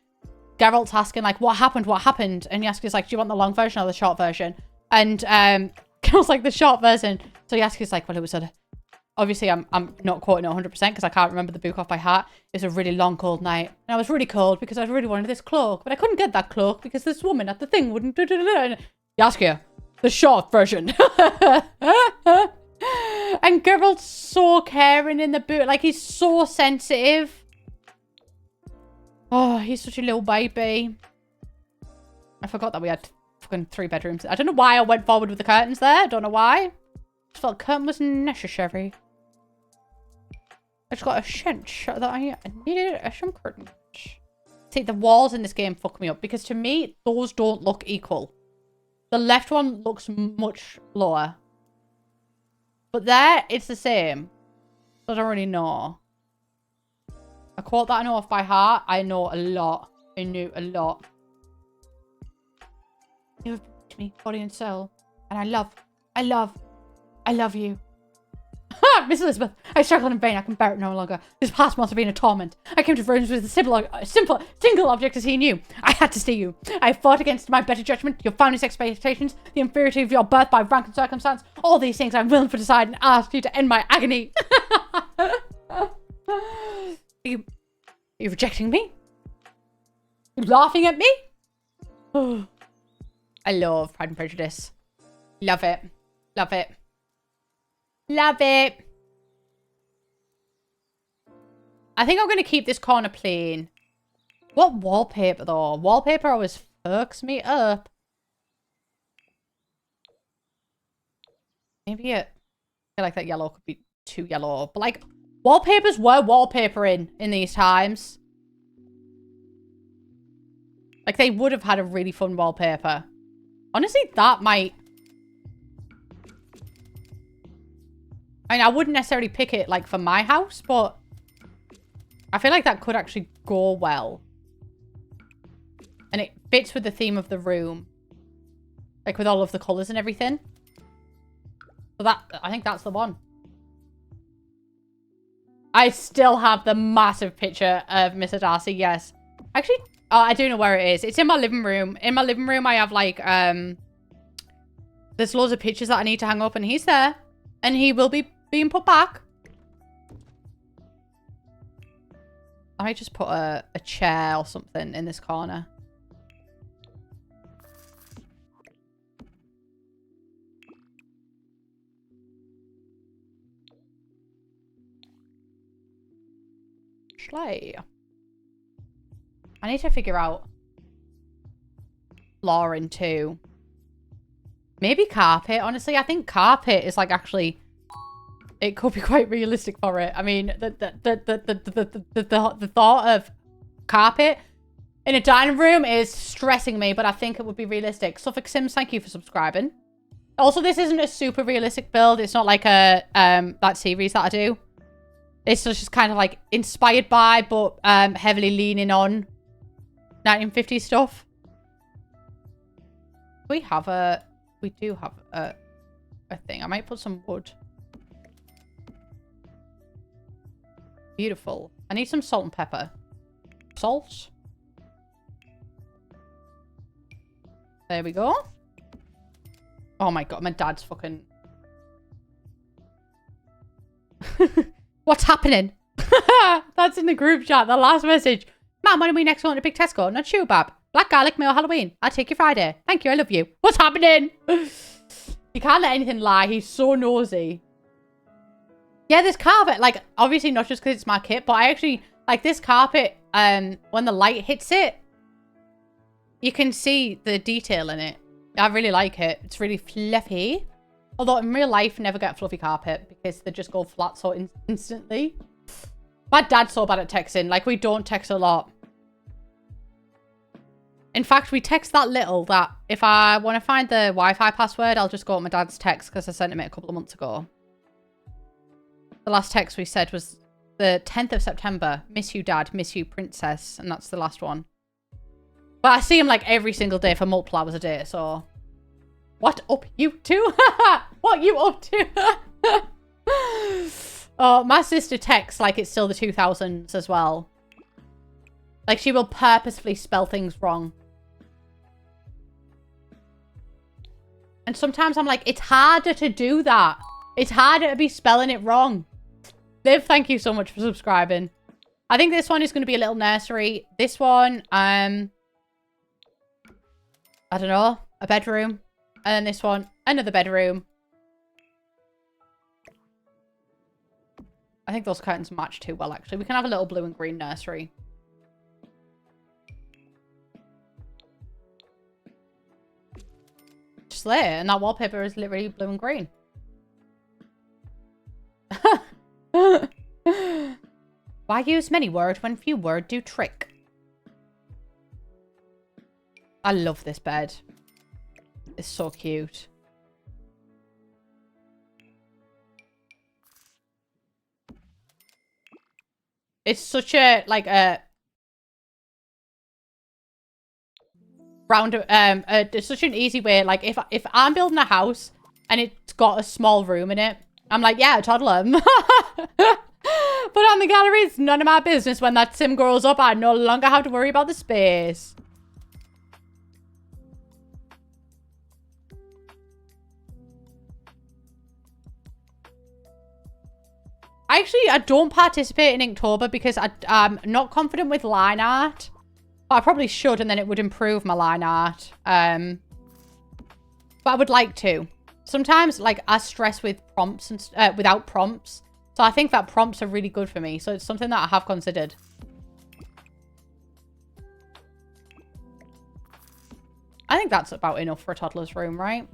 A: Geralt's asking like, what happened? What happened? And Yasuke's like, do you want the long version or the short version? And Geralt's like, the short version. So Yasuke's like, well, it was obviously I'm not quoting it 100% because I can't remember the book off by heart. It was a really long, cold night. And I was really cold because I really wanted this cloak. But I couldn't get that cloak because this woman at the thing wouldn't... Yasuke, the short version. And Geralt's so caring in the book. Like, he's so sensitive. Oh, he's such a little baby. I forgot that we had fucking 3 bedrooms. I don't know why I went forward with the curtains there. I don't know why. Just felt curtain was necessary. I just got a sense that I needed some curtains. See, the walls in this game fuck me up because to me, those don't look equal. The left one looks much lower. But there, it's the same. I don't really know. A quote that I know off by heart, I know a lot. I knew a lot. You have brought me, body and soul. And I love you. Miss Elizabeth, I struggled in vain. I can bear it no longer. This past must have been a torment. I came to Rose with a single object as he knew. I had to see you. I fought against my better judgment, your family's expectations, the inferiority of your birth by rank and circumstance. All these things I'm willing to put aside and ask you to end my agony. Are you rejecting me? You laughing at me? I love Pride and Prejudice. Love it. Love it. Love it. I think I'm going to keep this corner plain. What wallpaper, though? Wallpaper always fucks me up. Maybe I feel like that yellow could be too yellow. But, like, wallpapers were wallpapering in these times. Like, they would have had a really fun wallpaper. Honestly, that might... I mean, I wouldn't necessarily pick it, like, for my house, but I feel like that could actually go well. And it fits with the theme of the room. Like, with all of the colours and everything. So that, I think that's the one. I still have the massive picture of Mr. Darcy, yes. Actually, I do know where it is. It's in my living room. In my living room, I have, like, there's loads of pictures that I need to hang up, and he's there. And he will be being put back. I might just put a chair or something in this corner. Schley. I need to figure out flooring too. Maybe carpet. Honestly, I think carpet is like actually... It could be quite realistic for it. I mean, the thought of carpet in a dining room is stressing me, but I think it would be realistic. Suffolk Sims, thank you for subscribing. Also, this isn't a super realistic build. It's not like a that series that I do. It's just kind of like inspired by, but heavily leaning on 1950s stuff. We do have a thing. I might put some wood Beautiful. I need some salt and pepper. Salt. There we go. Oh my god, my dad's fucking... What's happening? That's in the group chat, the last message. Mom, when are we next going to Big Tesco? Not you, Bab. Black garlic mayo Halloween. I'll take you Friday. Thank you, I love you. What's happening? You can't let anything lie. He's so nosy. Yeah, this carpet, like, obviously not just because it's my kit, but I actually, like, this carpet, when the light hits it, you can see the detail in it. I really like it. It's really fluffy. Although in real life, never get a fluffy carpet because they just go flat so instantly. My dad's so bad at texting. Like, we don't text a lot. In fact, we text that little that if I want to find the Wi-Fi password, I'll just go with my dad's text because I sent him it a couple of months ago. The last text we said was the 10th of September. Miss you, Dad. Miss you, Princess. And that's the last one. But I see him like every single day for multiple hours a day, so... What up, you two? What you up to? Oh, my sister texts like it's still the 2000s as well. Like, she will purposefully spell things wrong. And sometimes I'm like, it's harder to do that. It's harder to be spelling it wrong. Liv, thank you so much for subscribing. I think this one is going to be a little nursery. This one, I don't know, a bedroom. And then this one, another bedroom. I think those curtains match too well, actually. We can have a little blue and green nursery. Just there. And that wallpaper is literally blue and green. Why use many words when few words do trick? I love this bed. It's so cute. It's such a, like, a... it's such an easy way. Like, if I'm building a house and it's got a small room in it, I'm like, yeah, toddler. But on the gallery, it's none of my business. When that sim grows up, I no longer have to worry about the space. I don't participate in Inktober because I'm not confident with line art. But I probably should, and then it would improve my line art. But I would like to. Sometimes, like, I stress with prompts and without prompts. So I think that prompts are really good for me. So it's something that I have considered. I think that's about enough for a toddler's room, right?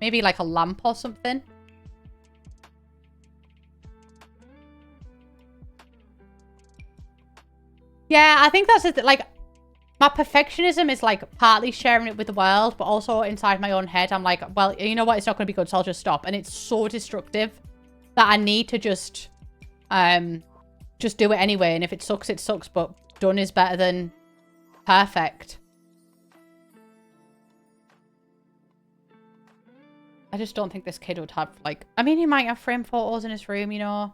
A: Maybe like a lamp or something. Yeah, I think that's it. Like, my perfectionism is like partly sharing it with the world, but also inside my own head, I'm like, well, you know what? It's not going to be good, so I'll just stop. And it's so destructive that I need to just do it anyway. And if it sucks, it sucks. But done is better than perfect. I just don't think this kid would have, like... I mean, he might have frame photos in his room, you know?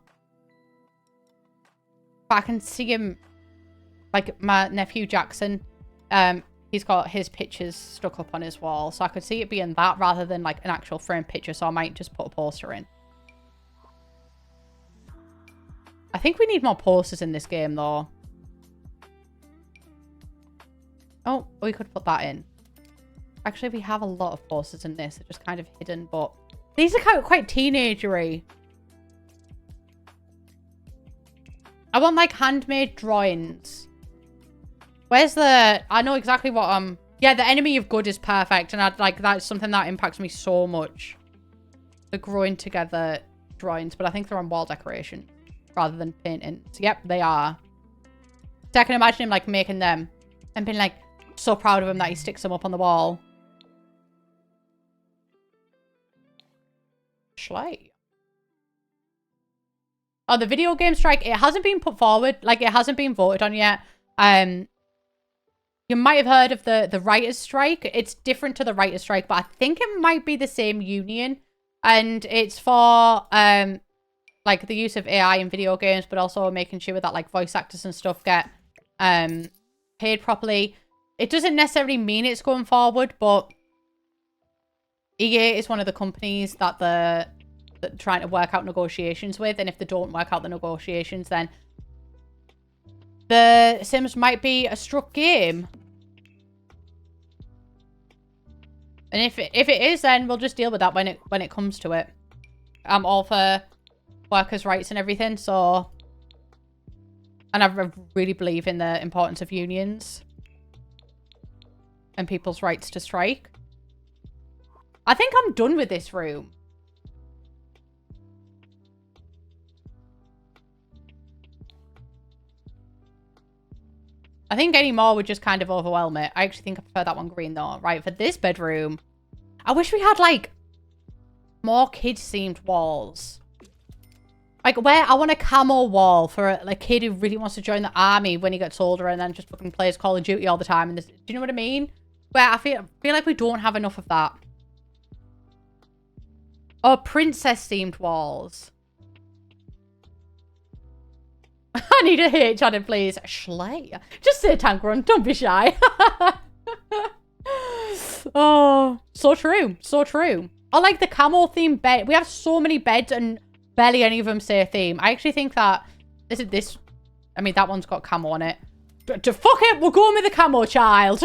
A: But I can see him... Like, my nephew Jackson, he's got his pictures stuck up on his wall. So I could see it being that rather than, like, an actual frame picture. So I might just put a poster in. I think we need more posters in this game, though. Oh, we could put that in. Actually, we have a lot of posters in this. They're just kind of hidden, but... These are quite teenagery. I want, like, handmade drawings. Where's the... I know exactly what I'm... Yeah, the enemy of good is perfect. And I'd like that's something that impacts me so much. The growing together drawings. But I think they're on wall decoration rather than painting. So, yep, they are. So I can imagine him, like, making them. And being, like, so proud of him that he sticks them up on the wall. Schley. Oh, the video game strike. It hasn't been put forward. Like, it hasn't been voted on yet. You might have heard of the writer's strike. It's different to the writer's strike, but I think it might be the same union. And it's for like the use of AI in video games, but also making sure that like voice actors and stuff get paid properly. It doesn't necessarily mean it's going forward, but EA is one of the companies that they're trying to work out negotiations with, and if they don't work out the negotiations, then The Sims might be a struck game. And if it is, then we'll just deal with that when it comes to it. I'm all for workers' rights and everything, so... And I really believe in the importance of unions. And people's rights to strike. I think I'm done with this room. I think any more would just kind of overwhelm it. I actually think I prefer that one green though. Right, for this bedroom. I wish we had like more kids-themed walls. Like where I want a camo wall for a kid who really wants to join the army when he gets older and then just fucking plays Call of Duty all the time. And this, do you know what I mean? Where I feel like we don't have enough of that. Or princess-themed walls. I need a H on it, please. Schley. Just say tank run. Don't be shy. Oh, so true. So true. I like the camo themed bed. We have so many beds and barely any of them say a theme. I actually think that this. I mean, that one's got camo on it. To fuck it, we're going with the camo, child.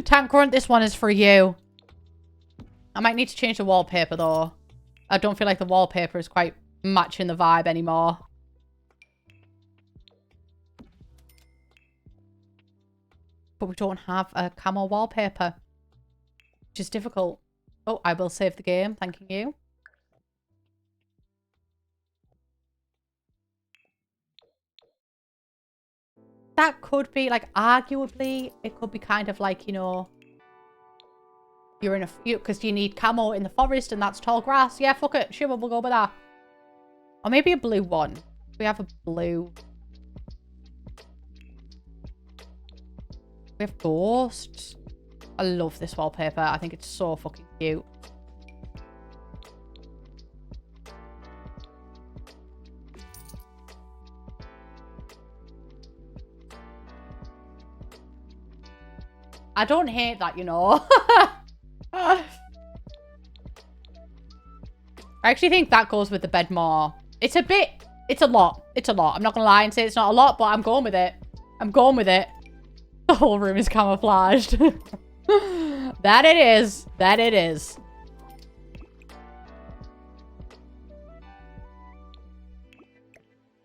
A: Tank grunt, this one is for you. I might need to change the wallpaper though. I don't feel like the wallpaper is quite matching the vibe anymore. But we don't have a camo wallpaper, which is difficult. Oh, I will save the game. Thanking you. That could be, like, arguably, it could be kind of like, you know, you're in a... Because you need camo in the forest and that's tall grass. Yeah, fuck it. Sure, we'll go with that. Or maybe a blue one. We have a blue... We have ghosts. I love this wallpaper. I think it's so fucking cute. I don't hate that, you know. I actually think that goes with the bed more. It's a bit... It's a lot. It's a lot. I'm not going to lie and say it's not a lot, but I'm going with it. I'm going with it. The whole room is camouflaged. That it is. That it is.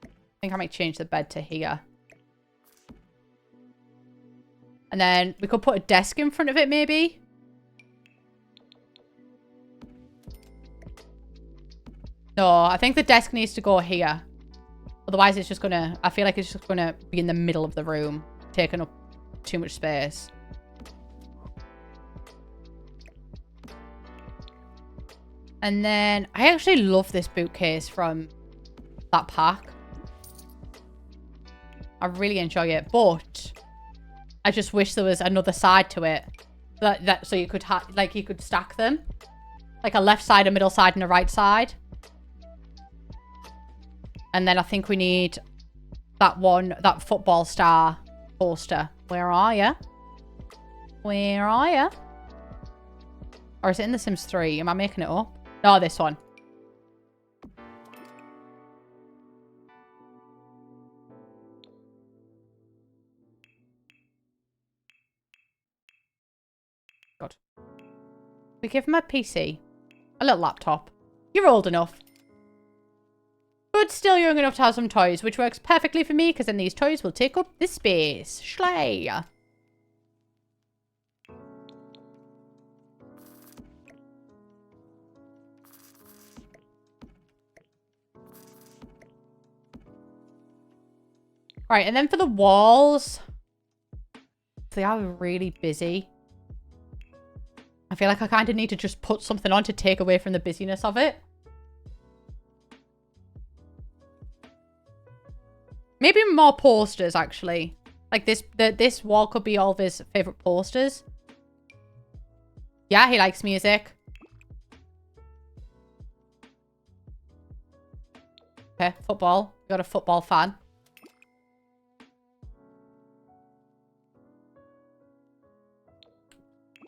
A: I think I might change the bed to here. And then we could put a desk in front of it, maybe. No, I think the desk needs to go here. Otherwise, it's just gonna... I feel like it's just gonna be in the middle of the room, taking up too much space. And then I actually love this bookcase from that pack. I really enjoy it, but I just wish there was another side to it. That so you could like you could stack them. Like a left side, a middle side, and a right side. And then I think we need that one, that football star poster. Where are you? Where are you? Or is it in The Sims 3? Am I making it up? No, this one. God. We give him a PC. A little laptop. You're old enough. But still young enough to have some toys, which works perfectly for me, because then these toys will take up this space. Schley. Right, and then for the walls, they are really busy. I feel like I kind of need to just put something on to take away from the busyness of it. Maybe more posters, actually. Like this wall could be all of his favorite posters. Yeah, he likes music. Okay, football. We got a football fan.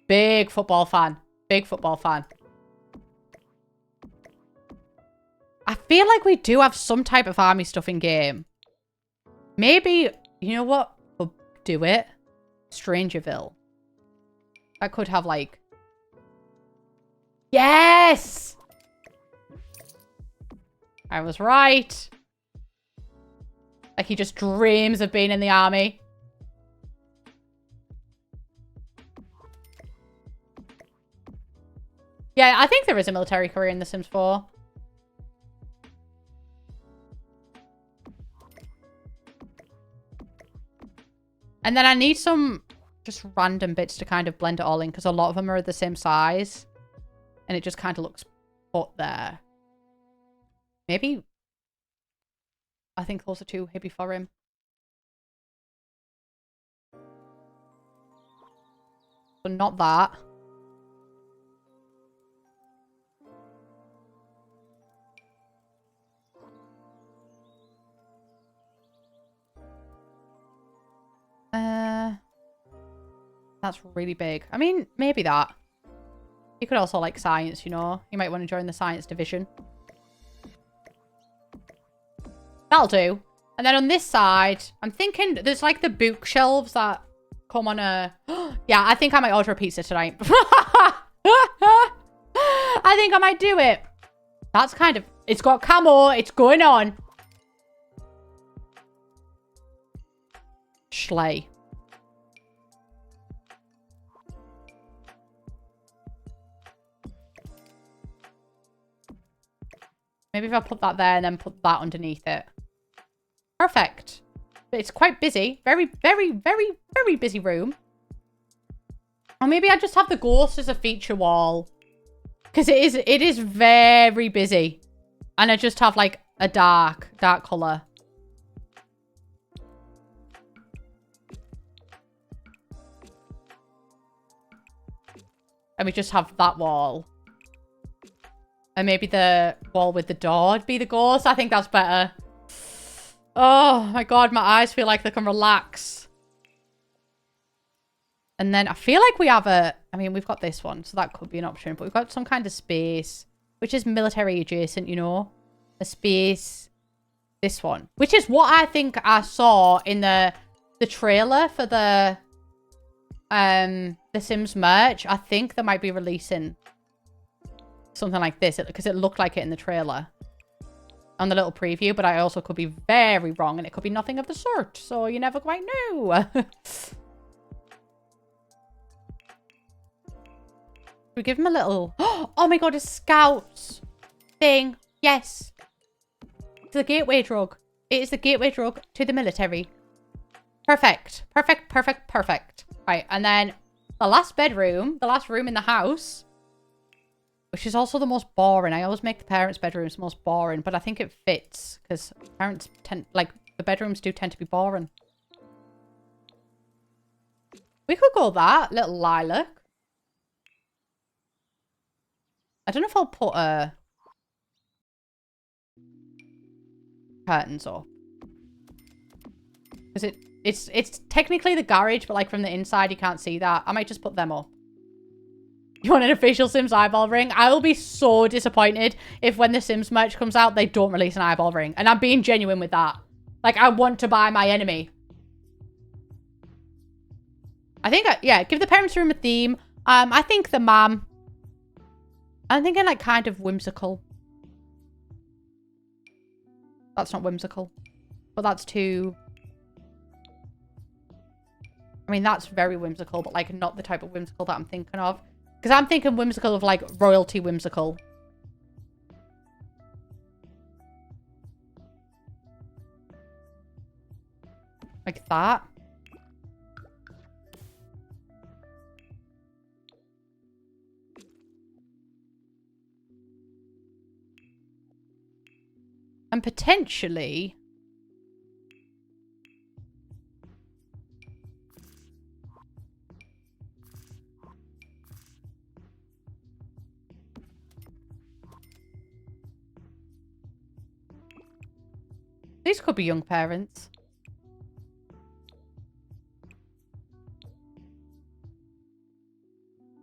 A: Big football fan. Big football fan. I feel like we do have some type of army stuff in game. Maybe, you know what? We'll do it. Strangerville. That could have like... Yes! I was right. Like he just dreams of being in the army. Yeah, I think there is a military career in The Sims 4. And then I need some just random bits to kind of blend it all in because a lot of them are the same size. And it just kind of looks put there. Maybe... I think those are too heavy for him. So not that. That's really big. I mean, maybe that. You could also like science, you know. You might want to join the science division. That'll do. And then on this side, I'm thinking there's like the bookshelves that come on a... Yeah, I think I might order a pizza tonight. I think I might do it. That's kind of... It's got camo. It's going on. Schley. Maybe if I put that there and then put that underneath it. Perfect. But it's quite busy. Very, very, very, very busy room. Or maybe I just have the ghost as a feature wall. Because it is very busy. And I just have like a dark colour. And we just have that wall. And maybe the wall with the door would be the ghost. I think that's better. Oh my god, my eyes feel like they can relax. And then I feel like we have a... I mean, we've got this one, so that could be an option. But we've got some kind of space, which is military adjacent, you know? A space. This one. Which is what I think I saw in the trailer for the Sims merch. I think they might be releasing something like this because it looked like it in the trailer on the little preview, but I also could be very wrong and it could be nothing of the sort, so you never quite know. We give him a little... Oh my god, a scouts thing. Yes. It's the gateway drug. It is the gateway drug to the military. Perfect. Perfect, perfect, perfect. Right, and then the last bedroom, the last room in the house, which is also the most boring. I always make the parents' bedrooms the most boring, but I think it fits because parents tend, like, the bedrooms do tend to be boring. We could go that, little lilac. I don't know if I'll put curtains up. Because it's technically the garage, but like from the inside you can't see that. I might just put them up. You want an official Sims eyeball ring? I will be so disappointed if when the Sims merch comes out, they don't release an eyeball ring. And I'm being genuine with that. Like, I want to buy my enemy. I think, yeah, give the parents' room a theme. I think the mom... I'm thinking, like, kind of whimsical. That's not whimsical. But that's too... I mean, that's very whimsical, but, like, not the type of whimsical that I'm thinking of. Because I'm thinking whimsical of, like, royalty whimsical. Like that. And potentially... These could be young parents.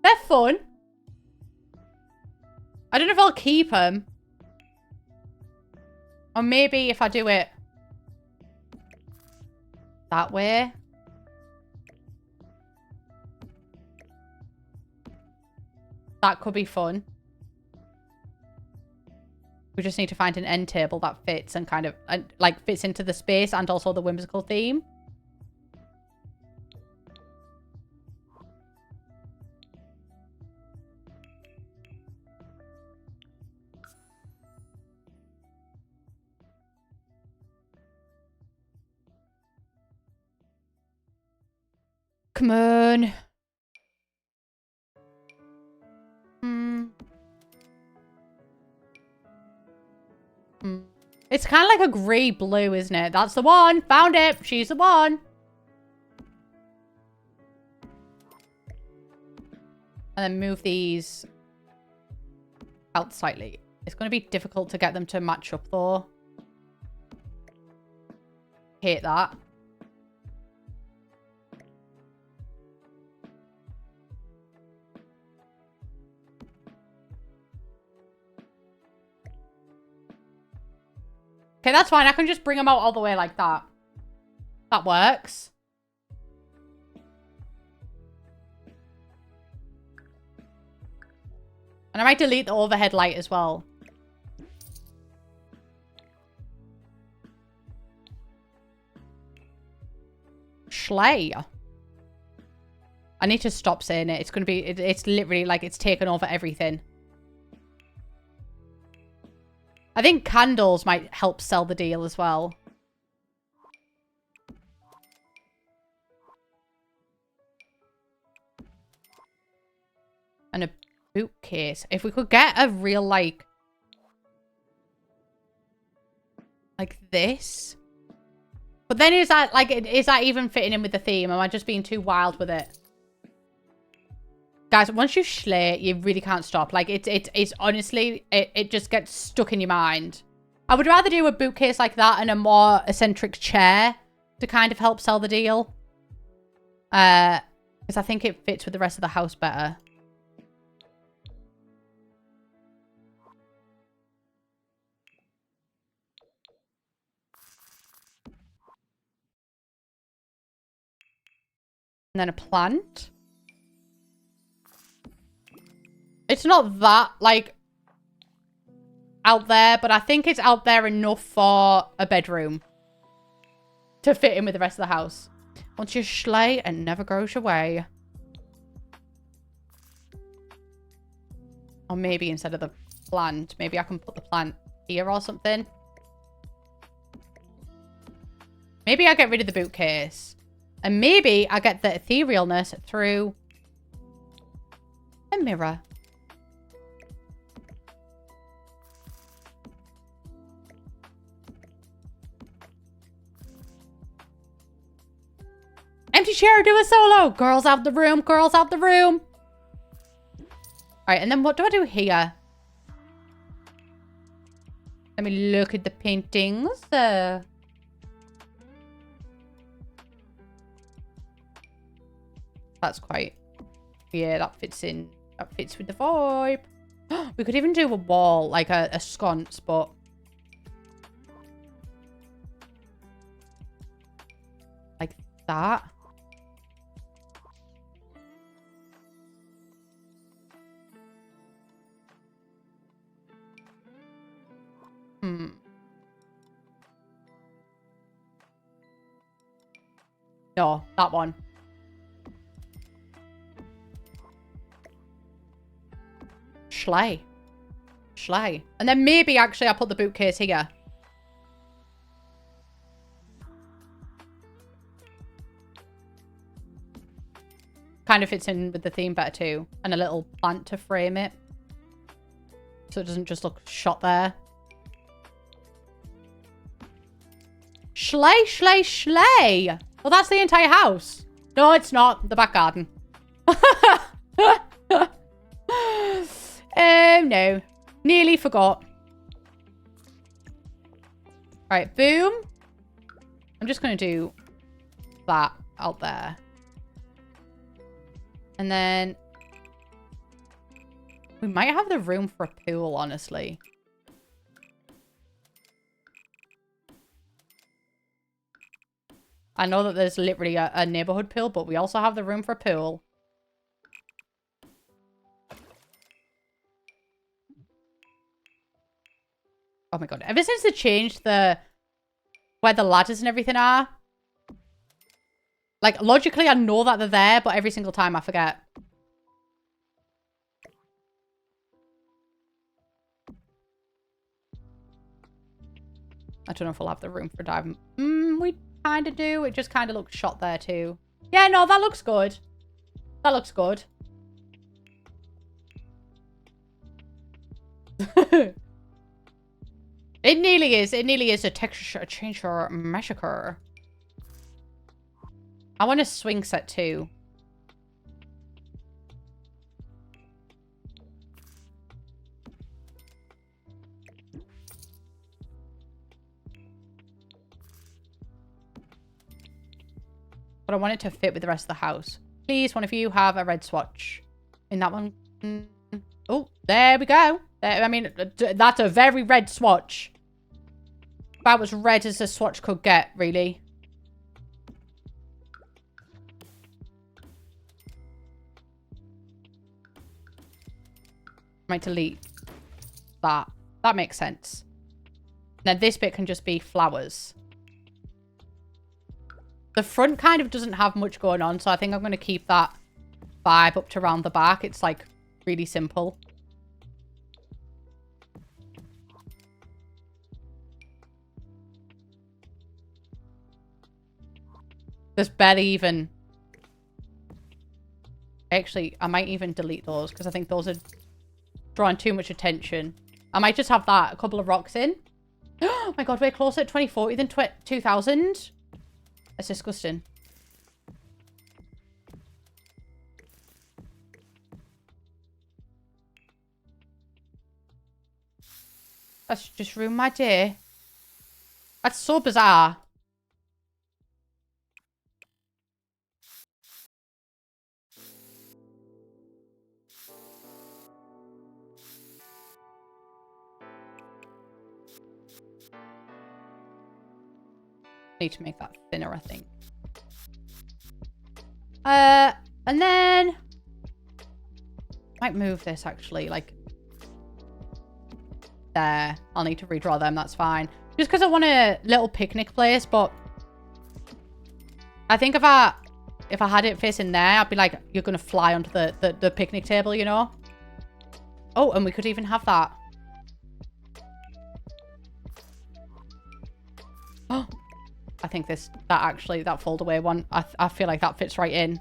A: They're fun. I don't know if I'll keep them. Or maybe if I do it that way. That could be fun. We just need to find an end table that fits and kind of like fits into the space and also the whimsical theme. Come on. It's kind of like a grey blue, isn't it? That's the one. Found it. She's the one. And then move these out slightly. It's going to be difficult to get them to match up, though. Hate that. Okay, that's fine. I can just bring them out all the way like that. That works. And I might delete the overhead light as well. Schley. I need to stop saying it. It's going to be... It's literally like it's taken over everything. I think candles might help sell the deal as well. And a bookcase. If we could get a real, like this. But then is that, like, is that even fitting in with the theme? Am I just being too wild with it? Guys, once you schlay, you really can't stop. Like, it's honestly, it just gets stuck in your mind. I would rather do a bookcase like that and a more eccentric chair to kind of help sell the deal. Because I think it fits with the rest of the house better. And then a plant. It's not that, like, out there, but I think it's out there enough for a bedroom to fit in with the rest of the house. Once you schley, it never goes away. Or maybe instead of the plant, maybe I can put the plant here or something. Maybe I get rid of the bookcase. And maybe I get the etherealness through a mirror. Empty chair, do a solo. Girls out the room, girls out the room. All right, and then what do I do here? Let me look at the paintings. That's quite... Yeah, that fits in. That fits with the vibe. We could even do a wall, like a sconce, but... Like that. No, that one. Schley. Schley. And then maybe actually I'll put the bookcase here. Kind of fits in with the theme better too. And a little plant to frame it. So it doesn't just look shot there. Schley, schley, schley. Well, that's the entire house. No, it's not. The back garden. No. Nearly forgot. Alright, boom. I'm just going to do that out there. And then we might have the room for a pool, honestly. I know that there's literally a neighborhood pool, but we also have the room for a pool. Oh my god. Ever since they changed where the ladders and everything are. Like, logically, I know that they're there, but every single time I forget. I don't know if we'll have the room for diving. We kind of do. It just kind of looks shot there too. Yeah, no, that looks good. That looks good. It nearly is. It nearly is a texture change or massacre. I want a swing set too. But I want it to fit with the rest of the house. Please, one of you have a red swatch. In that one. Oh, there we go. There, I mean, that's a very red swatch. About as red as a swatch could get, really. Might delete that. That makes sense. Now this bit can just be flowers. The front kind of doesn't have much going on, so I think I'm going to keep that vibe up to around the back. It's like really simple. There's barely even... Actually, I might even delete those because I think those are drawing too much attention. I might just have that, a couple of rocks in. Oh my god, we're closer at 2040 than 2000. That's disgusting. That's just ruined my day. That's so bizarre. Need to make that thinner, I think. And then might move this actually, like there. I'll need to redraw them, that's fine. Just because I want a little picnic place, but I think if I had it facing there, I'd be like, you're gonna fly onto the picnic table, you know? Oh, and we could even have that. Oh, I think that fold away one, I feel like that fits right in.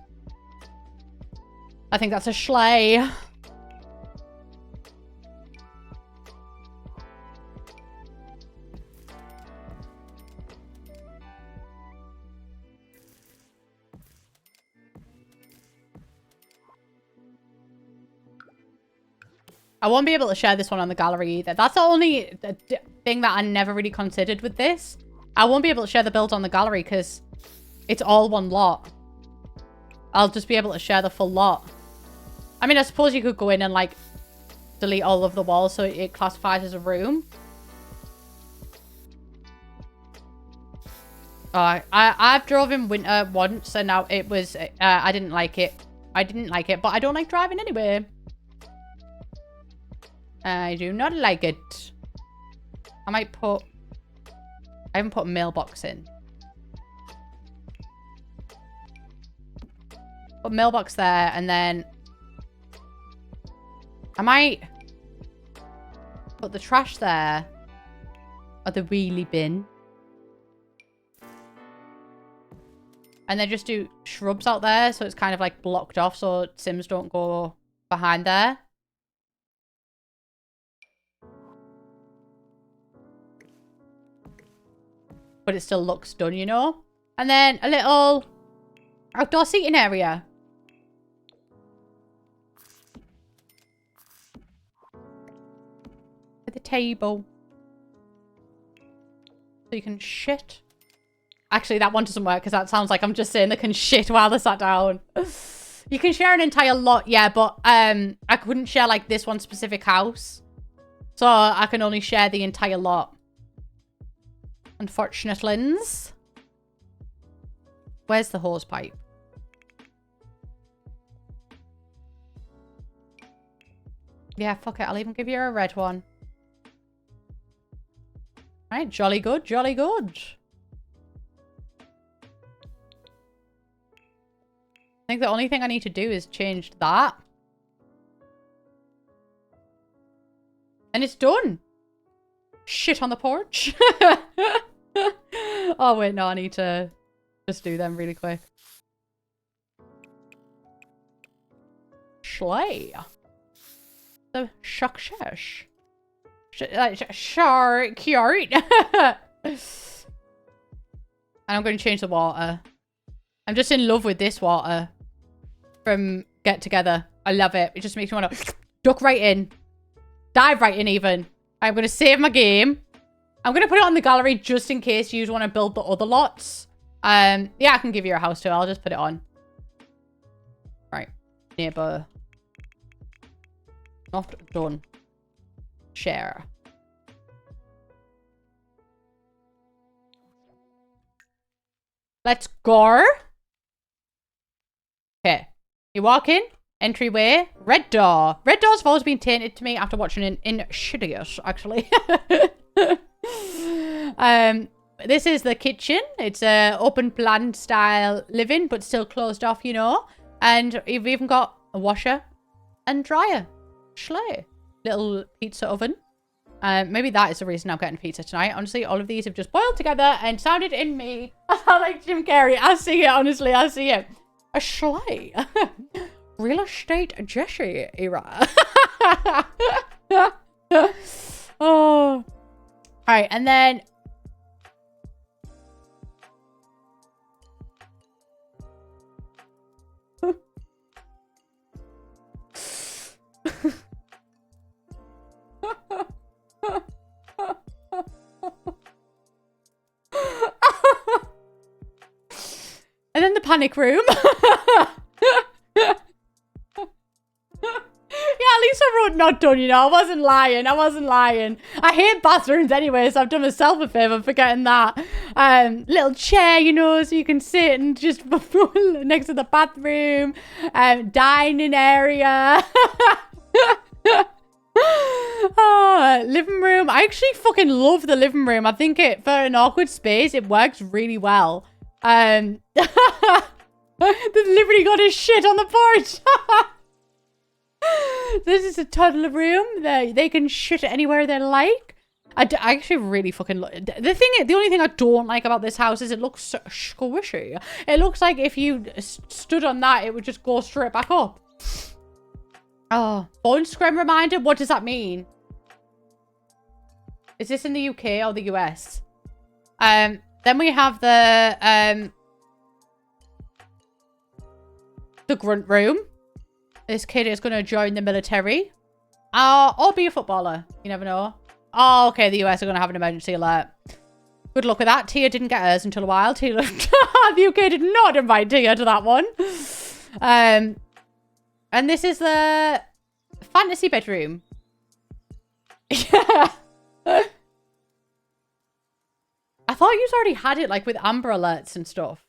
A: I think that's a sleigh. I won't be able to share this one on the gallery either. That's the only thing that I never really considered with this. I won't be able to share the build on the gallery because it's all one lot. I'll just be able to share the full lot. I mean, I suppose you could go in and, like, delete all of the walls so it classifies as a room. I've drove in winter once and now it was... I didn't like it. I didn't like it, but I don't like driving anyway. I do not like it. I might put... I haven't put a mailbox in. Put mailbox there, and then... I might put the trash there. Or the wheelie bin. And then just do shrubs out there, so it's kind of like blocked off, so Sims don't go behind there. But it still looks done, you know? And then a little outdoor seating area. With a table. So you can shit. Actually, that one doesn't work because that sounds like I'm just saying they can shit while they're sat down. You can share an entire lot, yeah, but I couldn't share like this one specific house. So I can only share the entire lot. Unfortunately. Where's the hose pipe? Yeah, fuck it. I'll even give you a red one. Right, jolly good, jolly good. I think the only thing I need to do is change that. And it's done. Shit on the porch. Oh, wait, no, I need to just do them really quick. Schley. The success. Sure, cute. And I'm going to change the water. I'm just in love with this water from Get Together. I love it. It just makes me want to duck right in. Dive right in even. I'm going to save my game. I'm going to put it on the gallery just in case you want to build the other lots. Yeah, I can give you a house too. I'll just put it on. Right. Neighbor. Not done. Share. Let's go. Okay. You walk in. Entryway. Red door. Red doors have always been tainted to me after watching an Insidious, actually. This is the kitchen. It's a open plan style living, but still closed off, you know. And you've even got a washer and dryer. Schley. Little pizza oven. Maybe that is the reason I'm getting pizza tonight. Honestly, all of these have just boiled together and sounded in me. I sound like Jim Carrey. I see it, honestly. I see it. A Schley. Real estate Jesse era. Oh. Alright, and then... And then the panic room. Yeah, at least I wrote not done, you know. I wasn't lying. I wasn't lying. I hate bathrooms anyway, so I've done myself a favour forgetting that. Little chair, you know, so you can sit and just next to the bathroom. Dining area. Oh, living room. I actually fucking love the living room. I think it, for an awkward space, it works really well. They've literally got his shit on the porch. This is a toddler room. They can shit anywhere they like. I actually really fucking love the only thing I don't like about this house is it looks so squishy. It looks like if you stood on that, it would just go straight back up. Oh, phone screen reminder. What does that mean? Is this in the UK or the US? Then we have the grunt room. This kid is going to join the military. Or be a footballer. You never know. Oh, okay. The US are going to have an emergency alert. Good luck with that. Tia didn't get hers until a while. Tia, the UK did not invite Tia to that one. And this is the fantasy bedroom. Yeah. I thought you already had it, like, with Amber Alerts and stuff.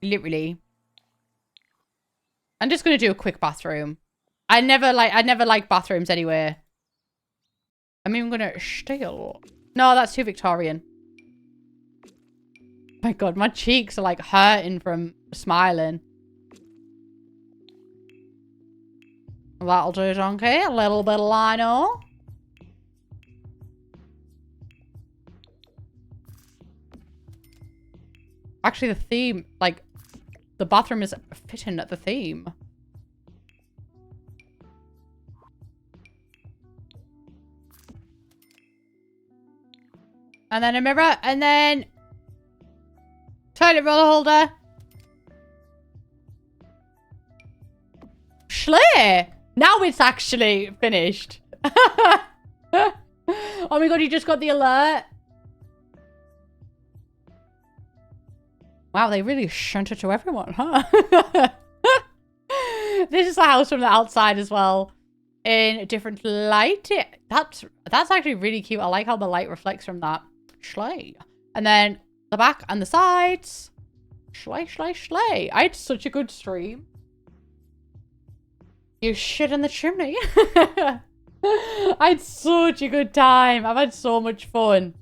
A: Literally. I'm just gonna do a quick bathroom. I never like bathrooms anyway. I'm even gonna steal. No, that's too Victorian. My god, my cheeks are like hurting from smiling. That'll do, donkey. A little bit of lino. Actually, the theme, like, the bathroom is fitting at the theme. And then a mirror, and then toilet roll holder. Schley! Now it's actually finished. Oh my god, you just got the alert. Wow, they really sent it to everyone, huh? This is the house from the outside as well. In a different light. That's actually really cute. I like how the light reflects from that. Schley. And then the back and the sides. Schley, schley, schley. I had such a good stream. You shit in the chimney. I had such a good time. I've had so much fun.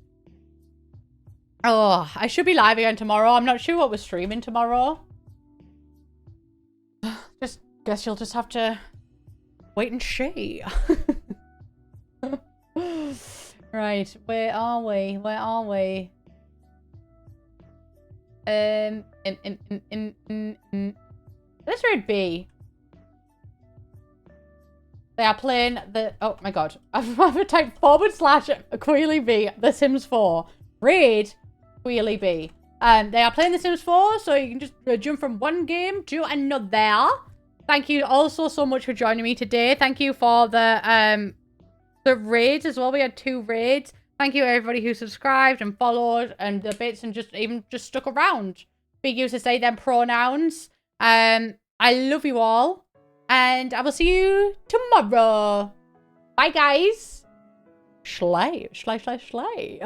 A: Oh, I should be live again tomorrow. I'm not sure what we're streaming tomorrow. Just guess you'll just have to wait and see. Right, where are we? Where are we? Let's read B. They are playing the... Oh my god. I've typed / Queely B, The Sims 4. Raid Queely B. They are playing The Sims 4, so you can just jump from one game to another. Thank you also so much for joining me today. Thank you for the raids as well. We had 2 raids. Thank you everybody who subscribed and followed and the bits and just stuck around. Big use to say them pronouns. I love you all. And I will see you tomorrow. Bye, guys. Schley. Schley, schley, schley.